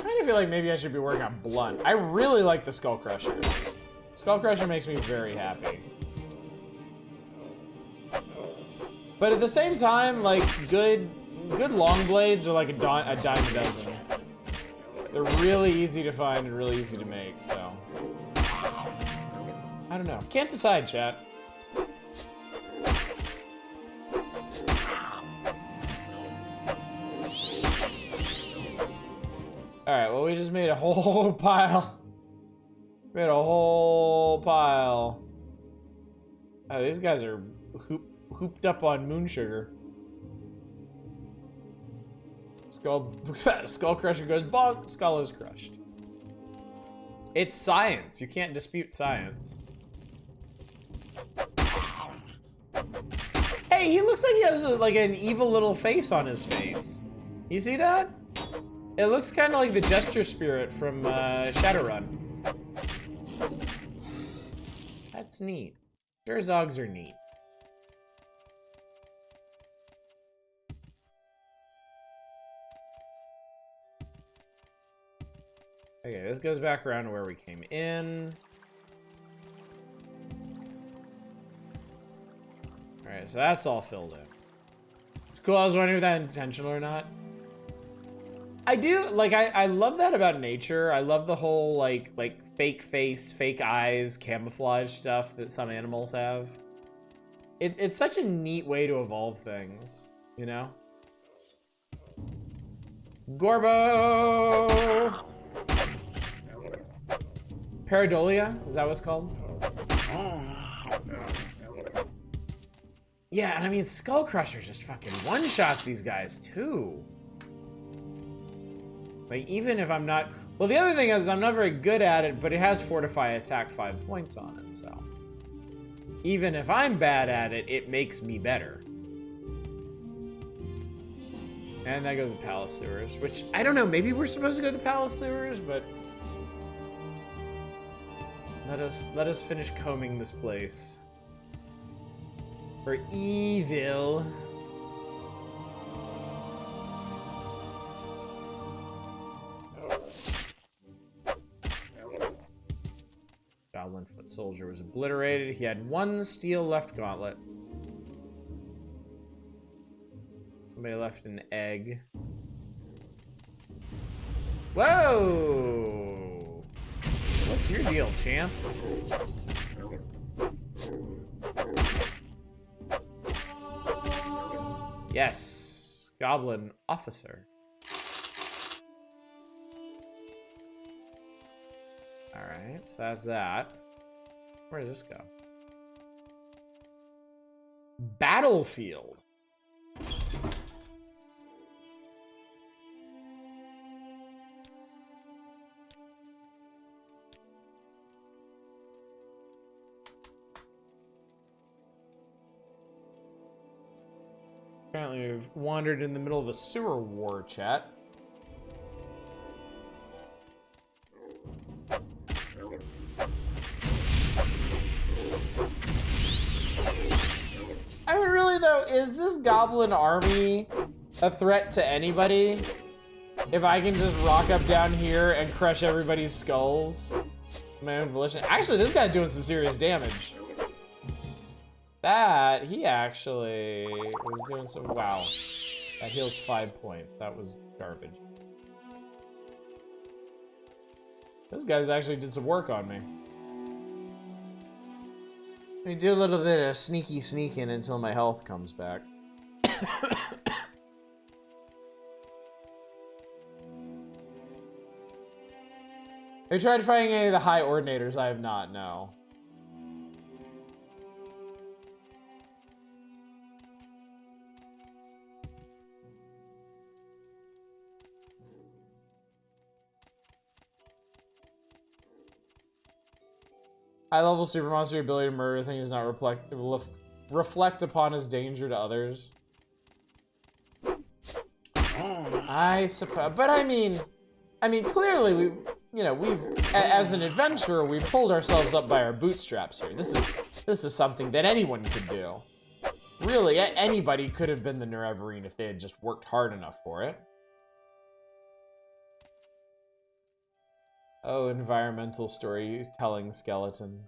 I feel like maybe I should be working on Blunt. I really like the Skull Crusher. Skull Crusher makes me very happy. But at the same time, like, good long blades are like a dime a dozen. They're really easy to find and really easy to make, so. I don't know. Can't decide, chat. Alright, well, we just made a whole pile. Made a whole pile. Oh, these guys are hooped up on moon sugar. Skull Crusher goes bonk, skull is crushed. It's science. You can't dispute science. Hey, he looks like he has like an evil little face on his face. You see that? It looks kind of like the Jester Spirit from Shadowrun. That's neat. Durzogs are neat. Okay, this goes back around to where we came in. Alright, so that's all filled in. It's cool, I was wondering if that intentional or not. I do, like, I love that about nature. I love the whole, like fake face, fake eyes, camouflage stuff that some animals have. It's such a neat way to evolve things, you know? Gorbo! Paradolia? Is that what it's called? Yeah, and I mean, Skull Crusher just fucking one-shots these guys, too. Like, even if I'm not... Well, the other thing is, I'm not very good at it, but it has Fortify Attack 5 points on it, so... Even if I'm bad at it, it makes me better. And that goes to Palace Sewers, which, I don't know, maybe we're supposed to go to Palace Sewers, but... Let us finish combing this place. For evil. Goblin foot soldier was obliterated. He had one steel left gauntlet. Somebody left an egg. Whoa! What's your deal, champ? Yes, Goblin Officer. Alright, so that's that. Where does this go? Battlefield. Apparently we've wandered in the middle of a sewer war, chat. I mean, really though, is this goblin army a threat to anybody? If I can just rock up down here and crush everybody's skulls? My own volition. Actually, this guy's doing some serious damage. That, he actually was doing some, wow. That heals 5 points. That was garbage. Those guys actually did some work on me. Let me do a little bit of sneaky sneaking until my health comes back. Have you tried fighting any of the high ordinators? I have not, no. High level super monster ability to murder things does not reflect upon his danger to others. I suppose, but I mean clearly we've as an adventurer, we pulled ourselves up by our bootstraps here. This is something that anyone could do. Really, anybody could have been the Nerevarine if they had just worked hard enough for it. Oh, environmental storytelling skeleton.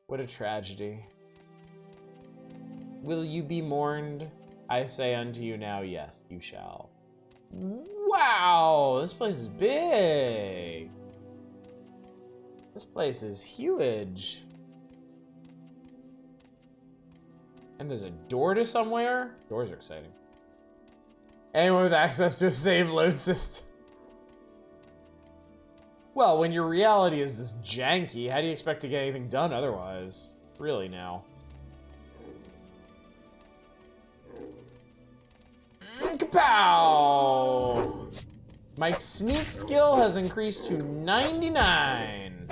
What a tragedy. Will you be mourned? I say unto you now, yes, you shall. Wow, this place is big. This place is huge. And there's a door to somewhere? Doors are exciting. Anyone with access to a save load system. Well, when your reality is this janky, how do you expect to get anything done otherwise? Really now. Kapow! My sneak skill has increased to 99.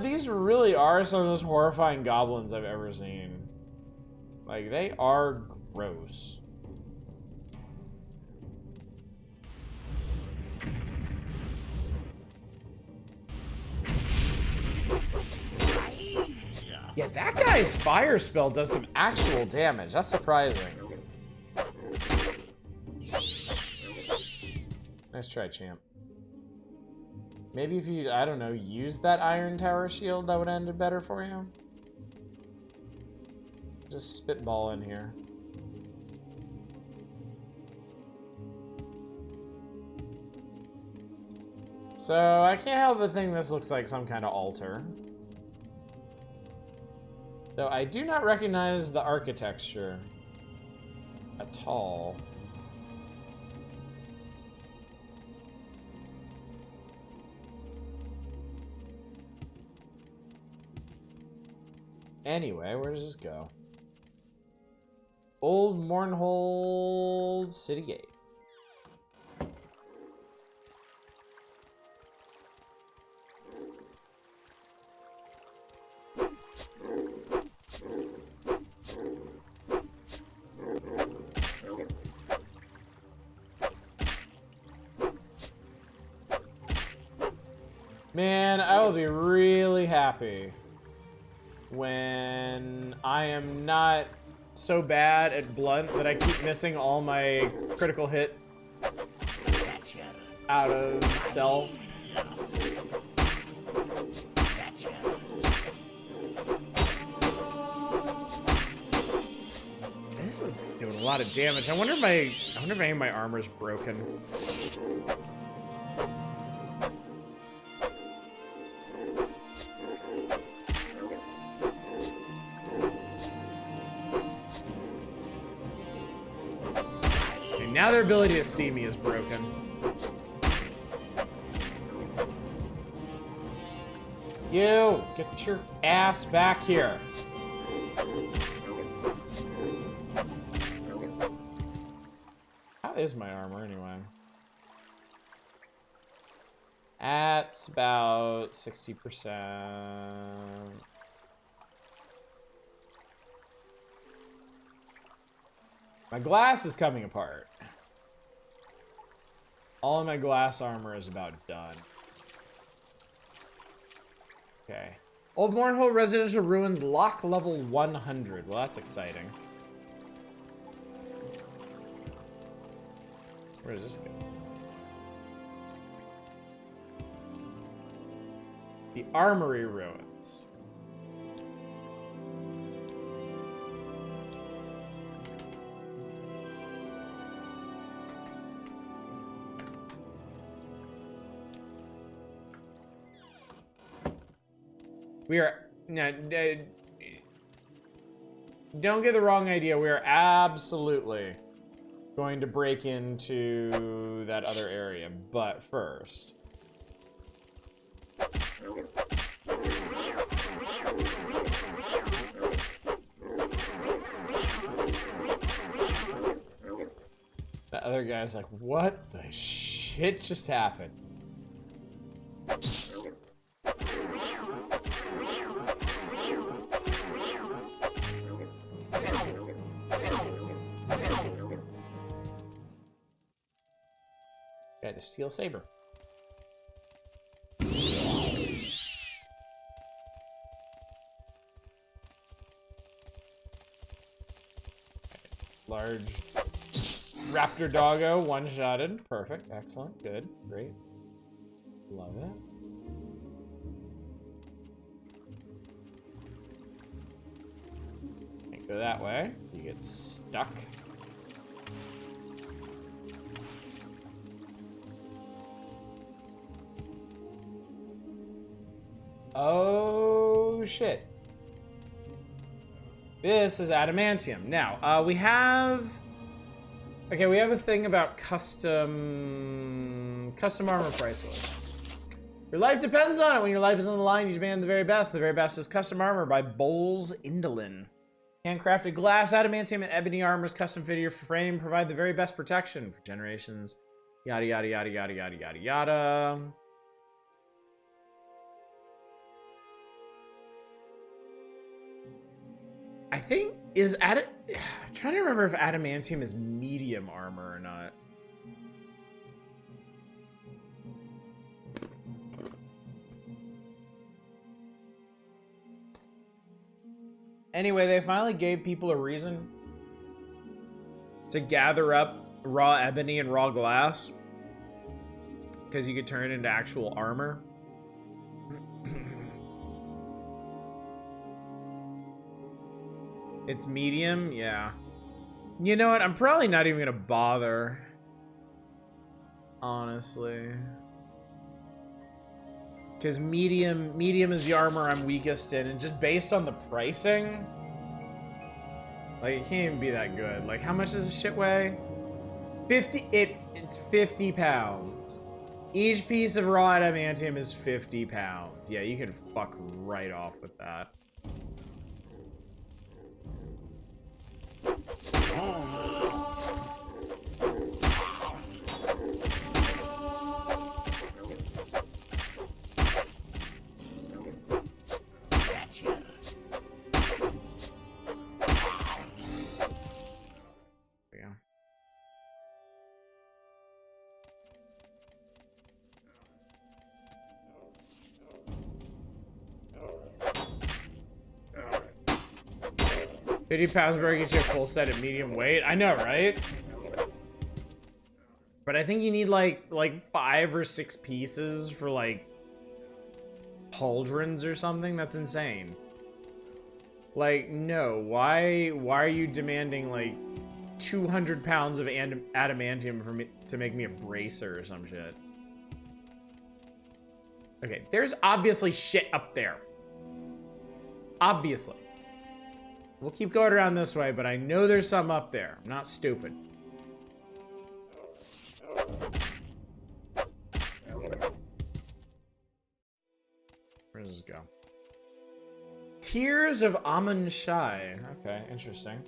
These really are some of those horrifying goblins I've ever seen. Like, they are gross. Yeah, that guy's fire spell does some actual damage. That's surprising. Nice try, champ. Maybe if you, I don't know, use that Iron Tower shield, that would end it better for you. Just spitball in here. So, I can't help but think this looks like some kind of altar. Though I do not recognize the architecture at all. Anyway, where does this go? Old Mournhold City Gate. Man, I will be really happy when I am not so bad at blunt that I keep missing all my critical hit out of stealth. This is doing a lot of damage. I wonder if any of my armor's broken. Now their ability to see me is broken. You, get your ass back here. How is my armor anyway? That's about 60%. My glass is coming apart. All of my glass armor is about done. Okay. Old Mournhold Residential Ruins lock level 100. Well, that's exciting. Where does this go? The Armory Ruins. We are now. Don't get the wrong idea. We are absolutely going to break into that other area, but first. That other guy's like, what the shit just happened? Got a steel saber. Large raptor doggo, one-shotted. Perfect, excellent, good, great. Love it. Can't go that way. You get stuck. Oh, shit. This is adamantium. Now, we have... Okay, we have a thing about custom armor price list. Your life depends on it. When your life is on the line, you demand the very best. The very best is custom armor by Bowles Indolin. Handcrafted glass, adamantium, and ebony armors custom fit your frame provide the very best protection for generations. Yada, yada, yada, yada, yada, yada, yada. I think I'm trying to remember if adamantium is medium armor or not. Anyway, they finally gave people a reason to gather up raw ebony and raw glass because you could turn it into actual armor. It's medium? Yeah. You know what? I'm probably not even gonna bother. Honestly. Because medium is the armor I'm weakest in, and just based on the pricing, like, it can't even be that good. Like, how much does this shit weigh? 50, it's 50 pounds. Each piece of raw adamantium is 50 pounds. Yeah, you can fuck right off with that. Yeah. £50 gets you a full set at medium weight. I know, right? But I think you need like 5 or 6 pieces for like pauldrons or something. That's insane. Like, no. Why are you demanding like 200 pounds of adamantium for me to make me a bracer or some shit? Okay, there's obviously shit up there. Obviously. We'll keep going around this way, but I know there's something up there. I'm not stupid. Where does this go? Tears of Amun Shai. Okay, interesting.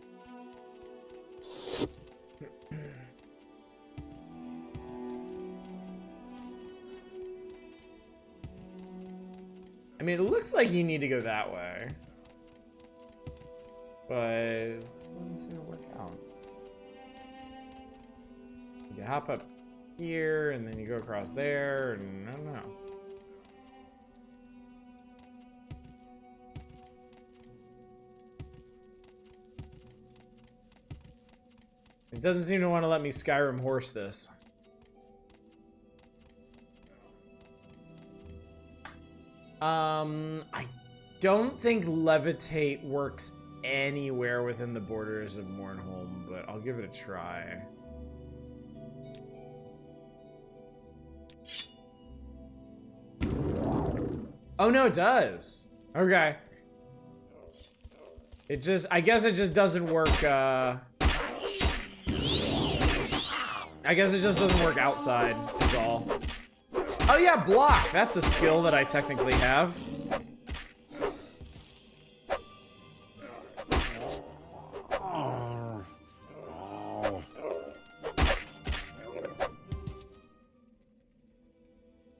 I mean, it looks like you need to go that way. But is this gonna work out? you hop up here, and then you go across there, and I don't know. It doesn't seem to want to let me Skyrim horse this. I don't think levitate works anywhere within the borders of Mournholm, but I'll give it a try. Oh no, it does. Okay. It just, I guess it just doesn't work, I guess it just doesn't work outside, is all. Oh yeah, block! That's a skill that I technically have.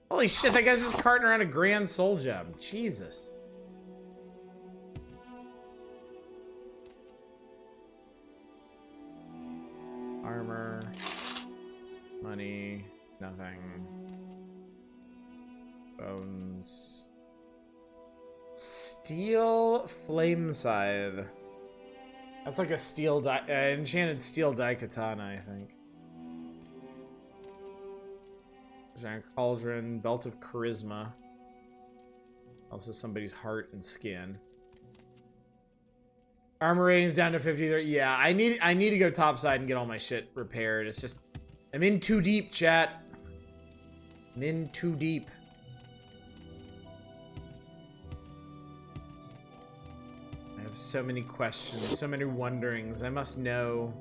Holy shit, that guy's just carting around a grand soul gem. Jesus. Armor. Money. Nothing. Bones. Steel flame scythe. That's like a steel enchanted steel daikatana, I think. Giant cauldron, belt of charisma. Also somebody's heart and skin. Armor rating's down to 53. Yeah, I need to go topside and get all my shit repaired. It's just I'm in too deep, chat. I'm in too deep. I have so many questions, so many wonderings. I must know.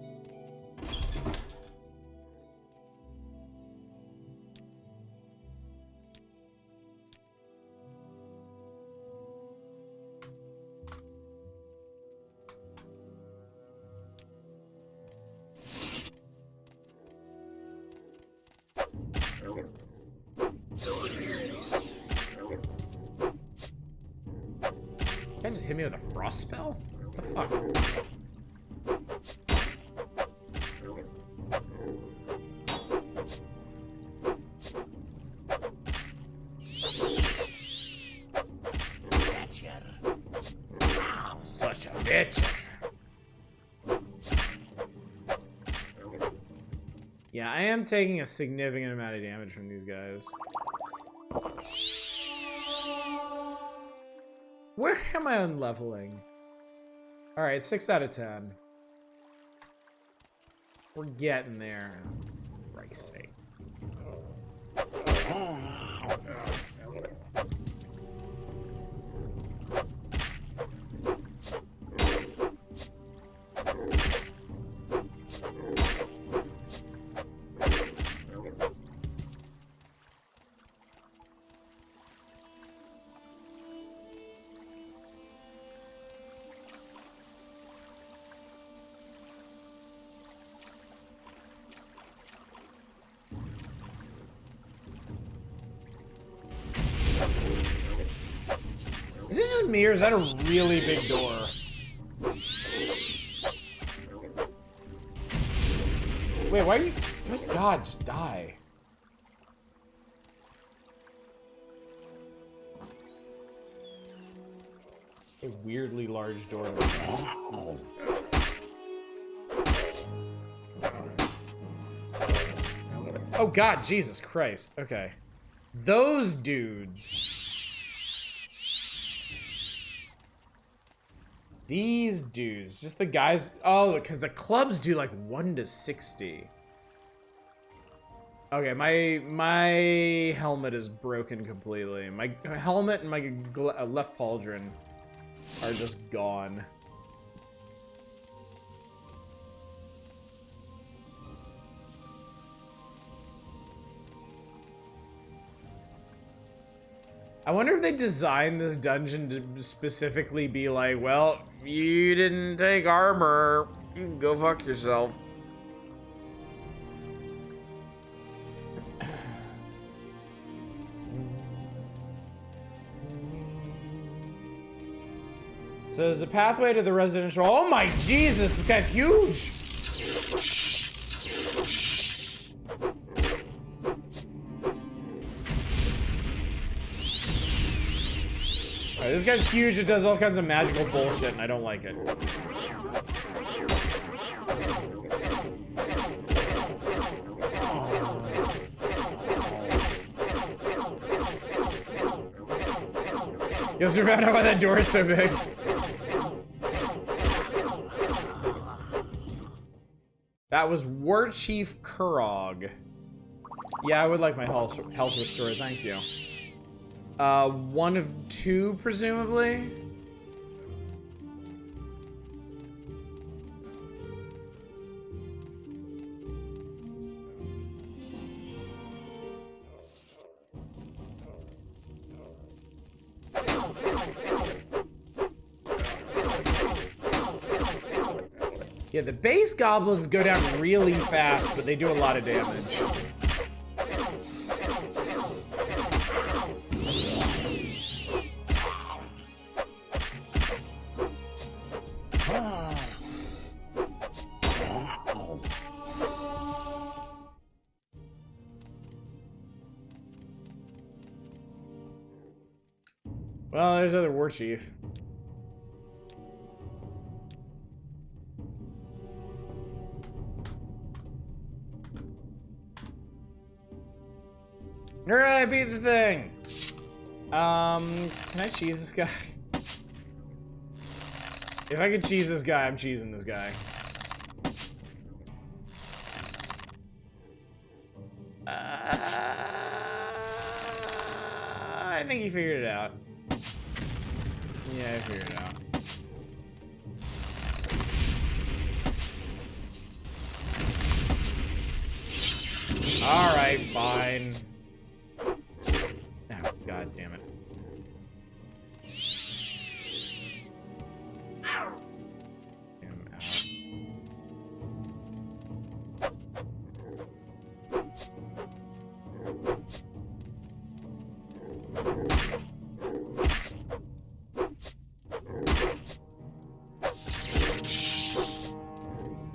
Can I just hit me with a frost spell? What the fuck? Such a bitch. Yeah, I am taking a significant amount of damage from these guys. Where am I on leveling? Alright, 6 out of 10. We're getting there. For Christ's sake. Is it just me, or is that a really big door? Wait, why are you... Good God, just die. A weirdly large door. Oh God, Jesus Christ. Okay. Those dudes... These dudes, just the guys. Oh, because the clubs do like 1 to 60. Okay, my helmet is broken completely. My helmet and my left pauldron are just gone. I wonder if they designed this dungeon to specifically be like, well, you didn't take armor. You can go fuck yourself. So there's a pathway to the residential. Oh my Jesus, this guy's huge. Alright, this guy's huge. It does all kinds of magical bullshit, and I don't like it. Guess we found out why that door is so big. That was War Chief Kurog. Yeah, I would like my health restored, thank you. One of two, presumably? Yeah, the base goblins go down really fast, but they do a lot of damage. Well, there's other war chief. Alright, I beat the thing. Can I cheese this guy? If I could cheese this guy, I'm cheesing this guy. I think he figured it out. Yeah, I figured it out. Alright, fine. Oh, god damn it. Get him out.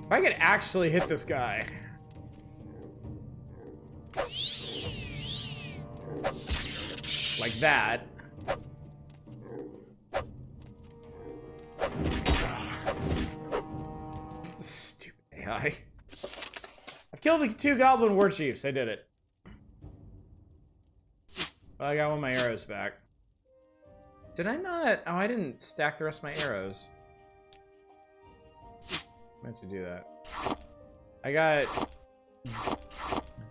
If I could actually hit this guy. Like that. Stupid AI. I've killed the 2 goblin war chiefs. I did it. Well, I got one of my arrows back. Did I not? Oh, I didn't stack the rest of my arrows. I meant to do that. I got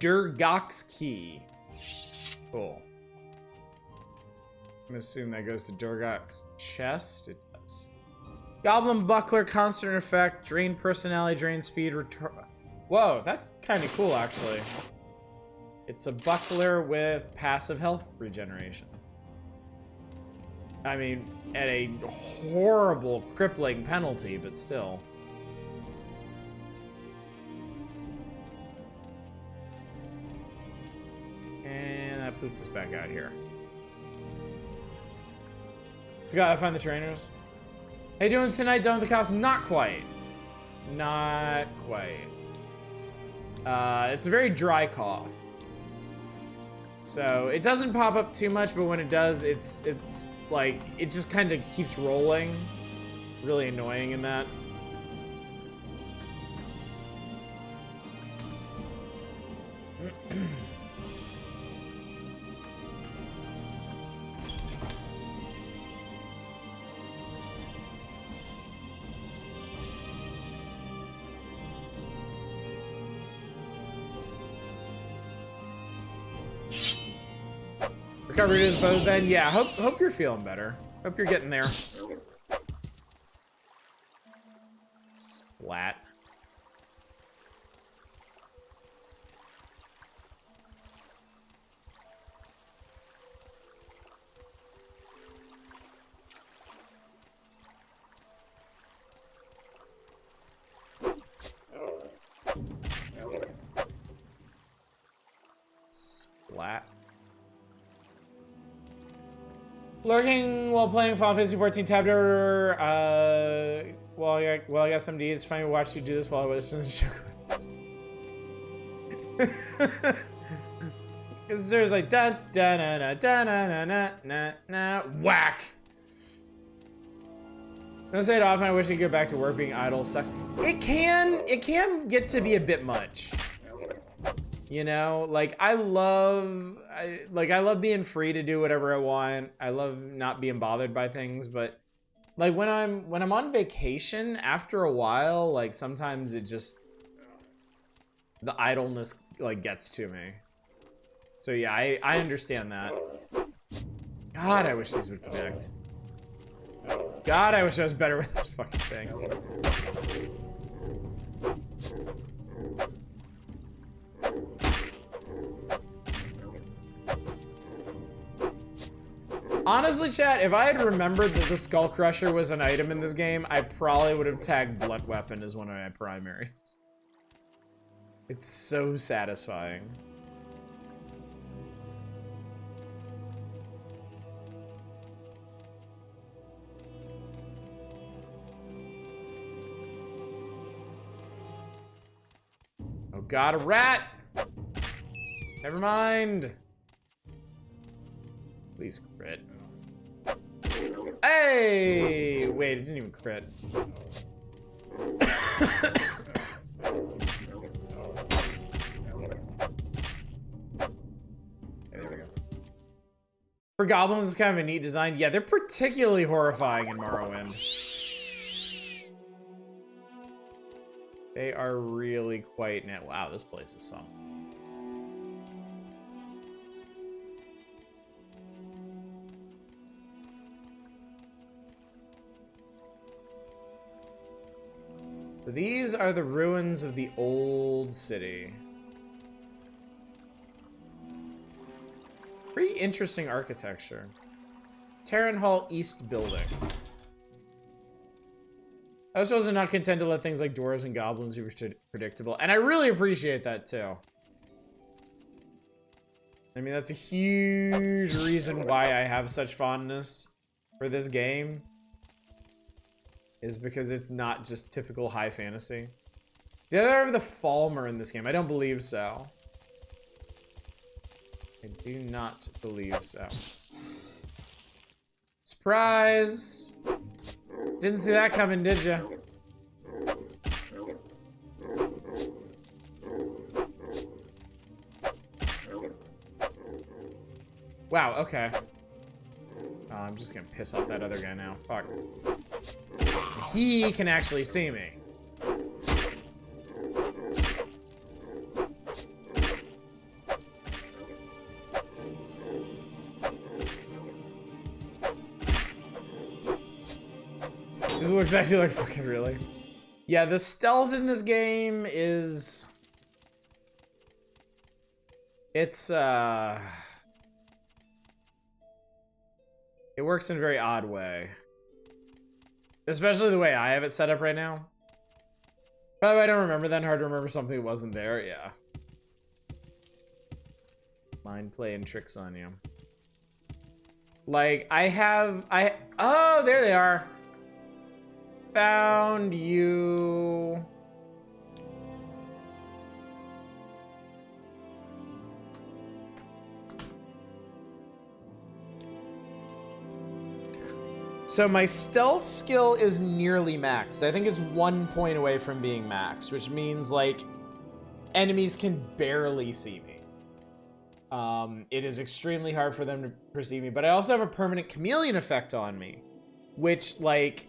Durgok's key. Cool. I'm gonna assume that goes to Durgok's chest. It does. Goblin buckler, constant effect, drain personality, drain speed, whoa, that's kind of cool actually. It's a buckler with passive health regeneration. I mean, at a horrible, crippling penalty, but still. And that puts us back out here. So gotta find the trainers. How you doing tonight, done with the cops? Not quite. Not quite. It's a very dry cough. So it doesn't pop up too much, but when it does, it's like, it just kind of keeps rolling. Really annoying in that. Recovered his bow then? Yeah, hope you're feeling better. Hope you're getting there. Splat. Splat. Lurking while playing Final Fantasy 14 tab order. Well, I got some to eat. It's funny to watch you do this while I was just because there's like da da na na da na na na na na whack. I say it often, I wish I could go back to work. Being idle sucks. It can get to be a bit much. You know, like I love being free to do whatever I want. I love not being bothered by things, but like when I'm on vacation, after a while, like sometimes it just, the idleness like gets to me. So yeah, I understand that. God, I wish these would connect. God, I wish I was better with this fucking thing. Honestly, chat, if I had remembered that the Skull Crusher was an item in this game, I probably would have tagged Blunt Weapon as one of my primaries. It's so satisfying. Oh god, a rat! Never mind. Please crit. Hey! Wait, it didn't even crit. There we go. For goblins, it's kind of a neat design. Yeah, they're particularly horrifying in Morrowind. They are really quite net. Wow, this place is something. So these are the ruins of the old city. Pretty interesting architecture. Terran Hall East building. I was supposed to not content to let things like dwarves and goblins be predictable, and I really appreciate that too. I mean, that's a huge reason why I have such fondness for this game, is because it's not just typical high fantasy. Did I ever have the Falmer in this game? I don't believe so. I do not believe so. Surprise! Didn't see that coming, did you? Wow, okay. Oh, I'm just gonna piss off that other guy now. Fuck. He can actually see me. This looks actually like fucking really. Yeah, the stealth in this game is... It's, it works in a very odd way. Especially the way I have it set up right now. By the way, I don't remember that. Hard to remember something that wasn't there. Yeah. Mind playing tricks on you. Like, oh, there they are. Found you. So my stealth skill is nearly maxed. I think it's 1 point away from being maxed, which means like enemies can barely see me. It is extremely hard for them to perceive me, but I also have a permanent chameleon effect on me, which like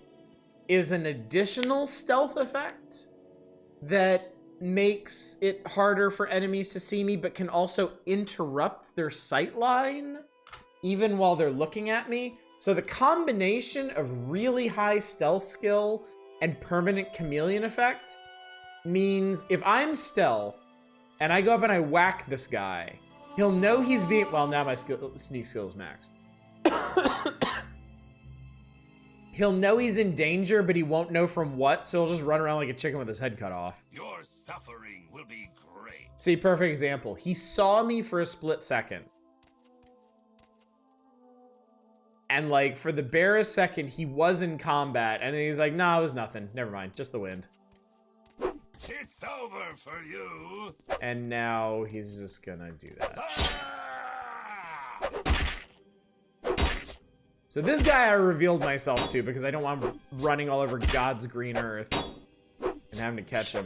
is an additional stealth effect that makes it harder for enemies to see me, but can also interrupt their sight line even while they're looking at me. So the combination of really high stealth skill and permanent chameleon effect means if I'm stealth and I go up and I whack this guy, he'll know he's being... Well, now my sneak skill is maxed. He'll know he's in danger, but he won't know from what, so he'll just run around like a chicken with his head cut off. Your suffering will be great. See, perfect example. He saw me for a split second. And like for the barest second, he was in combat, and then he's like, "No, it was nothing. Never mind, just the wind." It's over for you. And now he's just gonna do that. Ah! So this guy I revealed myself to because I don't want him running all over God's green earth and having to catch him.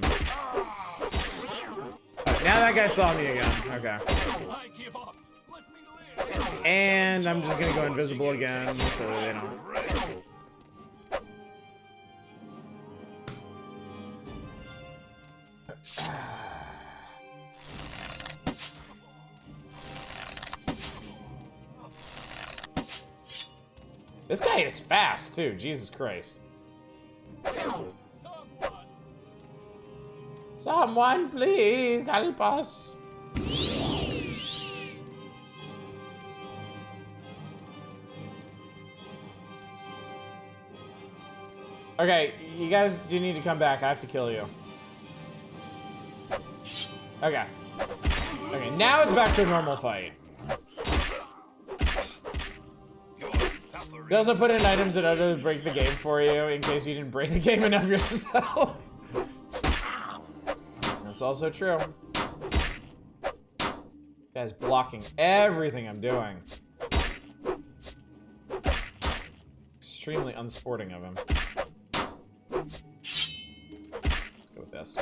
Alright, now that guy saw me again. Okay. I give up. Let me live. And I'm just gonna go invisible again so they don't. This guy is fast too, Jesus Christ. Someone please help us. Okay, you guys do need to come back. I have to kill you. Okay. Okay, now it's back to a normal fight. We also put in items that utterly break the game for you in case you didn't break the game enough yourself. That's also true. This guy's blocking everything I'm doing. Extremely unsporting of him. Let's go with this.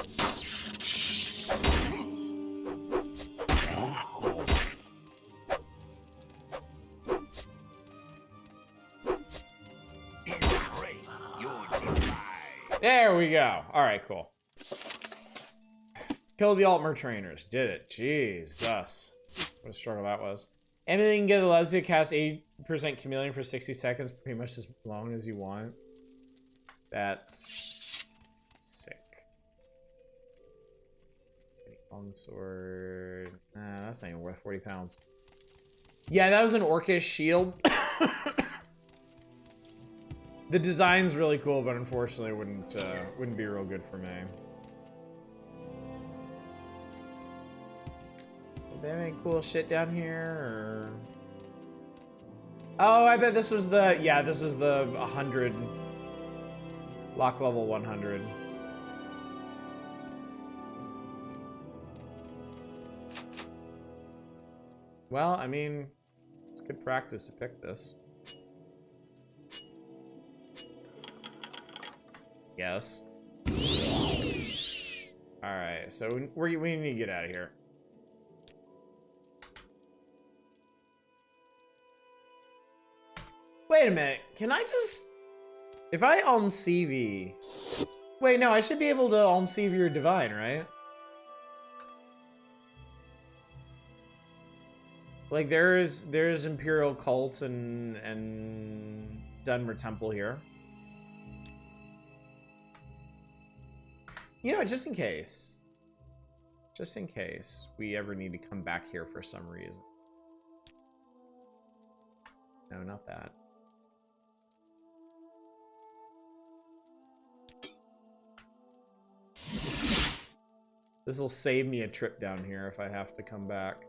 There we go. Alright, cool. Kill the Altmer trainers. Did it. Jesus. What a struggle that was. Anything you can get allows you to cast 80% chameleon for 60 seconds, pretty much as long as you want. That's sick. Longsword. Nah, that's not even worth 40 pounds. Yeah, that was an orcish shield. The design's really cool, but unfortunately wouldn't be real good for me. Did they have any cool shit down here, or? Oh, I bet this was the, yeah, this was the 100. Lock level 100. Well, I mean, it's good practice to pick this. Yes. Alright, so we need to get out of here. Wait a minute, can I just... If I Alm CV... Wait, no, I should be able to Alm CV your Divine, right? Like, there's Imperial Cults and Dunmer Temple here. You know, just in case we ever need to come back here for some reason. No, not that. This will save me a trip down here if I have to come back.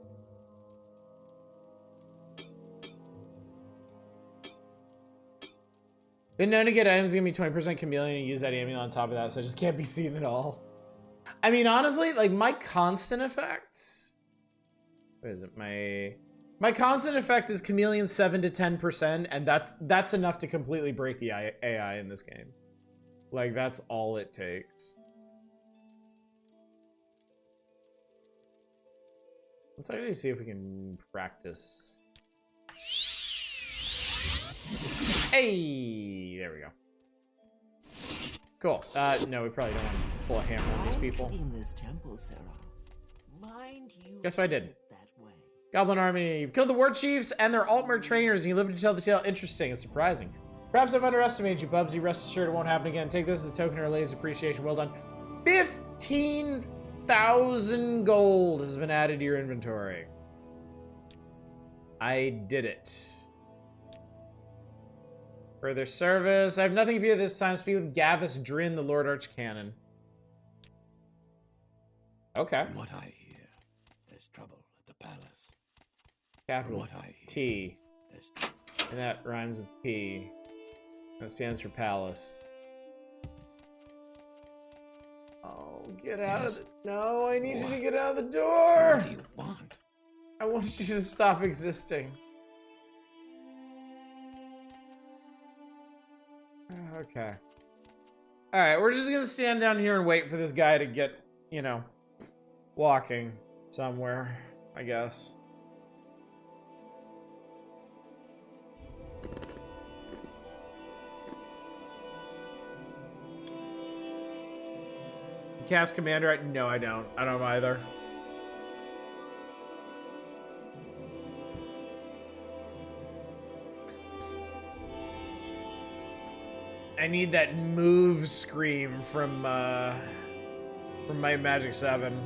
Been known to get items give me 20% chameleon and use that amulet on top of that, so it just can't be seen at all. I mean, honestly, like my constant effect. What is it? My constant effect is chameleon 7 to 10%, and that's enough to completely break the AI in this game. Like that's all it takes. Let's actually see if we can practice. Hey, there we go. Cool. No, we probably don't want to pull a hammer on these people. In this temple, Sarah. Mind you. Guess what I did? That way. Goblin army. You've killed the war chiefs and their Altmer trainers, and you lived to tell the tale. Interesting and surprising. Perhaps I've underestimated you, Bubsy. Rest assured it won't happen again. Take this as a token of our latest appreciation. Well done. 15,000 gold has been added to your inventory. I did it. Further service. I have nothing for you this time. Speak with Gavis Drin, the Lord Archcanon. Okay. From what I hear, there's trouble at the palace. Capital What I hear. T. There's And that rhymes with P. That stands for palace. Oh, get out of the... No, I need you to get out of the door! What do you want? I want you to stop existing. Okay. Alright, we're just gonna stand down here and wait for this guy to get, you know, walking somewhere, I guess. Cast Commander? No, I don't. I don't either. I need that move scream from my Magic 7.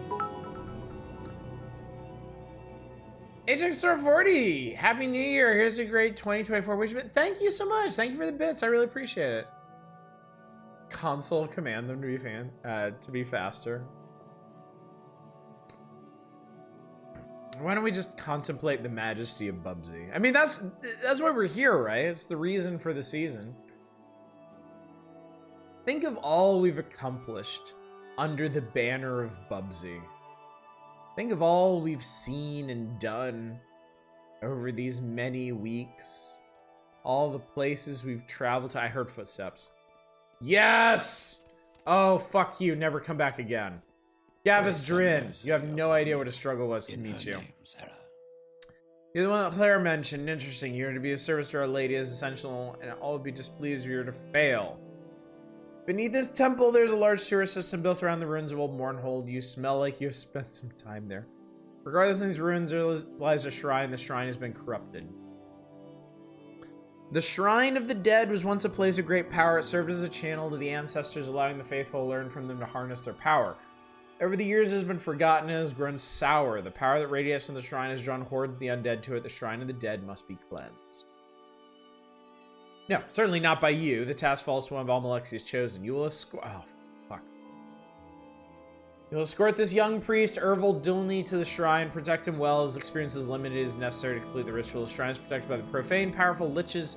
HX40! Happy New Year! Here's a great 2024 wish. Thank you so much! Thank you for the bits. I really appreciate it. Console command them to be faster. Why don't we just contemplate the majesty of Bubsy? I mean, that's why we're here, right? It's the reason for the season. Think of all we've accomplished under the banner of Bubsy. Think of all we've seen and done over these many weeks. All the places we've traveled to. I heard footsteps. Yes! Oh, fuck you. Never come back again. Gavis Drin, you have no idea what a struggle was to meet you. You're the one that Claire mentioned. Interesting. You're to be of service to Our Lady is essential, and all would be displeased if you were to fail. Beneath this temple, there's a large sewer system built around the ruins of Old Mournhold. You smell like you have spent some time there. Regardless of these ruins, there lies a shrine. The shrine has been corrupted. The Shrine of the Dead was once a place of great power. It served as a channel to the ancestors, allowing the faithful to learn from them to harness their power. Over the years, it has been forgotten and has grown sour. The power that radiates from the shrine has drawn hordes of the undead to it. The Shrine of the Dead must be cleansed. No, certainly not by you. The task falls to one of Almalexi's chosen. You will escort... Oh, fuck. You'll escort this young priest, Ervil Dulny, to the shrine. Protect him well. His experience is limited. As necessary to complete the ritual. The shrine is protected by the profane, powerful liches.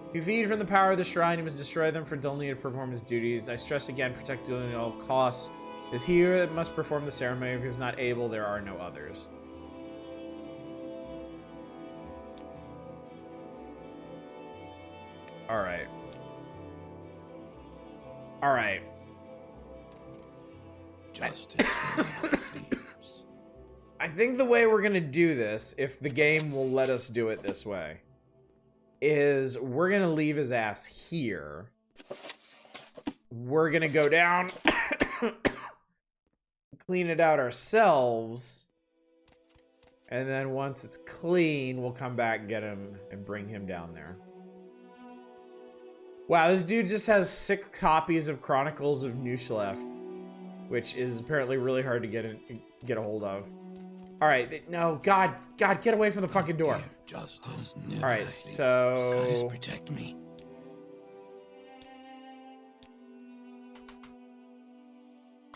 If you feed from the power of the shrine, you must destroy them for Dulny to perform his duties. I stress again, protect Dulny at all costs. It is he that must perform the ceremony. If he is not able, there are no others. Alright. Alright. Justice never sleeps. I think the way we're gonna do this, if the game will let us do it this way, is we're gonna leave his ass here. We're gonna go down, clean it out ourselves, and then once it's clean, we'll come back and get him and bring him down there. Wow, this dude just has 6 copies of Chronicles of Noosh left, which is apparently really hard to get a hold of. All right, no, God, get away from the fucking door. Justice never All right, sleeps. so Goddess, protect me.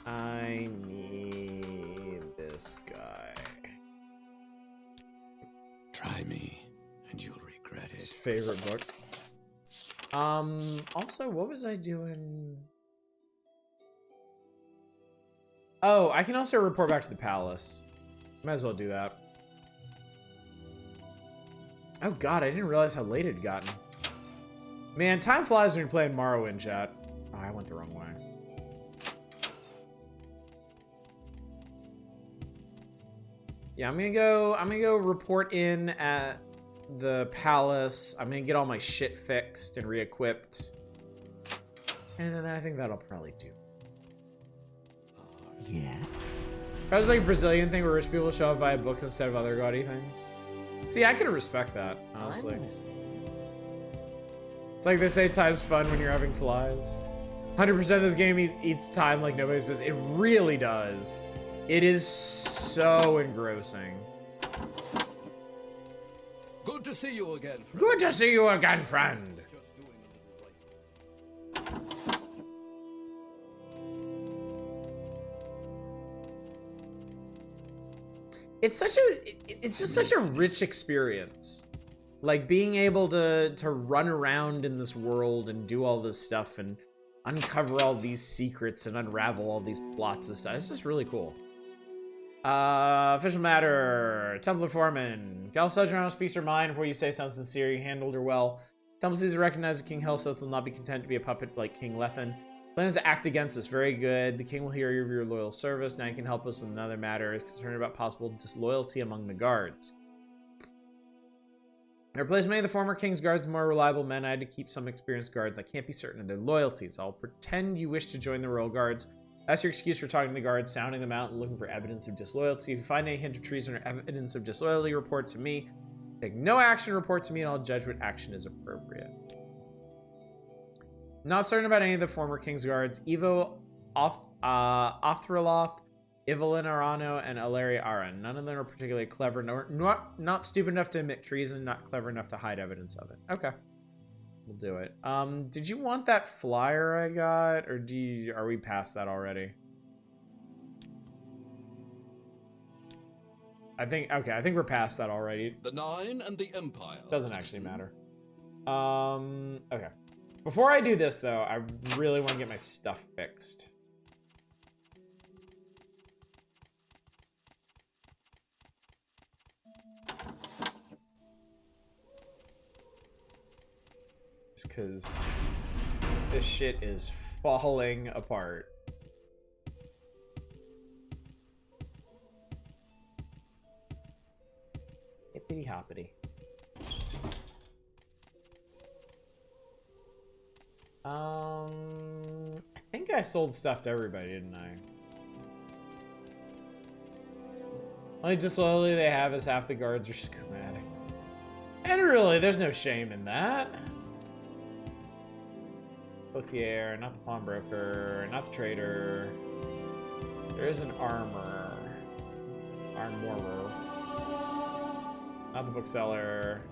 I need this guy. Try me, and you'll regret His it. favorite book. Also, what was I doing? Oh, I can also report back to the palace. Might as well do that. Oh god, I didn't realize how late it had gotten. Man, time flies when you're playing Morrowind, chat. Oh, I went the wrong way. Yeah, I'm gonna go report in at the palace. I'm gonna get all my shit fixed and re-equipped. And then I think that'll probably do. Yeah. That was like a Brazilian thing where rich people show up via books instead of other gaudy things. See, I could respect that, honestly. I'm listening. It's like they say time's fun when you're having flies. 100% of this game eats time like nobody's business. It really does. It is so engrossing. Good to see you again, friend. Good to see you again, friend. Just doing a little writing. It's just such a rich experience. Like being able to run around in this world and do all this stuff and uncover all these secrets and unravel all these plots and stuff. It's just really cool. Official matter. Templar Foreman. Gal Sudgeron speaks her mind before you say something sincere. You handled her well. Temple Caesar recognizes King Helseth will not be content to be a puppet like King Lethen. Plans to act against us. Very good. The king will hear of your loyal service. Now you can help us with another matter. Is concerned about possible disloyalty among the guards. I replaced many of the former king's guards with more reliable men. I had to keep some experienced guards. I can't be certain of their loyalties. I'll pretend you wish to join the royal guards. That's your excuse for talking to the guards, sounding them out, and looking for evidence of disloyalty. If you find any hint of treason or evidence of disloyalty, report to me. Take no action, report to me, and I'll judge what action is appropriate. Not certain about any of the former king's guards. Evo, Othraloth, Evelyn Arano, and Alaria Aran. None of them are particularly clever, not stupid enough to admit treason, not clever enough to hide evidence of it. Okay. We'll do it. Did you want that flyer I got, or are we past that already? I think we're past that already. The Nine and the Empire. Doesn't actually matter. Okay. Before I do this, though, I really want to get my stuff fixed. Just because this shit is falling apart. Hippity hoppity. I think I sold stuff to everybody, didn't I? Only disloyalty they have is half the guards are schematics. And really, there's no shame in that. Clothier, not the pawnbroker, not the trader. There is an armorer. Armorer. Not the bookseller.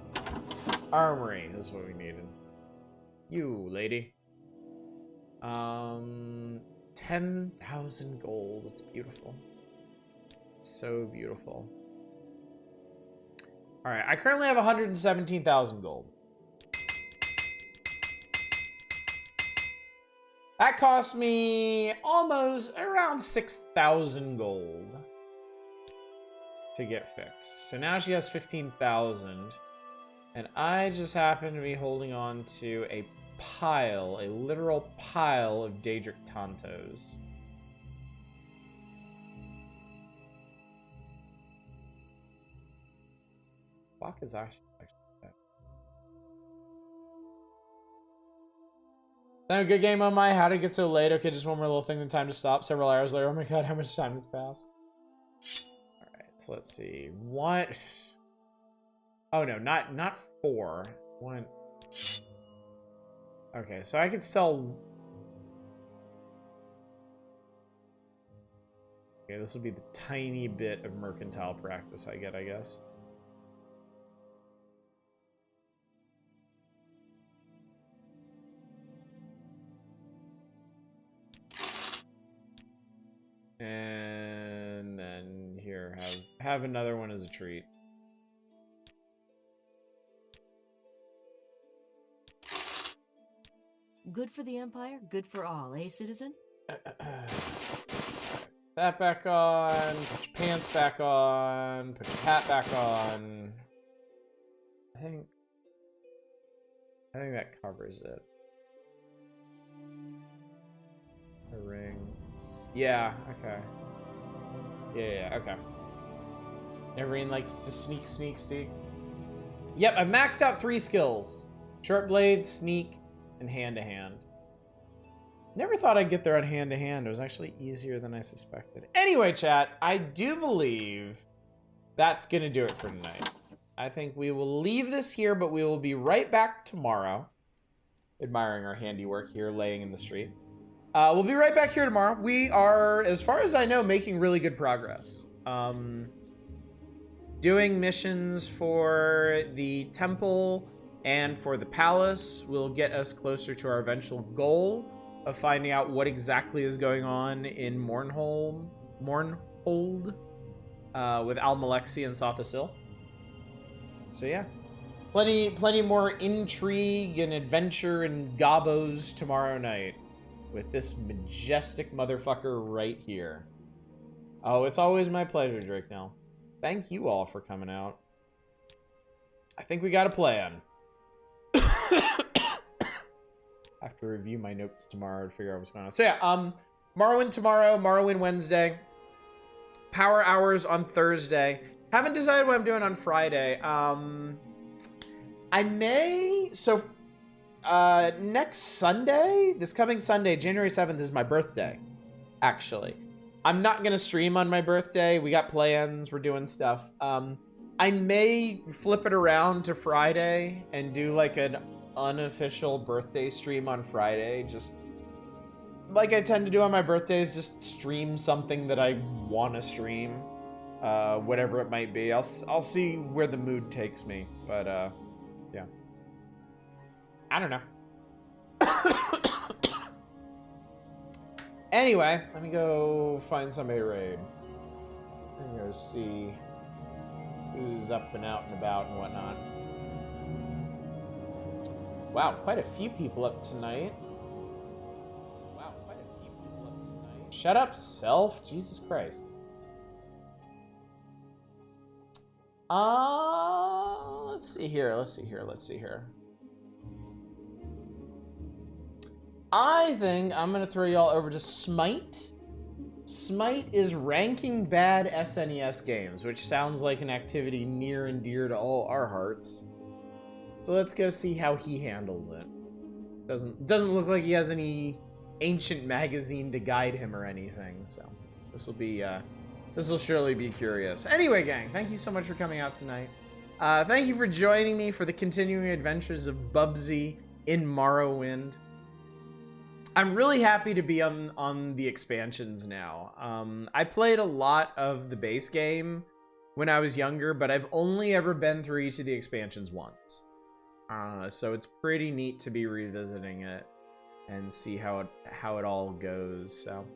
Armory is what we needed. You, lady. 10,000 gold. It's beautiful. So beautiful. Alright, I currently have 117,000 gold. That cost me almost around 6,000 gold to get fixed. So now she has 15,000. And I just happen to be holding on to a literal pile of Daedric Tantos. Fuck is actually that? Sound a good game on my how did it get so late? Okay, just one more little thing, then time to stop. Several hours later. Oh my god, how much time has passed? Alright, so let's see. What? Oh no, not 4. 1. Okay, so I could sell. Okay, this will be the tiny bit of mercantile practice I get, I guess. And then here, have another one as a treat. Good for the Empire, good for all, eh, citizen? That back on, put your pants back on, put your hat back on. I think that covers it. The rings. Yeah, okay. Yeah, okay. Everyone likes to sneak. Yep, I've maxed out 3 skills. Short blade, sneak, and hand-to-hand. Never thought I'd get there on hand-to-hand. It was actually easier than I suspected. Anyway, chat, I do believe that's going to do it for tonight. I think we will leave this here, but we will be right back tomorrow. Admiring our handiwork here, laying in the street. We'll be right back here tomorrow. We are, as far as I know, making really good progress. Doing missions for the temple and for the palace will get us closer to our eventual goal of finding out what exactly is going on in Mournhold with Al-Malexi and Sothasil. So yeah, plenty more intrigue and adventure and gobos tomorrow night with this majestic motherfucker right here. Oh, it's always my pleasure, Draknell. Thank you all for coming out. I think we got a plan. I have to review my notes tomorrow to figure out what's going on. So yeah, Morrowind tomorrow, Morrowind Wednesday, Power Hours on Thursday. Haven't decided what I'm doing on Friday. I may, so next Sunday, this coming Sunday, January 7th is my birthday, actually. I'm not gonna stream on my birthday. We got plans, we're doing stuff. I may flip it around to Friday and do like an unofficial birthday stream on Friday, just like I tend to do on my birthdays, just stream something that I want to stream, whatever it might be. I'll see where the mood takes me, but yeah, I don't know. Anyway, let me go find somebody to raid. I'm gonna go see who's up and out and about and whatnot. Wow, quite a few people up tonight. Shut up, self. Jesus Christ. Let's see here. I think I'm gonna throw y'all over to Smite. Smite is ranking bad SNES games, which sounds like an activity near and dear to all our hearts. So let's go see how he handles it. Doesn't look like he has any ancient magazine to guide him or anything, so this will surely be curious. Anyway, gang, thank you so much for coming out tonight. Thank you for joining me for the continuing adventures of Bubsy in Morrowind. I'm really happy to be on the expansions now. I played a lot of the base game when I was younger, but I've only ever been through each of the expansions once. So it's pretty neat to be revisiting it and see how it all goes. So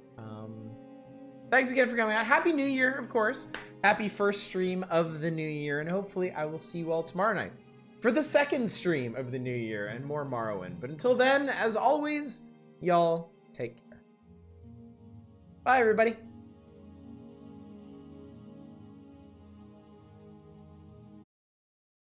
thanks again for coming out. Happy New Year, of course. Happy first stream of the new year, and hopefully I will see you all tomorrow night for the second stream of the new year and more Morrowind. But until then, as always, y'all take care. Bye, everybody.